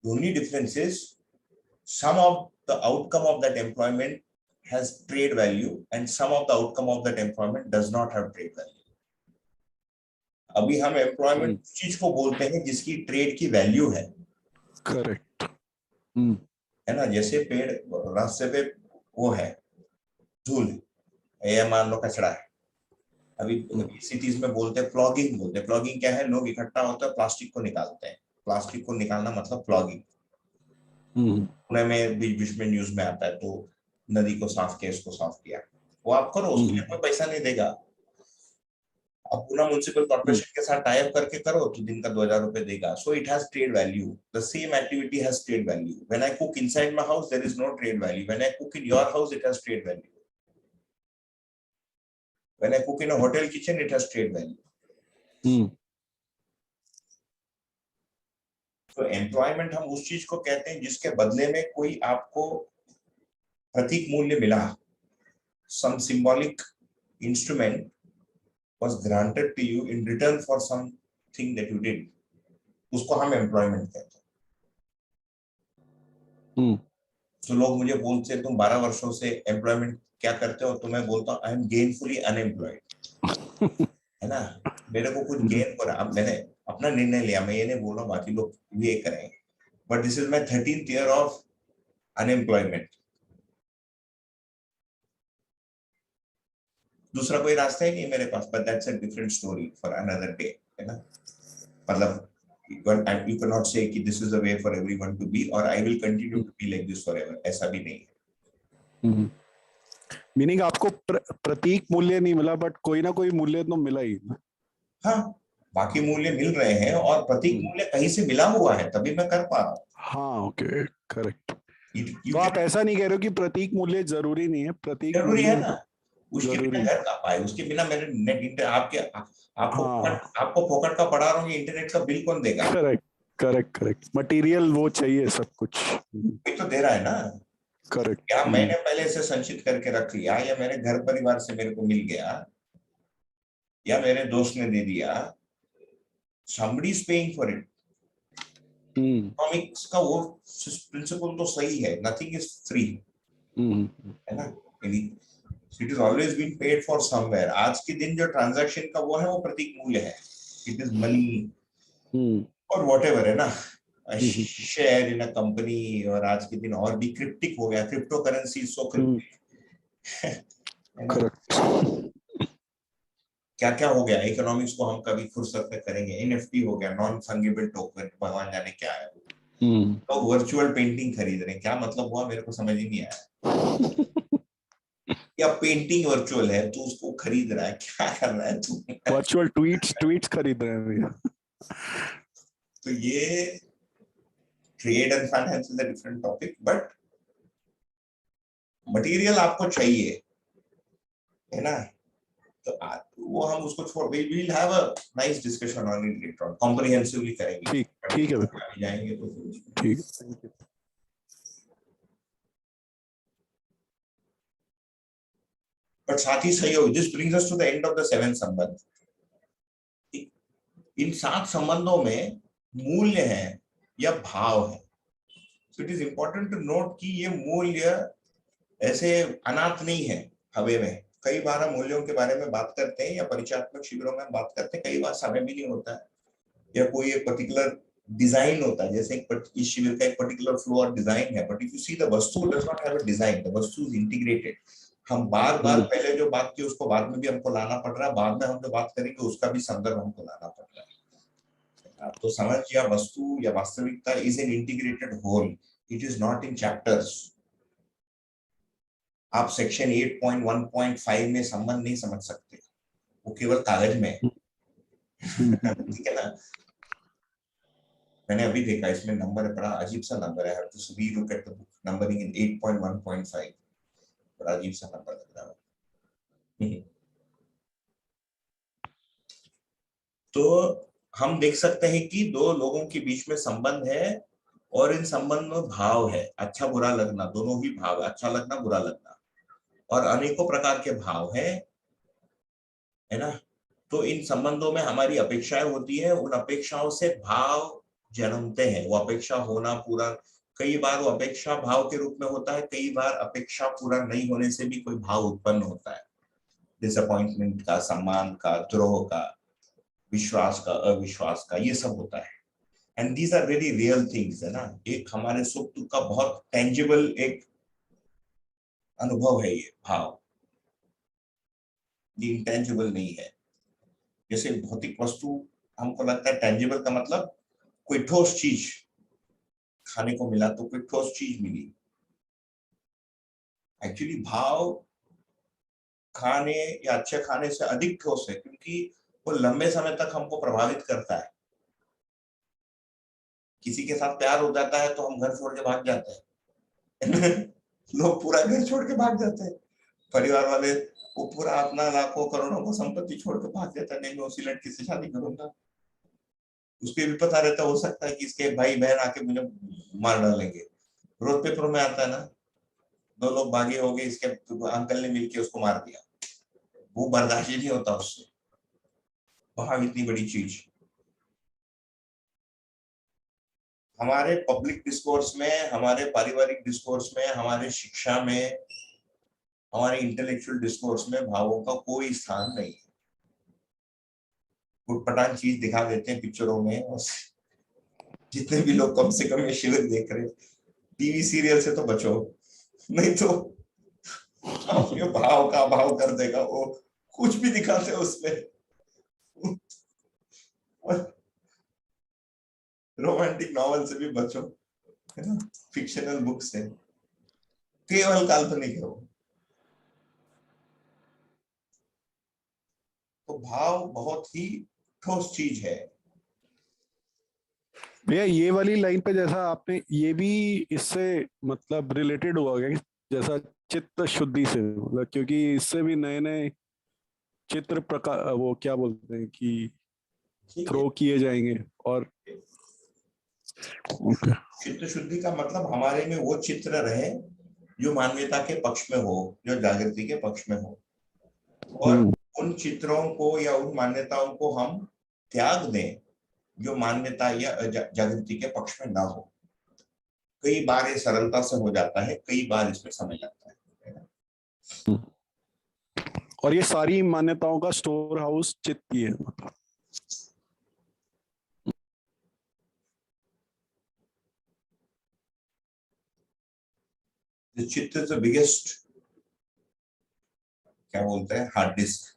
The only difference is some of the outcome of that employment has trade value and some of the outcome of that employment does not have trade value. अभी हम employment चीज को बोलते हैं जिसकी trade की value है। Correct. है ना, जैसे पेड़ रास्ते पे वो है धूल, या मान लो कचरा है, अभी सिटीज में बोलते हैं प्लॉगिंग, बोलते हैं। प्लॉगिंग क्या है, लोग इकट्ठा होते हैं, प्लास्टिक को निकालते हैं, प्लास्टिक को निकालना मतलब प्लॉगिंग। पुणे में बीच बीच में न्यूज में आता है, तो नदी को साफ किया, इसको साफ किया, वो आप करो, उसके लिए कोई पैसा नहीं देगा। अब पुणे म्युनिसिपल कॉर्पोरेशन के साथ टाई अप करके करो तो दिन का 2000 रुपए देगा। So it has trade value, the same activity has trade value. When I cook inside my house there is no trade value, when I cook in your house it has trade value, when I cook in a hotel kitchen it has trade value. तो employment हम उस चीज को कहते हैं जिसके बदले में कोई आपको प्रतीक मूल्य मिला, some symbolic instrument was granted to you in return for something that you did, उसको हम एम्प्लॉयमेंट कहते हैं। तो लोग मुझे बोलते हैं तुम 12 वर्षों से एम्प्लॉयमेंट क्या करते हो, तो मैं बोलता हूँ आई एम गेनफुली अनएम्प्लॉयड, है ना, मेरे को कुछ गेन हो रहा। अब मैंने अपना निर्णय लिया, मैं ये नहीं बोल रहा बाकी लोग भी ये करें, but this is my 13th year of unemployment. दूसरा कोई रास्ता ही नहीं मेरे पास, but that's a different story for another day, है ना। मतलब you cannot say कि this is the way for everyone to be or I will continue to be like this forever, ऐसा भी नहीं है। मीनिंग आपको प्रतीक मूल्य नहीं मिला, बट कोई ना कोई मूल्य तो मिला ही। हाँ, बाकी मूल्य मिल रहे हैं और प्रतीक मूल्य कहीं से मिला हुआ है, तभी मैं कर पा रहा हूँ। हाँ ओके करेक्ट। You तो आप can- ऐसा नहीं कह रहे हो कि प्रतीक मूल्य जरूरी नहीं है, प्रतीक जरूरी है मूल्य ना, उसके जरूरी बिना है। घर कहाँ पाए, उसके बिना मेरे नेट इंटर आपके हाँ आपको फोकट का पढ़ा रहा हूँ, इंटरनेट का बिल कौन देगा? करेक्ट करेक्ट करेक्ट, मटेरियल वो चाहिए सब कुछ। कोई तो दे रहा है ना। करेक्ट। या मैंने पहले से संचित करके रख लिया, या मेरे घर परिवार से मेरे को मिल गया, या मेरे दोस्त ने दे दिया, somebody is paying for it. Economics का वो प्रिंसिपल तो सही है, नथिंग इज फ्री, है ना। It is always been paid for somewhere. आज के दिन जो ट्रांजैक्शन का वो है, वो प्रतीक मूल्य है, इट इज मनी और व्हाटएवर, है ना, शेयर इन अ कंपनी। और आज के दिन और भी क्रिप्टिक हो गया, क्रिप्टो करेंसी सो क्रिप्टिक, है ना। करेक्ट। क्या क्या हो गया इकोनॉमिक्स को, हम कभी फुर्सत में करेंगे। एनएफटी हो गया, नॉन फंगिबल टोकन, भगवान जाने क्या है। तो वर्चुअल पेंटिंग खरीद रहे हैं, क्या मतलब हुआ, मेरे को समझ ही नहीं आया। या पेंटिंग वर्चुअल है, तू उसको खरीद रहा है, क्या कर रहा है तू? वर्चुअल ट्वीट्स खरीद रहे हैं भैया। तो ये trade and finance is a different topic, but material आपको चाहिए, है ना। तो वो हम उसको छोड़, we will have a nice discussion on it later on, comprehensively करेंगे। ठीक ठीक है भैया, जाएंगे तो फिर ठीक है। बट साथ ही सहयोग, this brings us to the end of the 7 संबंध। इन 7 संबंधों में मूल्य है या भाव है। So it is important to note कि ये मूल्य ऐसे अनाथ नहीं है हवा में। कई बार हम मूल्यों के बारे में बात करते हैं या परिचयात्मक शिविरों में बात करते हैं, कई बार समय भी नहीं होता है, या कोई एक पर्टिकुलर डिजाइन होता है, जैसे इस शिविर का एक पर्टिकुलर फ्लो और डिजाइन है, but if you see the वस्तु does not have a design, the वस्तु इज इंटीग्रेटेड। हम बार बार पहले जो बात की उसको बाद में भी हमको लाना पड़ रहा है, बाद में हम जो बात करेंगे उसका भी संदर्भ हमको लाना पड़ रहा है। तो समझ या वस्तु या वास्तविकता is an integrated whole, it is not in chapters. आप सेक्शन 8.1.5 में संबंध नहीं समझ सकते, वो केवल कागज में है। ठीक है ना। मैंने अभी देखा, इसमें नंबर बड़ा अजीब सा नंबर है, तो we look at the book numbering in 8.1.5, बड़ा अजीब सा नंबर लग रहा है। तो हम देख सकते हैं कि 2 लोगों के बीच में संबंध है, और इन संबंध में भाव है, अच्छा बुरा लगना, दोनों ही भाव, अच्छा लगना बुरा लगना, और अनेकों प्रकार के भाव है ना। तो इन संबंधों में हमारी अपेक्षाएं होती है, उन अपेक्षाओं से भाव जन्मते हैं। वो अपेक्षा होना पूरा, कई बार वो अपेक्षा भाव के रूप में होता है, कई बार अपेक्षा पूरा नहीं होने से भी कोई भाव उत्पन्न होता है, डिसअपॉइंटमेंट का, सम्मान का, द्रोह का, विश्वास का, अविश्वास का, ये सब होता है। And these are very real things, है ना। एक हमारे सुख दुख का बहुत टेंजिबल एक अनुभव है ये भाव, ये इंटेंजिबल नहीं है। जैसे भौतिक वस्तु हमको लगता है टेंजिबल का मतलब कोई ठोस चीज खाने को मिला, तो कोई ठोस चीज मिली। एक्चुअली भाव खाने या अच्छे खाने से अधिक ठोस है, क्योंकि वो लंबे समय तक हमको प्रभावित करता है। किसी के साथ प्यार हो जाता है तो हम घर छोड़ के भाग जाते हैं। लोग पूरा घर छोड़ के भाग जाते हैं, परिवार वाले, वो पूरा अपना लाखों करोड़ों को संपत्ति छोड़ के भाग जाता है, नहीं मैं उसी लड़की से शादी करूंगा। उसके भी पता रहता, हो सकता है कि इसके भाई बहन आके मुझे मार डालेंगे। रोज पेपरों में आता है ना, 2 लोग भागे हो गए, इसके अंकल ने मिलके उसको मार दिया। वो बर्दाश्त ही नहीं होता उससे। वहां इतनी बड़ी चीज हमारे पब्लिक डिस्कोर्स में, हमारे पारिवारिक डिस्कोर्स में, हमारे शिक्षा में, हमारे इंटेलेक्चुअल डिस्कोर्स में भावों का कोई स्थान नहीं है। उटपटांग चीज दिखा देते हैं पिक्चरों में, और जितने भी लोग कम से कम ये शिविर देख रहे, टीवी सीरियल से तो बचो, नहीं तो आपके भाव का अभाव कर देगा। वो कुछ भी दिखाते हैं उसमें, रोमांटिक नॉवल से भी बचो, है ना, फिक्शनल बुक से, केवल काल्पनिक है वो। तो भाव बहुत ही ठोस चीज है। भैया ये वाली लाइन पे जैसा आपने ये भी इससे मतलब रिलेटेड हुआ गया जैसा चित्त शुद्धि से, मतलब क्योंकि इससे भी नए नए चित्र प्रकार वो क्या बोलते हैं कि ठीक है, थ्रो किए जाएंगे। और ओके, चित्त शुद्धि का मतलब हमारे में वो चित्र रहे जो मानवीयता के पक्ष में हो, जो जागृति के पक्ष में हो, और उन चित्रों को या उन मान्यताओं को हम त्याग दें जो मान्यता या जागृति के पक्ष में ना हो। कई बार ये सरलता से हो जाता है, कई बार इसमें समय लगता है। और ये सारी मान्यताओं का स्टोर हाउस चित्त ही है मतलब। The चित्त इज द बिगेस्ट, क्या बोलते हैं, हार्ड डिस्क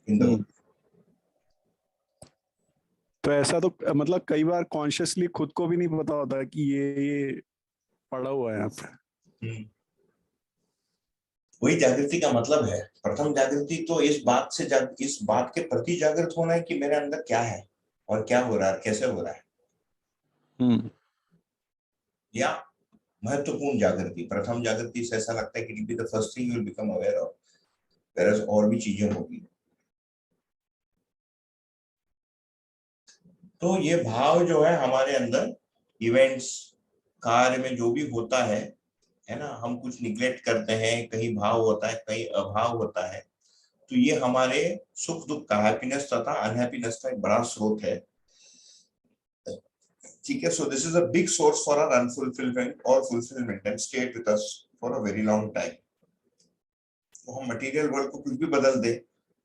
इन द। तो ऐसा तो मतलब कई बार कॉन्शियसली खुद को भी नहीं पता होता कि ये पड़ा हुआ है यहाँ पे। वही जागृति का मतलब है। प्रथम जागृति तो इस बात से इस बात के प्रति जागृत होना है कि मेरे अंदर क्या है और क्या हो रहा है, कैसे हो रहा है। या महत्वपूर्ण जागृति, प्रथम जागृति से ऐसा लगता है कि the first thing you will become aware of, whereas और भी चीजें होगी। तो ये भाव जो है हमारे अंदर इवेंट्स, कार्य में जो भी होता है ना, हम कुछ निग्लेक्ट करते हैं, कहीं भाव होता है, कहीं अभाव होता है, तो ये हमारे सुख दुख का, हैप्पीनेस तथा अनहैप्पीनेस का एक बड़ा स्रोत है। ठीक है, so this is a big source for our unfulfilment और fulfilment and state with us for a very long time. तो हम मटेरियल वर्ल्ड को कुछ भी बदल दे,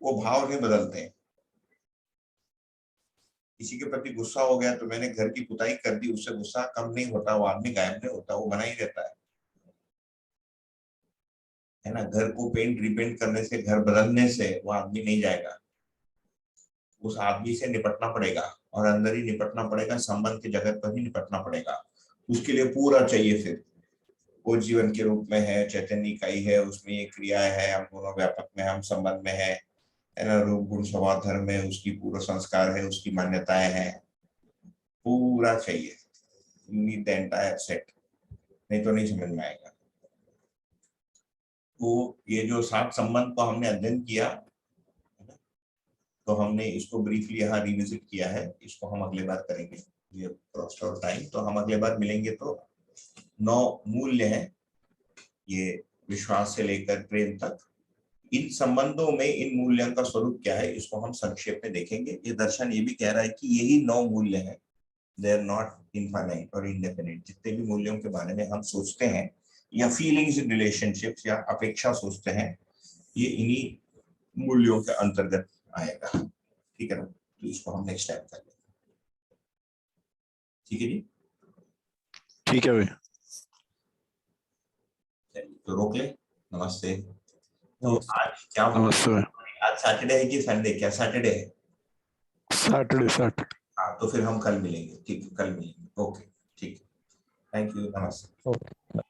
वो भाव नहीं बदलते हैं। किसी के प्रति गुस्सा हो गया तो मैंने घर की पुताई कर दी, उससे गुस्सा कम नहीं होता, वो आदमी गायब नहीं होता, वो बना ही रहता है ना। घर को पेंट रिपेंट करने से, घर बदलने से वो आदमी नहीं जाएगा, उस आदमी से निपटना पड़ेगा और अंदर ही निपटना पड़ेगा, संबंध के जगत पर ही निपटना पड़ेगा। उसके लिए पूरा चाहिए, फिर वो जीवन के रूप में है, चैतन्य इकाई है, उसमें ये क्रियाएं है, हम दोनों व्यापक में, हम संबंध में है ना, रूप गुण स्वभाव धर्म में उसकी पूरा संस्कार है, उसकी मान्यताएं हैं, पूरा चाहिए, नीड द एंटायर सेट, नहीं तो नहीं समझ में आएगा। तो ये जो 7 संबंध को हमने अध्ययन किया, तो हमने इसको ब्रीफली यहाँ रिविजिट किया है, इसको हम अगले बार करेंगे, ये क्रॉस्ड आउट टाइम, तो हम अगले बार मिलेंगे। तो 9 मूल्य हैं, ये विश्वास से लेकर प्रेम तक। इन संबंधों में इन मूल्यों का स्वरूप क्या है, इसको हम संक्षेप में देखेंगे। ये दर्शन ये भी कह रहा है कि यही 9 मूल्य हैं, दे आर नॉट इनफाइनाइट और इंडेफिनिट। जितने भी मूल्यों के बारे में हम सोचते हैं या फीलिंग्स इन रिलेशनशिप्स या अपेक्षा सोचते हैं, ये इन्हीं मूल्यों के अंतर्गत आएगा। ठीक है ना, तो इसको हम नेक्स्ट टाइम कर लेंगे। ठीक है जी, ठीक है भैया, तो रोक ले। नमस्ते। तो आज क्या नमस्ते। आज सैटरडे है कि संडे? क्या सैटरडे है? Saturday Saturday. हाँ, तो फिर हम कल मिलेंगे। ठीक है, कल मिलेंगे। ओके, ठीक है, थैंक यू, नमस्ते। ओके।